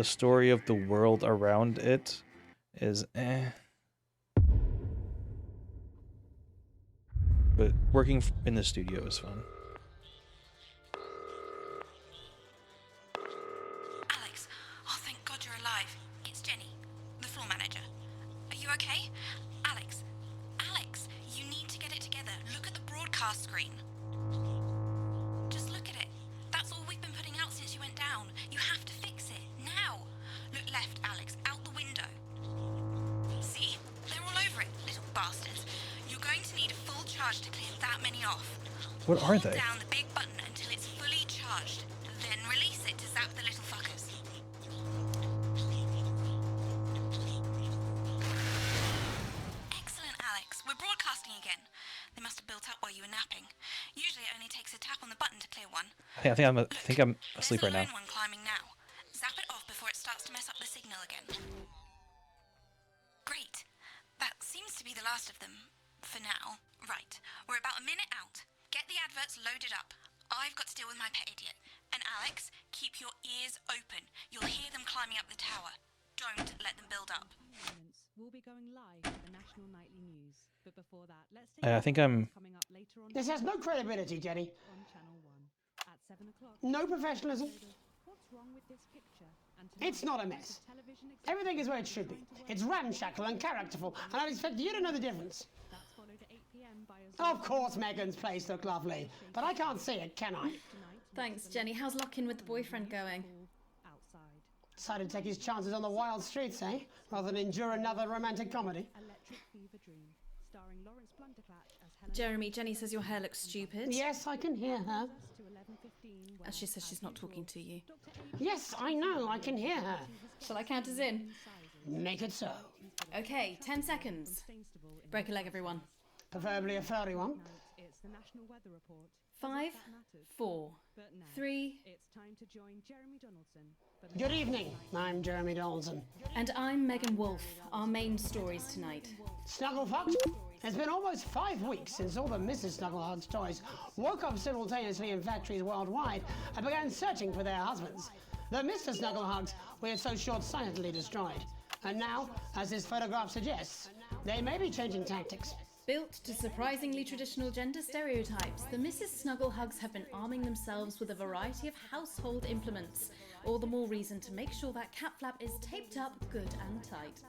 story of the world around it is but working in the studio is fun. Alex, oh thank God you're alive. It's Jenny, the floor manager. Are you okay? Alex, you need to get it together. Look at the broadcast screen. Just look at it. That's all we've been putting out since you went down. You have to fix it, now. Look left, Alex, out the window. See? They're all over it, little bastards. You're going to need a full charge to clear that many off. What are Hold they? down the big button until it's fully charged. Then release it to zap the little fuckers. Excellent, Alex. We're broadcasting again. They must have built up while you were napping. Usually it only takes a tap on the button to clear one. I think I'm asleep right now. There's a lone one climbing now. Zap it off before it starts to mess up the signal again. Great. That seems to be the last of them. For now. Right. We're about a minute out. Get the adverts loaded up. I've got to deal with my pet idiot. And Alex, keep your ears open. You'll hear them climbing up the tower. Don't let them build up. We'll be going live with the National Nightly News. But before that, let's take I think I'm coming up later on. This has no credibility, Jenny. On Channel 1 at 7 o'clock. No professionalism. What's wrong with this picture? And It's not a mess. Everything is where it should be. It's ramshackle and characterful, and I expect you to know the difference. That's followed at 8 p.m. by a Of course Megan's place look lovely, but I can't see it, can I? Thanks, Jenny. How's lock-in with the boyfriend going? Decided to take his chances on the wild streets, eh? Rather than endure another romantic comedy. Electric Fever Dream, starring Lawrence Blunderclatch as Helen. Jeremy, Jenny says your hair looks stupid. Yes, I can hear her. As she says she's not talking to you. Yes, I know, I can hear her. Shall I count us in? Make it so. Okay, 10 seconds. Break a leg, everyone. Preferably a furry one. It's the National Weather Report. 5, 4, 3. It's time to join Jeremy Donaldson. Good evening, I'm Jeremy Donaldson. And I'm Megan Wolf. Our main stories tonight. Snugglefucked? It's been almost 5 weeks since all the Mrs. Snugglehugs toys woke up simultaneously in factories worldwide and began searching for their husbands. The Mr. Snugglehugs we had so short-sightedly destroyed. And now, as this photograph suggests, they may be changing tactics. Built to surprisingly traditional gender stereotypes, the Mrs. Snugglehugs have been arming themselves with a variety of household implements. All the more reason to make sure that cat flap is taped up good and tight.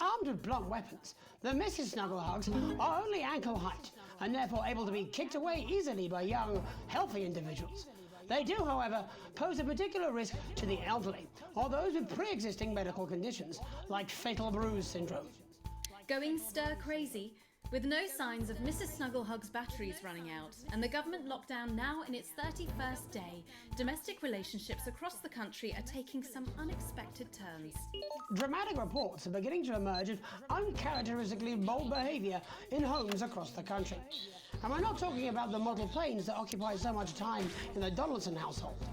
Armed with blunt weapons, the Mrs. Snugglehugs are only ankle height and therefore able to be kicked away easily by young, healthy individuals. They do, however, pose a particular risk to the elderly or those with pre-existing medical conditions like fatal bruise syndrome. Going stir crazy? With no signs of Mrs. Snugglehug's batteries running out and the government lockdown now in its 31st day, domestic relationships across the country are taking some unexpected turns. Dramatic reports are beginning to emerge of uncharacteristically bold behaviour in homes across the country. And we're not talking about the model planes that occupy so much time in the Donaldson household.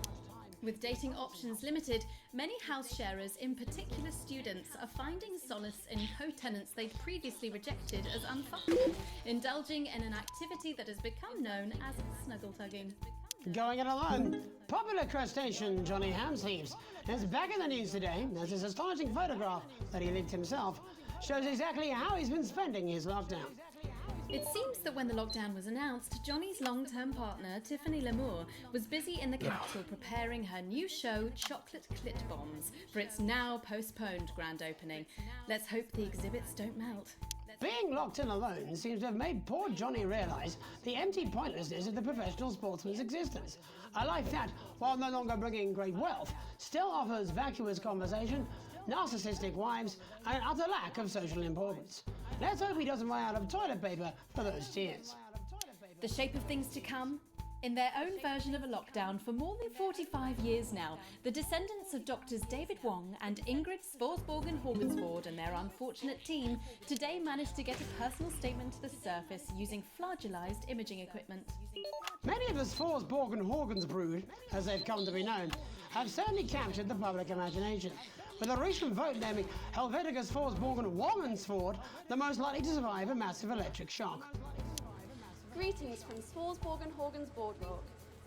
With dating options limited, many house sharers, in particular students, are finding solace in co-tenants they'd previously rejected as unfuckable, indulging in an activity that has become known as snuggle-tugging. Going it alone, popular crustacean Johnny Hamsleeves is back in the news today as his astonishing photograph that he leaked himself shows exactly how he's been spending his lockdown. It seems that when the lockdown was announced, Johnny's long-term partner, Tiffany Lamour, was busy in the capital preparing her new show, Chocolate Clit Bombs, for its now postponed grand opening. Let's hope the exhibits don't melt. Being locked in alone seems to have made poor Johnny realise the empty pointlessness of the professional sportsman's existence. A life that, while no longer bringing great wealth, still offers vacuous conversation, narcissistic wives, and an utter lack of social importance. Let's hope he doesn't run out of toilet paper for those tears. The shape of things to come? In their own version of a lockdown for more than 45 years now, the descendants of Doctors David Wong and Ingrid Svorsborgen-Horgensvoord and their unfortunate team today managed to get a personal statement to the surface using flagellized imaging equipment. Many of the Svorsborgen-Horgens brood, as they've come to be known, have certainly captured the public imagination, with a recent vote naming Helvetica Svorsborgen-Womensvoord the most likely to survive a massive electric shock. Greetings from Swarsborg and Horgan's Boardwalk.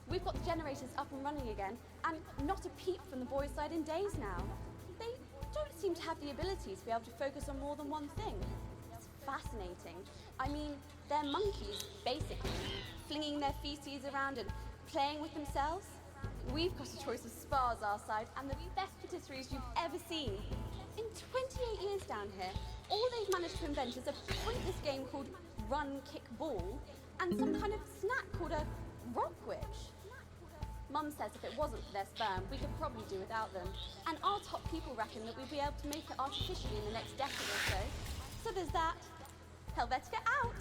We've got the generators up and running again, and not a peep from the boys' side in days now. They don't seem to have the ability to be able to focus on more than one thing. It's fascinating. I mean, they're monkeys, basically, flinging their feces around and playing with themselves. We've got a choice of spas our side and the best patisseries you've ever seen. In 28 years down here, all they've managed to invent is a pointless game called Run, Kick, Ball, and some kind of snack called a rock witch. Mum says if it wasn't for their sperm, we could probably do without them. And our top people reckon that we'd be able to make it artificially in the next decade or so. So there's that. Helvetica out!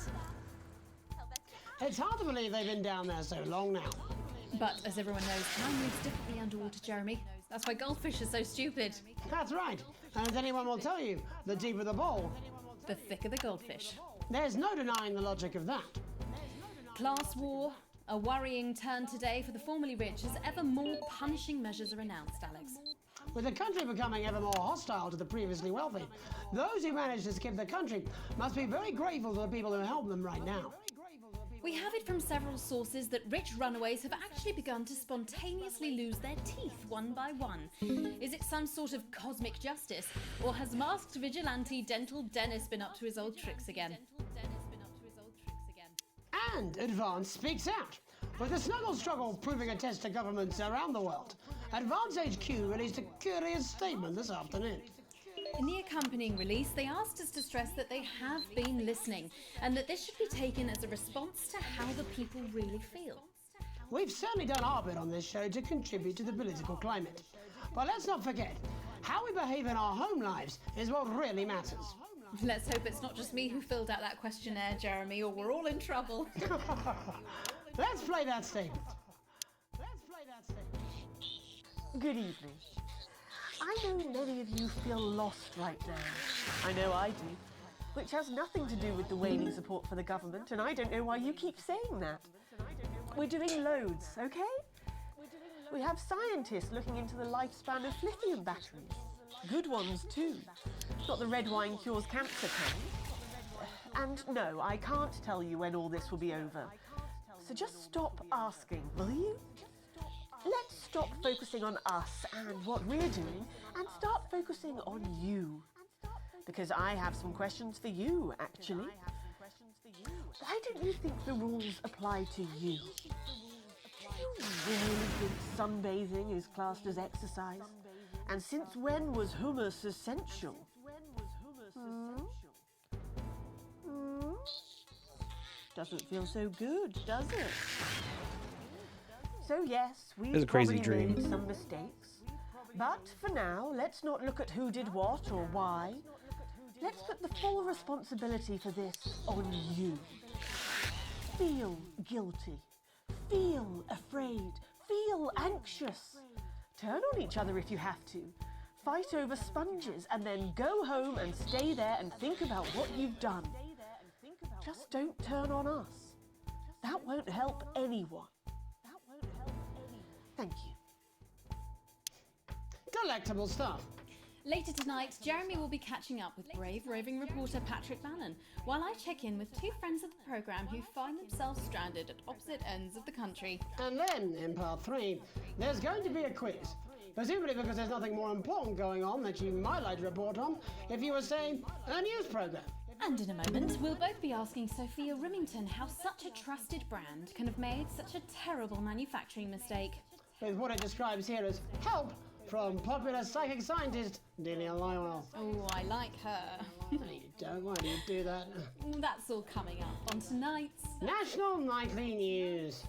It's hard to believe they've been down there so long now. But as everyone knows, time moves differently underwater, Jeremy. That's why goldfish are so stupid. That's right. And as anyone will tell you, the deeper the bowl, the thicker the goldfish. There's no denying the logic of that. Class war, a worrying turn today for the formerly rich as ever more punishing measures are announced, Alex. With the country becoming ever more hostile to the previously wealthy, those who manage to skip the country must be very grateful to the people who help them right now. We have it from several sources that rich runaways have actually begun to spontaneously lose their teeth one by one. Is it some sort of cosmic justice, or has masked vigilante Dental Dennis been up to his old tricks again? And Advance speaks out. With the snuggle struggle proving a test to governments around the world, Advance HQ released a curious statement this afternoon. In the accompanying release, they asked us to stress that they have been listening and that this should be taken as a response to how the people really feel. We've certainly done our bit on this show to contribute to the political climate. But let's not forget, how we behave in our home lives is what really matters. Let's hope it's not just me who filled out that questionnaire, Jeremy, or we're all in trouble. Let's play that statement. Good evening. I know many of you feel lost right now. I know I do. Which has nothing to do with the waning support for the government, and I don't know why you keep saying that. We're doing loads, okay? We have scientists looking into the lifespan of lithium batteries. Good ones too. Not the red wine cures cancer kind. And no, I can't tell you when all this will be over. So just stop asking, will you? Let's stop focusing on us and what we're doing and start focusing on you. Because I have some questions for you, actually. Why don't you think the rules apply to you? Do you really think sunbathing is classed as exercise? And since when was hummus essential? Doesn't feel so good, does it? So yes, we've probably made some mistakes. But for now, let's not look at who did what or why. Let's put the full responsibility for this on you. Feel guilty. Feel afraid. Feel anxious. Turn on each other if you have to. Fight over sponges and then go home and stay there and think about what you've done. Just don't turn on us. That won't help anyone. Thank you. Delectable stuff. Later tonight, Jeremy will be catching up with brave roving reporter Patrick Bannon, while I check in with two friends of the programme who find themselves stranded at opposite ends of the country. And then, in part 3, there's going to be a quiz. Presumably because there's nothing more important going on that you might like to report on if you were, say, a news programme. And in a moment, we'll both be asking Sophia Rimington how such a trusted brand can have made such a terrible manufacturing mistake. With what it describes here as help from popular psychic scientist Delia Lywell. Oh, I like her. No, you don't. Why do you do that? That's all coming up on tonight's National Nightly News.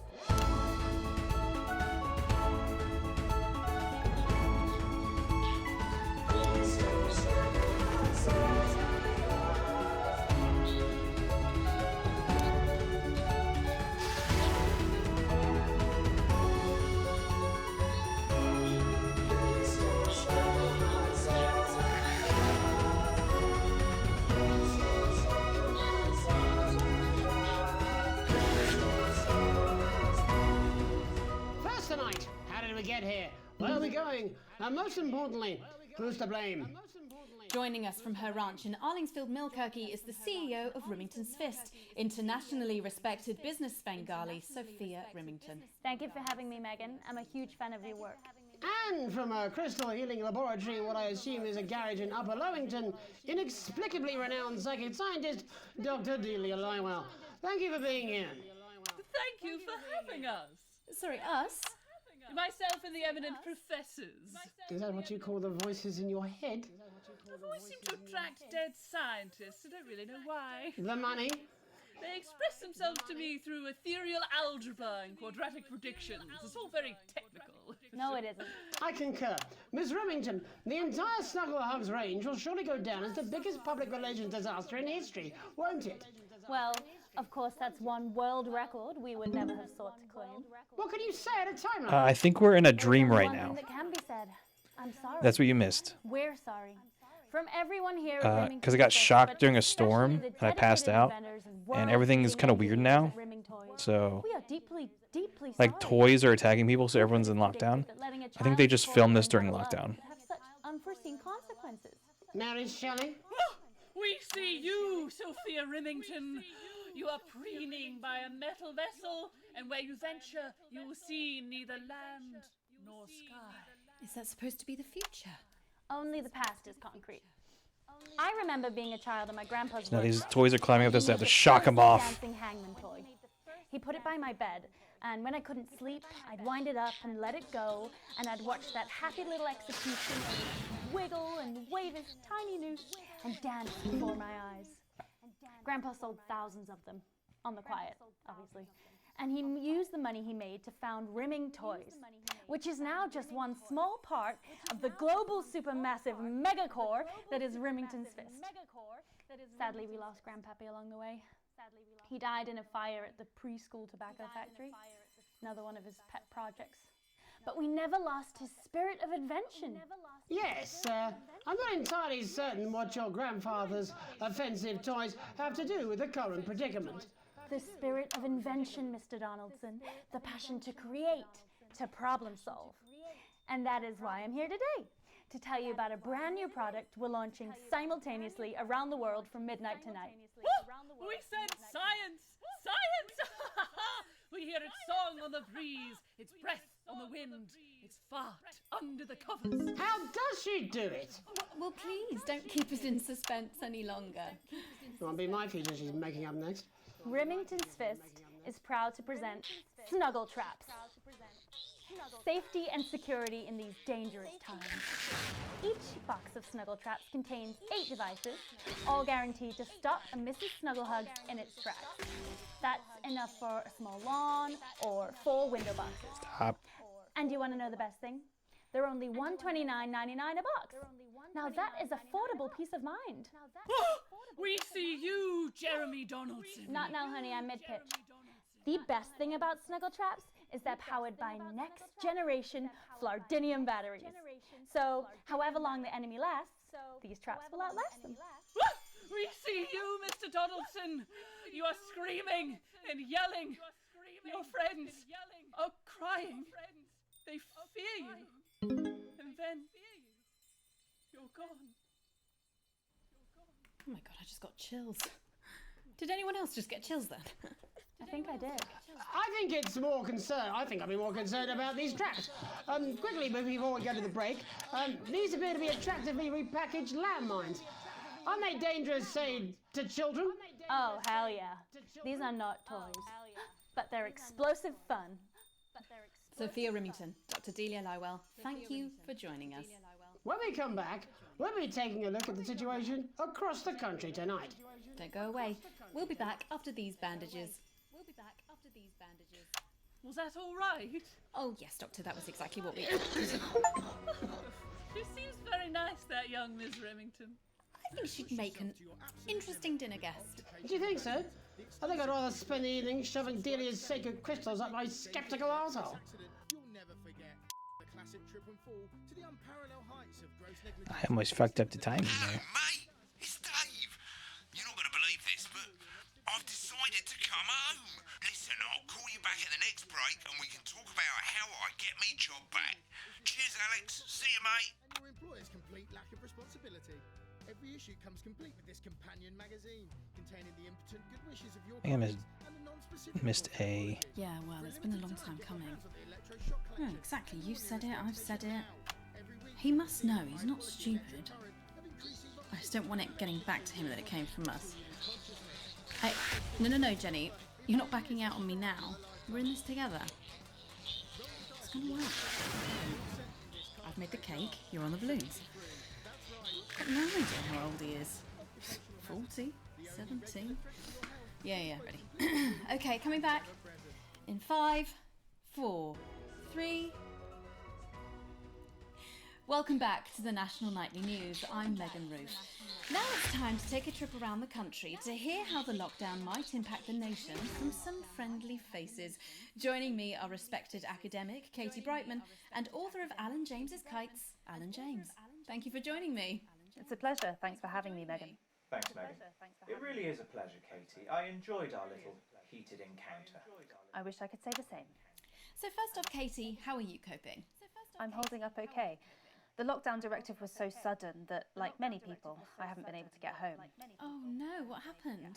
Get here? Where are we going? And most importantly, who's to blame? Joining us from her ranch in Arlingsfield, Millkirky is the CEO of Rimington's Fist, internationally respected business Svengali, Sophia Rimington. Thank you for having me, Megan. I'm a huge fan of your work. And from a crystal healing laboratory in what I assume is a garage in Upper Lowington, inexplicably renowned psychic scientist, Dr. Delia Lywell. Thank you for being here. Thank you for having us. Sorry, us? Myself and the eminent professors. Is that what you call the voices in your head? I've always seemed to attract dead scientists. I don't really know why. The money? They express themselves to me through ethereal algebra and quadratic predictions. It's all very technical. No, it isn't. I concur. Miss Remington, the entire Snuggle Hugs range will surely go down as the biggest public relations disaster in history, won't it? Well, of course, that's one world record we would never have sought to claim. What can you say at a time like I think we're in a dream right One now. thing that can be said. I'm sorry. That's what you missed. We're sorry. From everyone here, Because I got shocked during a storm and I passed out, and everything is kind of weird now. So, we are deeply, deeply like sorry. toys are attacking people, so everyone's in lockdown. I think they just filmed this during lockdown. Have such unforeseen consequences. Mary Shelley? We see you, Sophia Rimington. You are preening by a metal vessel, and where you venture, you will see neither land nor sky. Is that supposed to be the future? Only the past is concrete. I remember being a child in my grandpa's Now workshop. these toys are climbing up this, I have to He shock made them the off. dancing hangman toy. He put it by my bed, and when I couldn't sleep, I'd wind it up and let it go, and I'd watch that happy little execution and he'd wiggle and wave his tiny noose and dance before my eyes. Grandpa sold thousands of them, on the quiet, obviously. And he used the money he made to found Rimming Toys, which is now just one small part of the global supermassive megacore that is Rimington's Fist. Sadly, we lost Grandpappy along the way. He died in a fire at the preschool tobacco factory, another one of his pet projects. But we never lost his spirit of invention. Yes, I'm not entirely certain what your grandfather's offensive toys have to do with the current predicament. The spirit of invention, Mr. Donaldson. The passion to create, to problem solve. And that is why I'm here today, to tell you about a brand new product we're launching simultaneously around the world from midnight tonight. We said science! Science! We hear its song on the breeze, its breath on the wind, its fart under the covers. How does she do it? Well, please, don't keep us in suspense any longer. It won't be my feature she's making up next. Rimington's Fist is proud to present Snuggle Traps. Safety and security in these dangerous times. Each box of Snuggle Traps contains 8 devices, all guaranteed to stop a Mrs. Snugglehugs in its tracks. That's enough for a small lawn or 4 window boxes. Stop. And you want to know the best thing? They're only $129.99 a box. Now that is affordable peace of mind. We see you, Jeremy Donaldson. Not now, honey, I'm mid-pitch. The best thing about Snuggle Traps is they're powered by next generation Flardinium batteries. So, however long the enemy lasts, these traps will outlast them. We see you, Mr. Donaldson. You are screaming and yelling. Your friends are crying. They fear you. And then you're gone. Oh my god, I just got chills. Did anyone else just get chills then? I think I did. I think I'd be more concerned about these traps. Quickly, before we go to the break, these appear to be attractively repackaged landmines. Aren't they dangerous, say, to children? Oh, hell yeah. These are not toys. But they're explosive fun. Sophia Rimington, Dr. Delia Lywell, thank you for joining us. When we come back, we'll be taking a look at the situation across the country tonight. Don't go away. We'll be back after these bandages. Was that all right? Oh, yes, Doctor, that was exactly what we... She seems very nice, that young Miss Remington. I think she'd make an interesting dinner guest. Do you think so? I think I'd rather spend the evening shoving Delia's sacred crystals up my skeptical arsehole. I almost fucked up the timing there. Mate, it's Dave. You're not going to believe this, but I've decided to come home. Listen, I'll call you back at the next break and we can talk about how I get me job back. Cheers, Alex. See you, mate. Your employer's complete lack of responsibility. Every issue comes complete with this companion magazine, containing the impotent good wishes of your I think I colleagues and the non-specific missed a. Yeah, well, it's been a long time coming. No, exactly. You said it, I've said it. He must know, he's not stupid. I just don't want it getting back to him that it came from us. Hey, no, Jenny. You're not backing out on me now. We're in this together. It's gonna work. I've made the cake, you're on the balloons. Got no idea how old he is. 40? 17? Yeah, ready. Okay, coming back. In 5, 4, 3... Welcome back to the National Nightly News. I'm Megan Ruth. Now it's time to take a trip around the country to hear how the lockdown might impact the nation from some friendly faces. Joining me are respected academic Katie Brightman and author of Alan James's Kites, Alan James. Thank you for joining me. It's a pleasure. Thanks for having me, Megan. Thanks, Megan. It really is a pleasure, Katie. I enjoyed our little heated encounter. I wish I could say the same. So first off, Katie, how are you coping? I'm holding up okay. The lockdown directive was so sudden that, like many people, I haven't been able to get home. Oh no, what happened?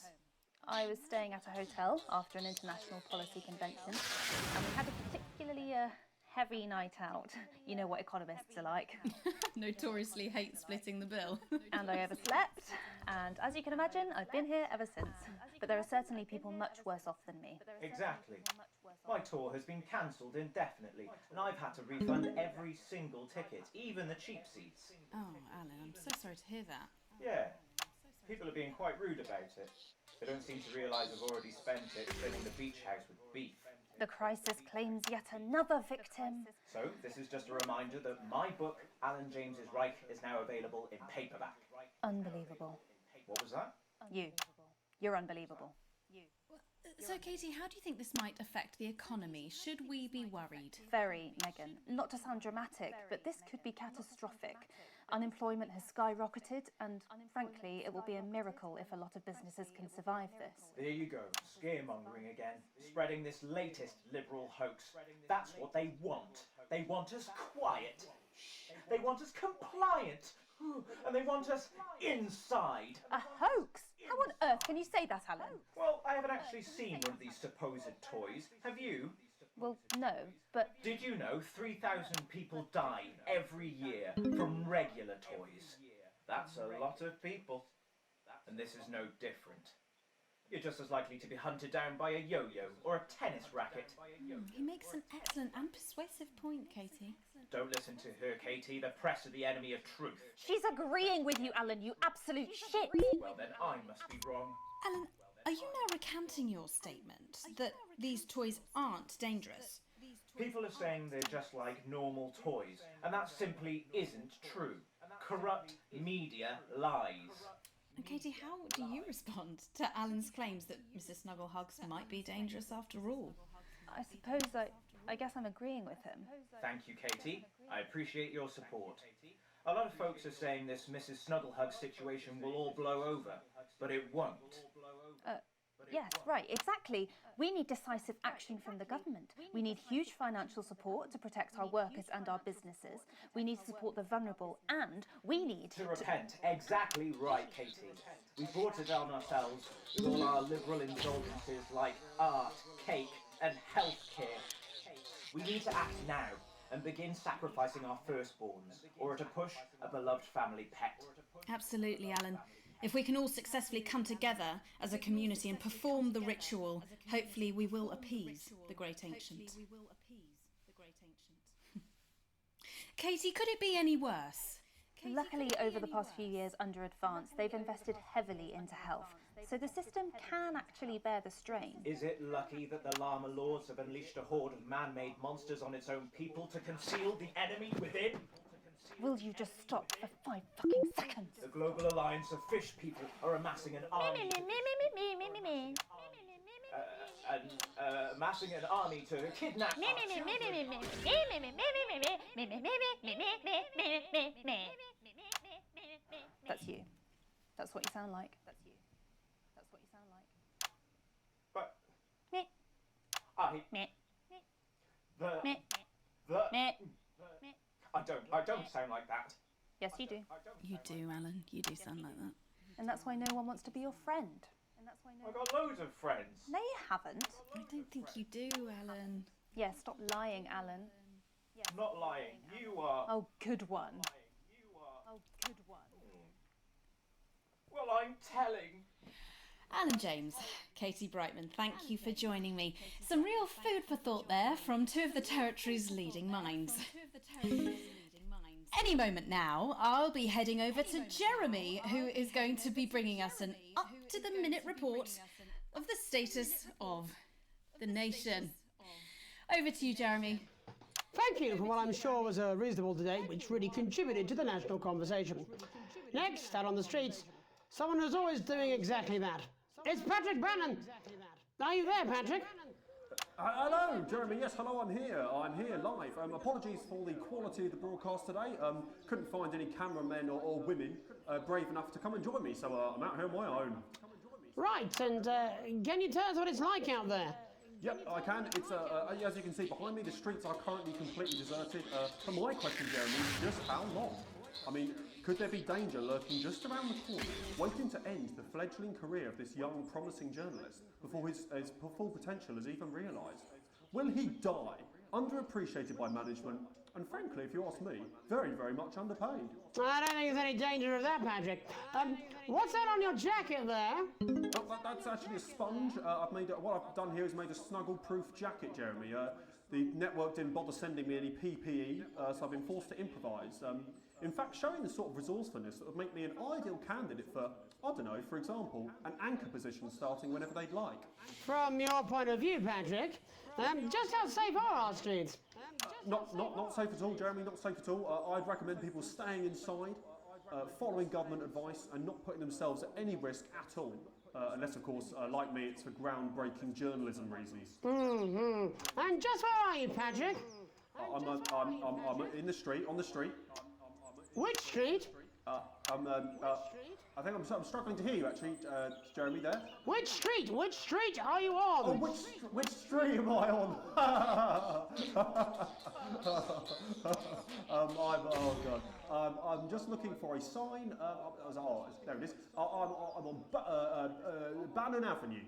I was staying at a hotel after an international policy convention, and we had a particularly heavy night out. You know what economists are like. Notoriously hate splitting the bill. And I overslept, and as you can imagine, I've been here ever since. But there are certainly people much worse off than me. Exactly. My tour has been cancelled indefinitely, and I've had to refund every single ticket, even the cheap seats. Oh, Alan, I'm so sorry to hear that. Yeah. People are being quite rude about it. They don't seem to realise I've already spent it filling the beach house with beef. The crisis claims yet another victim. So, this is just a reminder that my book, Alan James's Reich, is now available in paperback. Unbelievable. What was that? You're unbelievable. So, Katie, how do you think this might affect the economy? Should we be worried? Very, Megan. Not to sound dramatic, but this could be catastrophic. Unemployment has skyrocketed, and frankly, it will be a miracle if a lot of businesses can survive this. There you go, scaremongering again, spreading this latest liberal hoax. That's what they want. They want us quiet. They want us compliant. And they want us inside. A hoax? How on earth can you say that, Alan? Well, I haven't actually seen one of these supposed toys. Have you? Well, no, but... Did you know 3,000 people die every year from regular toys? That's a lot of people. And this is no different. You're just as likely to be hunted down by a yo-yo or a tennis racket. He makes an excellent and persuasive point, Katie. Don't listen to her, Katie. The press are the enemy of truth. She's agreeing with you, Alan, you absolute shit! Well, then I must be wrong. Alan, are you now recanting your statement that these toys aren't dangerous? People are saying they're just like normal toys, and that simply isn't true. Corrupt media lies. And Katie, how do you respond to Alan's claims that Mrs. Snugglehugs might be dangerous after all? I suppose I guess I'm agreeing with him. Thank you, Katie. I appreciate your support. A lot of folks are saying this Mrs. Snugglehug situation will all blow over, but it won't. Yes, right, exactly. We need decisive action from the government. We need huge financial support to protect our workers and our businesses. We need to support the vulnerable, and we need to repent. Exactly right, Katie. We brought it on ourselves with all our liberal indulgences like art, cake, and healthcare. We need to act now and begin sacrificing our firstborns, or to push a beloved family pet. Absolutely, Alan. If we can all successfully come together as a community and perform the ritual, hopefully we will appease the great ancient. Katie, could it be any worse? Luckily, over the past few years under Advance, they've invested heavily into health, so the system can actually bear the strain. Is it lucky that the Llama Lords have unleashed a horde of man-made monsters on its own people to conceal the enemy within? Will you just stop for 5 fucking seconds? The Global Alliance of Fish People are amassing an army. Amassing an army to kidnap our children. That's you. That's what you sound like. That's you. That's what you sound like. But me. I don't sound like that. Yes, you do. You do, Alan. You do sound like that. And that's why no one wants to be your friend. I've got loads of friends. No, you haven't. I don't think you do, Alan. Yeah, stop lying, Alan. I'm not lying. You are. Oh, good one. Oh, good one. Well, I'm telling. Alan James, Katie Brightman, thank you for joining me. Some real food for thought there from two of the territory's leading minds. Any moment now, I'll be heading over to Jeremy, who is going to be bringing us an up-to-the-minute report of the status of the nation. Over to you, Jeremy. Thank you for what I'm sure was a reasonable debate, which really contributed to the national conversation. Next, out on the streets, someone who's always doing exactly that. It's Patrick Bannon. Are you there, Patrick? Hello, Jeremy. Yes, hello, I'm here. I'm here live. Apologies for the quality of the broadcast today. Couldn't find any cameramen or women brave enough to come and join me, so I'm out here on my own. Right, and can you tell us what it's like out there? Yep, I can. It's as you can see behind me, the streets are currently completely deserted. But my question, Jeremy, is just how long? I mean, could there be danger lurking just around the corner, waiting to end the fledgling career of this young, promising journalist before his full potential is even realised? Will he die, underappreciated by management, and frankly, if you ask me, very, very much underpaid? I don't think there's any danger of that, Patrick. What's that on your jacket there? Oh, that's actually a sponge. What I've done here is made a snuggle-proof jacket, Jeremy. The network didn't bother sending me any PPE, so I've been forced to improvise. In fact, showing the sort of resourcefulness that would make me an ideal candidate for, I don't know, for example, an anchor position starting whenever they'd like. From your point of view, Patrick, just how safe are our streets? Not safe at all, Jeremy, not safe at all. I'd recommend people staying inside, following government advice and not putting themselves at any risk at all. Unless, of course, like me, it's for groundbreaking journalism reasons. Mm-hmm. And just where are you, Patrick? I'm in the street, on the street. Which street? I think I'm struggling to hear you, actually, Jeremy, there. Which street? Which street are you on? Oh, which street am I on? Oh, God. I'm just looking for a sign. There it is. I'm on Bannon Avenue.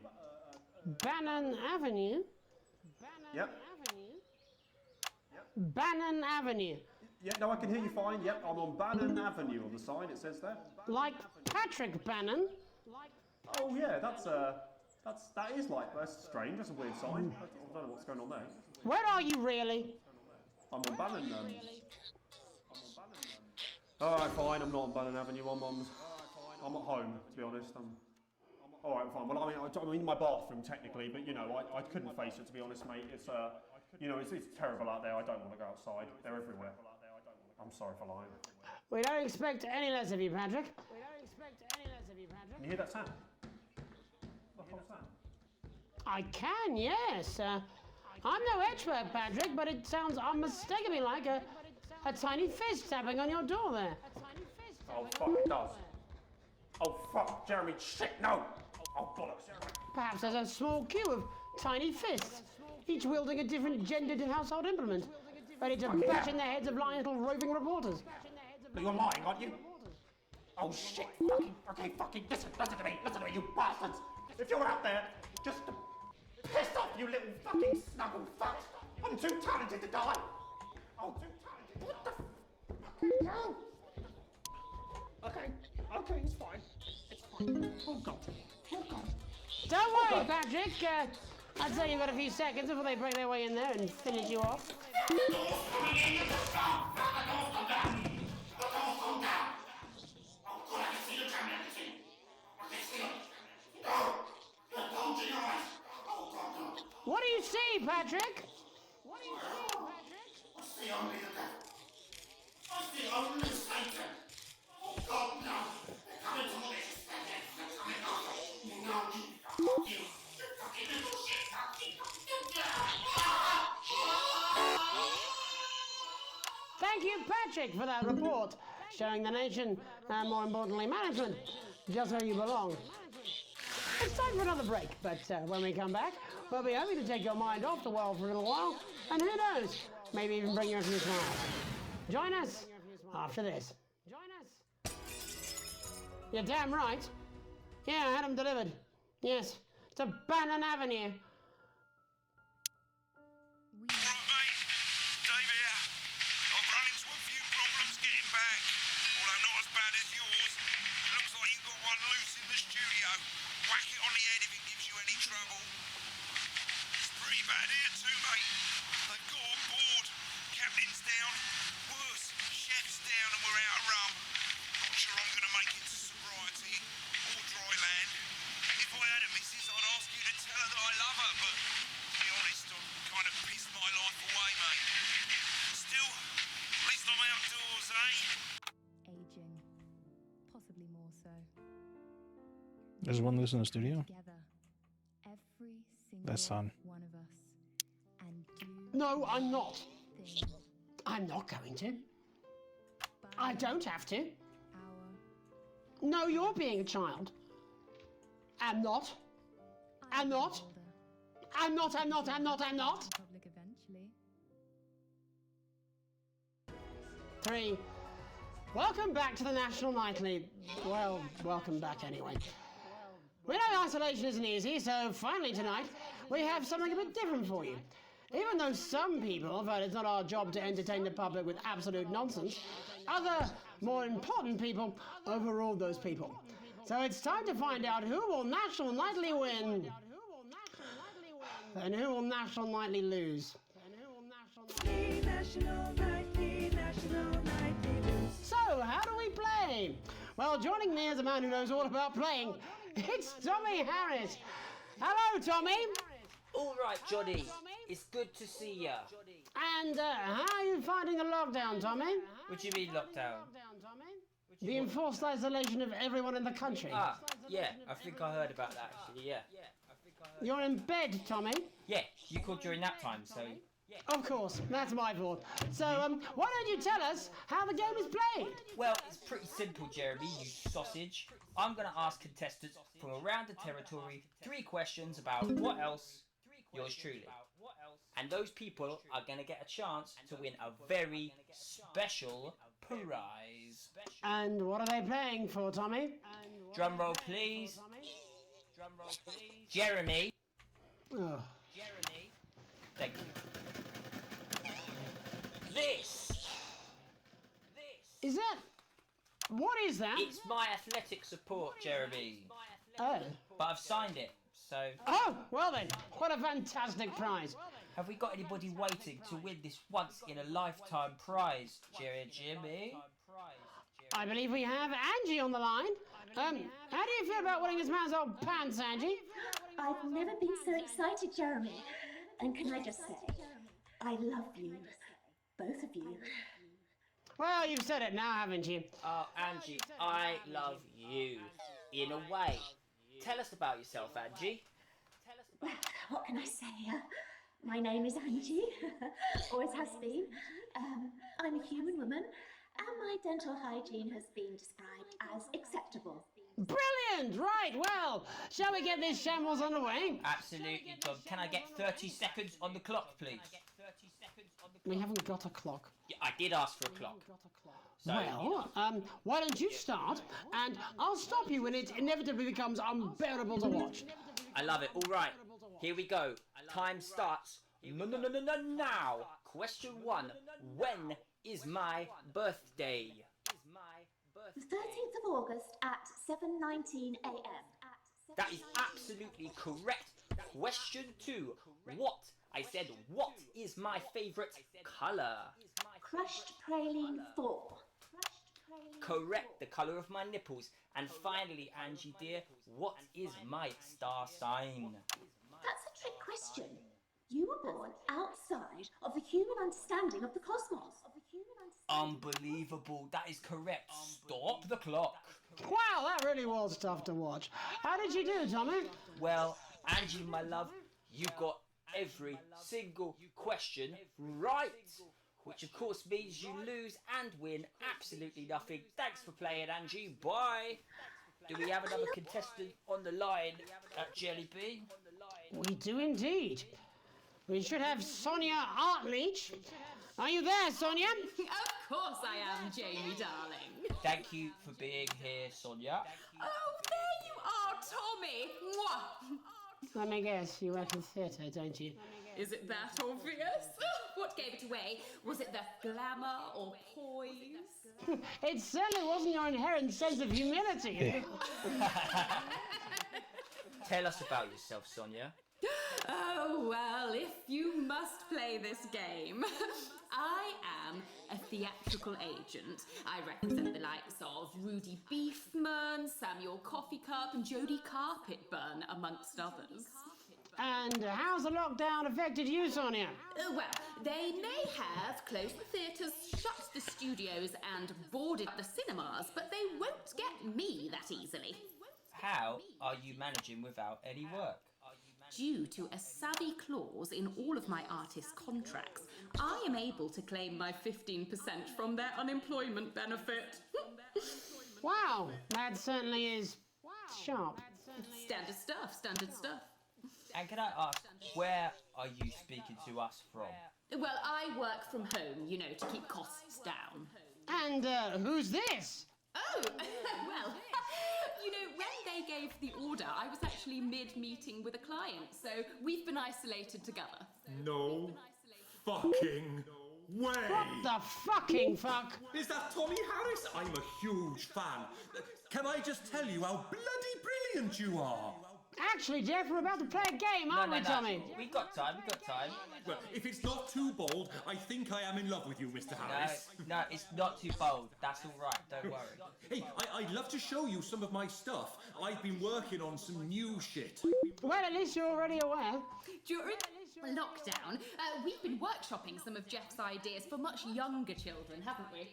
Bannon Avenue? Yep. Bannon Avenue. Yeah, no, I can hear you fine. Yep, I'm on Bannon Avenue on the sign, it says there. Like Patrick Bannon? Oh, yeah, that is that's strange. That's a weird sign. I don't know what's going on there. Where are you really? I'm on Bannon. All right, fine. I'm not on Bannon Avenue. I'm at home, to be honest. All right, fine. Well, I'm in my bathroom technically, but you know, I couldn't face it, to be honest, mate. It's it's terrible out there. I don't want to go outside. They're everywhere. I'm sorry for lying. We don't expect any less of you, Patrick. Can you hear that sound? What the hell's that? I can, yes. I'm no expert, Patrick, but it sounds unmistakably like a tiny fist tapping on your door there. Oh, fuck, it does. Oh, fuck, Jeremy, shit, no! Oh, bollocks. Perhaps there's a small queue of tiny fists, each wielding a different gendered household implement, ready to bash in the heads of lying little roving reporters. But you're lying, aren't you? Oh, shit. Fucking, listen to me, you bastards. If you're out there, just to piss off, you little fucking snuggle fuck. I'm too talented to die. Oh, too talented. What the fucking hell? Okay, it's fine. It's fine. Oh, God. Don't worry, Patrick. I'd say you've got a few seconds before they break their way in there and finish you off. What do you see, Patrick? I see only Satan. Oh, God, no. They're coming to me. They're coming after me. No, you fucking little shit. Thank you, Patrick, for that report, showing the nation, and more importantly, management, just where you belong. It's time for another break, but when we come back, we'll be hoping to take your mind off the world for a little while, and who knows, maybe even bring you a few smiles. Join us after this. You're damn right. Yeah, I had them delivered. Yes, to Bannon Avenue. Dave here. I've run into a few problems getting back, although not as bad as yours. Looks like you've got one loose in the studio. Whack it on the head if it gives you any trouble. It's pretty bad here too, mate. They've got on board. Captain's down. Worse, chef's down and we're out of rum. Not sure I'm going to make it to sobriety or dry land. If I had a missus, I'd ask you to tell her that I love her, but to be honest, I've kind of pissed my life away, mate. Still, at least I'm outdoors, eh? Aging. Possibly more so. There's one loose in the studio. Together. Every single That's son. one of us. And do No, I'm not. things I'm not going to. I don't have to. our No, you're being a child. I'm not. I'm not. I'm not. I'm not. I'm not. I'm not. public eventually. 3. Welcome back to the National Nightly. Well, welcome back anyway. We know isolation isn't easy, so finally tonight we have something a bit different for you. Even though some people felt it's not our job to entertain the public with absolute nonsense, other, more important people overruled those people. So it's time to find out who will National Nightly win and who will National Nightly lose. So, how do we play? Well, joining me is a man who knows all about playing. It's Tommy Harris. Hello, Tommy. All right, Johnny. It's good to see ya. And how are you finding the lockdown, Tommy? What do you mean lockdown? The enforced isolation of everyone in the country. Ah, yeah. I think I heard about that actually. Yeah. You're in bed, Tommy? Yeah. You called during nap time, so. Of course, that's my fault. So, why don't you tell us how the game is played? Well, it's pretty simple, Jeremy, you sausage. I'm going to ask contestants from around the territory 3 questions about what else, yours truly. And those people are going to get a chance to win a very special prize. And what are they playing for, Tommy? Drum roll, please. Drum roll, please. Jeremy. Oh. Jeremy. Thank you. This. Is that... What is that? It's my athletic support, Jeremy. Oh. But I've signed it, so... Oh, well then, what a fantastic prize. Have we got anybody waiting to win this once-in-a-lifetime prize, Jimmy? I believe we have Angie on the line. How do you feel about winning this man's old pants, Angie? I've never been so excited, Jeremy. And can I just say, I love you. Both of you. Well, you've said it now, haven't you? Oh, Angie, I love you. In a way. Tell us about yourself, Angie. Well, what can I say? My name is Angie. Always has been. I'm a human woman, and my dental hygiene has been described as acceptable. Brilliant! Right, well, shall we get this shambles underway? Absolutely, John. Can I get 30 seconds on the clock, please? We haven't got a clock. Yeah, I did ask for a clock. So, Well, why don't you start, and I'll stop you when it inevitably becomes unbearable to watch. I love it. All right, here we go. Time starts now. Question 1. When is my birthday? The 13th of August at 7:19 a.m. That is absolutely correct. Question 2. What? I said, what is my favourite colour? Crushed praline 4. Correct, the colour of my nipples. And finally, Angie dear, what is my star sign? That's a trick question. You were born outside of the human understanding of the cosmos. Unbelievable, that is correct. Stop the clock. Wow, that really was tough to watch. How did you do, Tommy? Well, Angie, my love, you got every single question right. Which of course means you lose and win absolutely nothing. Thanks for playing, Angie. Bye. Do we have another contestant on the line at Jelly Bean? We do indeed. We should have Sonia Artleach. Are you there, Sonia? Of course I am, Jamie, darling. Thank you for being here, Sonia. Oh, there you are, Tommy. Mwah. Let me guess, you work in theatre, don't you? Is it that obvious? What gave it away? Was it the glamour or poise? It certainly wasn't your inherent sense of humility. Tell us about yourself, Sonia. Oh, well, if you must play this game. I am a theatrical agent. I represent the likes of Rudy Beefman, Samuel Coffee Cup, and Jodie Carpetburn, amongst others. And how's the lockdown affected you, Sonia? Well, they may have closed the theatres, shut the studios, and boarded the cinemas, but they won't get me that easily. How are you managing without any work? Due to a savvy clause in all of my artists' contracts, I am able to claim my 15% from their unemployment benefit. Wow, that certainly is sharp. Standard stuff, standard stuff. And can I ask, where are you speaking to us from? Well, I work from home, you know, to keep costs down. And who's this? Oh, well, you know, when they gave the order, I was actually mid-meeting with a client, so we've been isolated together. No fucking way! What the fucking fuck? Is that Tommy Harris? I'm a huge fan. Can I just tell you how bloody brilliant you are? Actually, Jeff, we're about to play a game, aren't we, Tommy? We got time, we got time. Well, if it's not too bold, I think I am in love with you, Mr. Harris. No, it's not too bold. That's all right, don't worry. Hey, I'd love to show you some of my stuff. I've been working on some new shit. Well, at least you're already aware. During lockdown, we've been workshopping some of Jeff's ideas for much younger children, haven't we?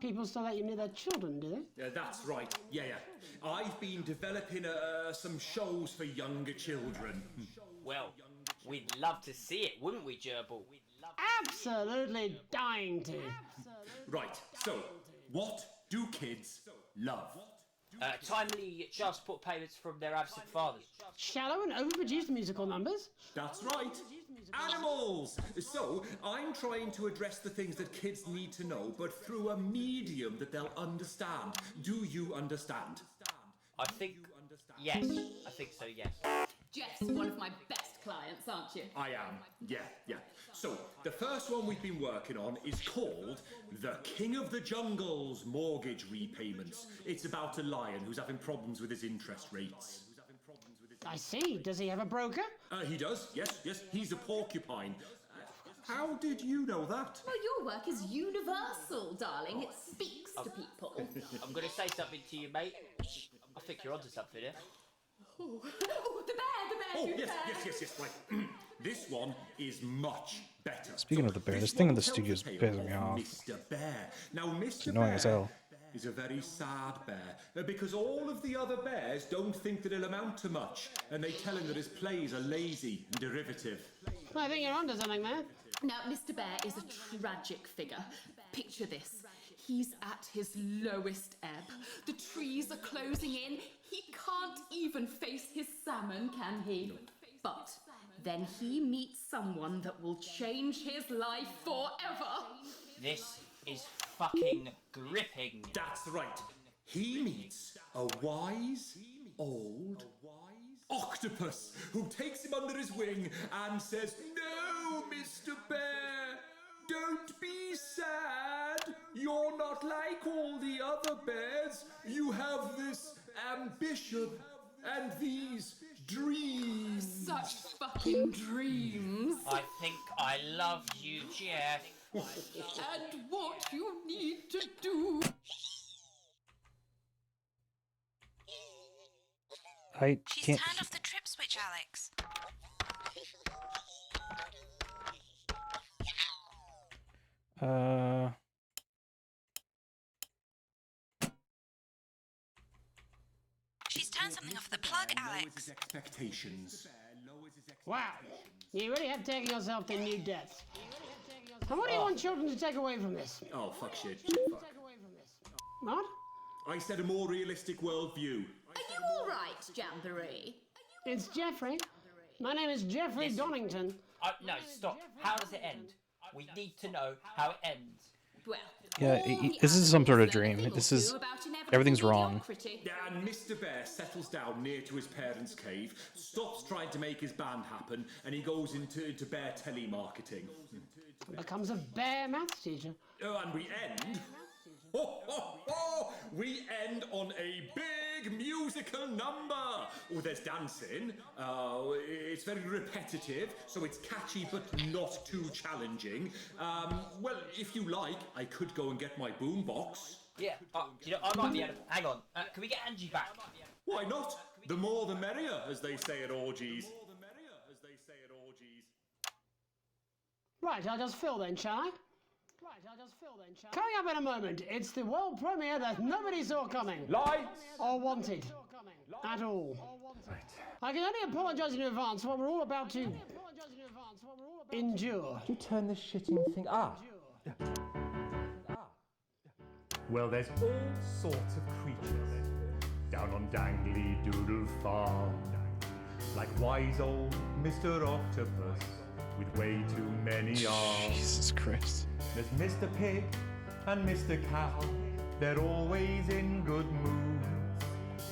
People still let you near their children, do they? Yeah, that's right. Yeah. I've been developing some shows for younger children. Well, we'd love to see it, wouldn't we, Gerbil? Absolutely dying to. Right, so, what do kids love? Timely child support payments from their absent fathers. Shallow and overproduced musical numbers? That's right. Animals! So, I'm trying to address the things that kids need to know, but through a medium that they'll understand. Do you understand? I think, yes. I think so, yes. Jeff's one of my best clients, aren't you? I am, yeah. So, the first one we've been working on is called The King of the Jungle's Mortgage Repayments. It's about a lion who's having problems with his interest rates. I see. Does he have a broker? He does, yes. He's a porcupine. How did you know that? Well, your work is universal, darling. It speaks to people. I'm going to say something to you, mate. I think you're onto something here. Oh, the bear, Oh, huge yes, bear. right. This one is much better. Speaking of the bear, this thing in the studio is pissing me off. Mr. Bear. Now, Mr. annoying Bear as hell. is a very sad bear because all of the other bears don't think that he'll amount to much, and they tell him that his plays are lazy and derivative. I think you're onto something there. Now, Mr. Bear is a tragic figure. Picture this. He's at his lowest ebb. The trees are closing in. He can't even face his salmon, can he? But then he meets someone that will change his life forever. This is fucking gripping. That's right. He meets a wise, old octopus who takes him under his wing and says, "No, Mr. Bear, don't be sad. You're not like all the other bears. You have this ambition and these dreams." Such fucking dreams. I think I love you, Jeff. And what you need to do. I She's can't. turned off the trip switch, Alex. She's turned something off the plug, Alex. Expectations. Wow, you really have taken yourself to new depths. And what do you want children to take away from this? Oh, fuck shit. What? I said a more realistic worldview. Are you all right, Jamboree? It's Jeffrey. My name is Jeffrey Donington. No, stop. How does it end? We need to know how it ends. Well, Yeah, this is some sort of dream. This is everything's wrong. And Mr. Bear settles down near to his parents' cave, stops trying to make his band happen, and he goes into bear telemarketing. Becomes a bear maths teacher. Oh, and we end. We end on a big musical number. Oh, there's dancing. It's very repetitive, so it's catchy but not too challenging. Well, if you like, I could go and get my boombox. Yeah, you know, I might be able to... Hang on, can we get Angie back? Why not? The more the merrier, as they say at orgies. Right, I'll just fill then, shall I? Coming up in a moment, it's the world premiere that nobody saw coming. Lights! Or wanted. At all. Right. I can only apologise in advance for what we're all about to endure. You turn this shitting thing... Well, there's all sorts of creatures down on Dangly Doodle Farm. Like wise old Mr. Octopus with way too many arms. Jesus Christ. There's Mr. Pig and Mr. Cow. They're always in good moods.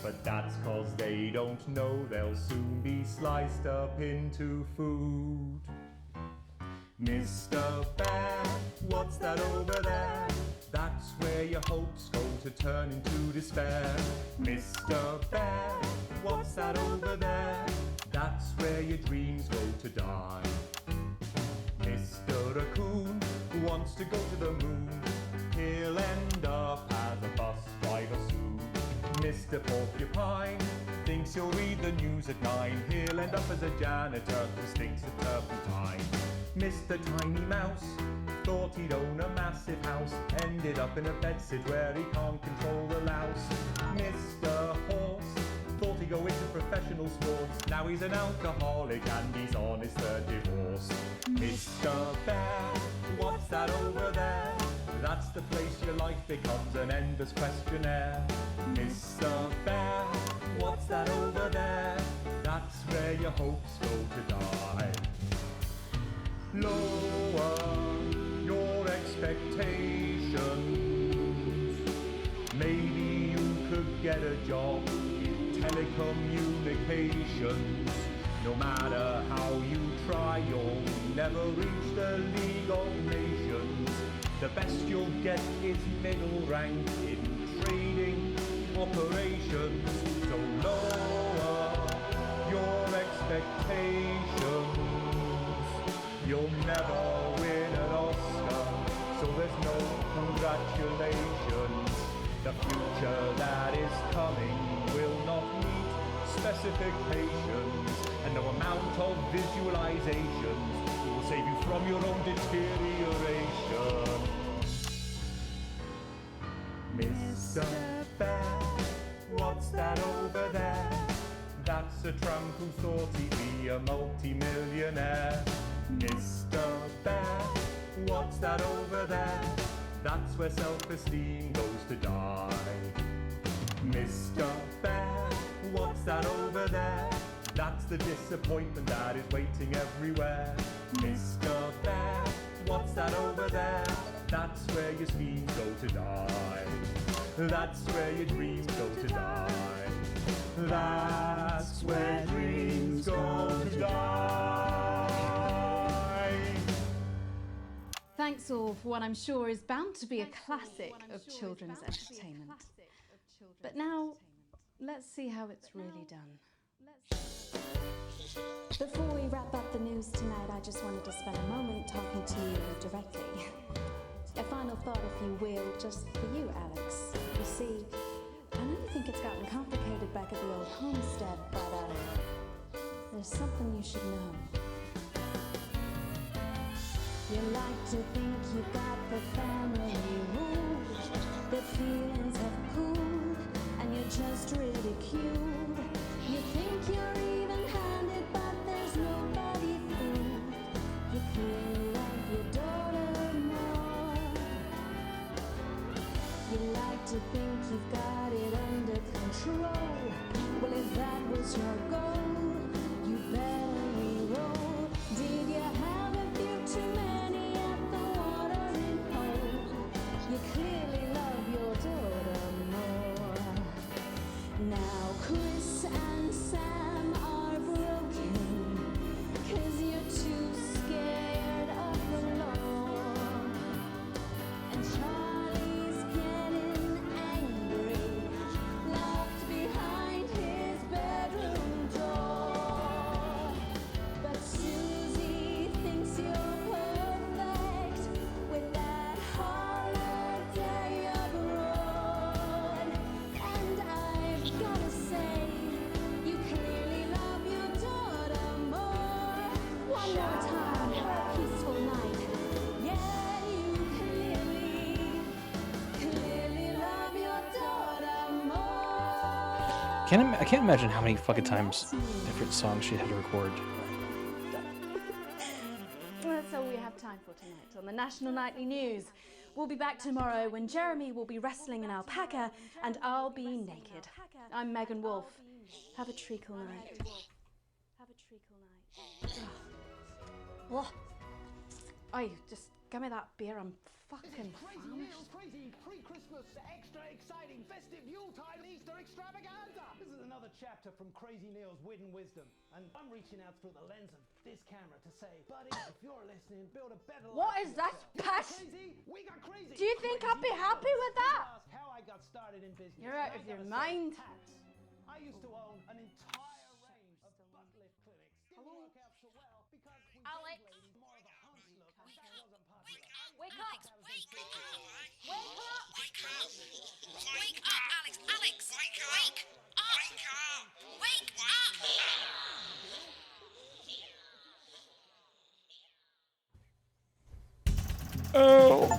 But that's 'cause they don't know they'll soon be sliced up into food. Mr. Bear, what's that over there? That's where your hopes go to turn into despair. Mr. Bear, what's that over there? That's where your dreams go to die. Mr. Raccoon wants to go to the moon. He'll end up as a bus driver soon. Mr. Porcupine thinks he'll read the news at 9. He'll end up as a janitor who stinks of turpentine. Mr. Tiny Mouse thought he'd own a massive house. Ended up in a bedsit where he can't control the louse. Mr. Horse thought he'd go into professional sports. Now he's an alcoholic and he's on his third divorce. Mr. Bear, what's that over there? That's the place your life becomes an endless questionnaire. Mr. Bear, what's that over there? That's where your hopes go to die. Lower your expectations. Maybe you could get a job in telecommunications. No matter how you try, you'll never reach the League of Nations. The best you'll get is middle rank in trading operations. So lower your expectations. You'll never win an Oscar, so there's no congratulations. The future that is coming will not meet specifications, and no amount of visualizations will save you from your own deterioration. Mr. Bear, what's that over there? That's a tramp who thought he'd be a multi-millionaire. Mr. Bear, what's that over there? That's where self-esteem goes to die. Mr. Bear, what's that over there? That's the disappointment that is waiting everywhere. Mr. Bear, what's that over there? That's where your schemes go to die. That's where your dreams go to die. That's where dreams go to die. Thanks all for what I'm sure is bound to be a classic of children's entertainment. But now, let's see how it's really done. Before we wrap up the news tonight, I just wanted to spend a moment talking to you directly. A final thought, if you will, just for you, Alex. You see, I know you think it's gotten complicated back at the old homestead, but there's something you should know. You like to think you've got the family ruled, but feelings have cooled, and you're just ridiculed. You think you're even-handed, but there's nobody fooled. You clearly love your daughter more. You like to think you've got it under control. Well, if that was your goal, you better re-roll. Did you have can't imagine how many fucking times different songs she had to record. That's all we have time for tonight on the National Nightly News. We'll be back tomorrow when Jeremy will be wrestling an alpaca and I'll be naked. I'm Megan Wolf. Have a treacle night. Have a treacle night. Ugh. Oi, just give me that beer. I'm fucking famished. Crazy pre-Christmas, extra exciting, festive Yuletide Easter extravaganza. This is another chapter from Crazy Neil's Wit and Wisdom, and I'm reaching out through the lens of this camera to say, buddy, if you're listening, build a better life. What is that piss? We got crazy. Do you think I'd be happy with that? How I got started in business. You're out of your mind. I used to own an entire range of butt lift clinics. Didn't work out so well because we Alex. gave more of a hunch look, and that wasn't popular. Wake up! Wake up! Wake up! Wake up! Wake up, Alex! Alex! Wake up! Wake up! Wake up! Oh.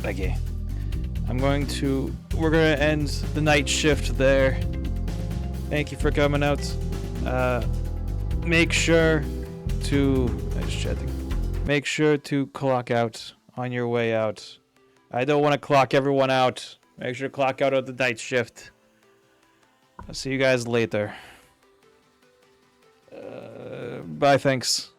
Okay. We're gonna end the night shift there. Thank you for coming out. Make sure to clock out on your way out. I don't want to clock everyone out. Make sure to clock out of the night shift. I'll see you guys later. Bye, thanks.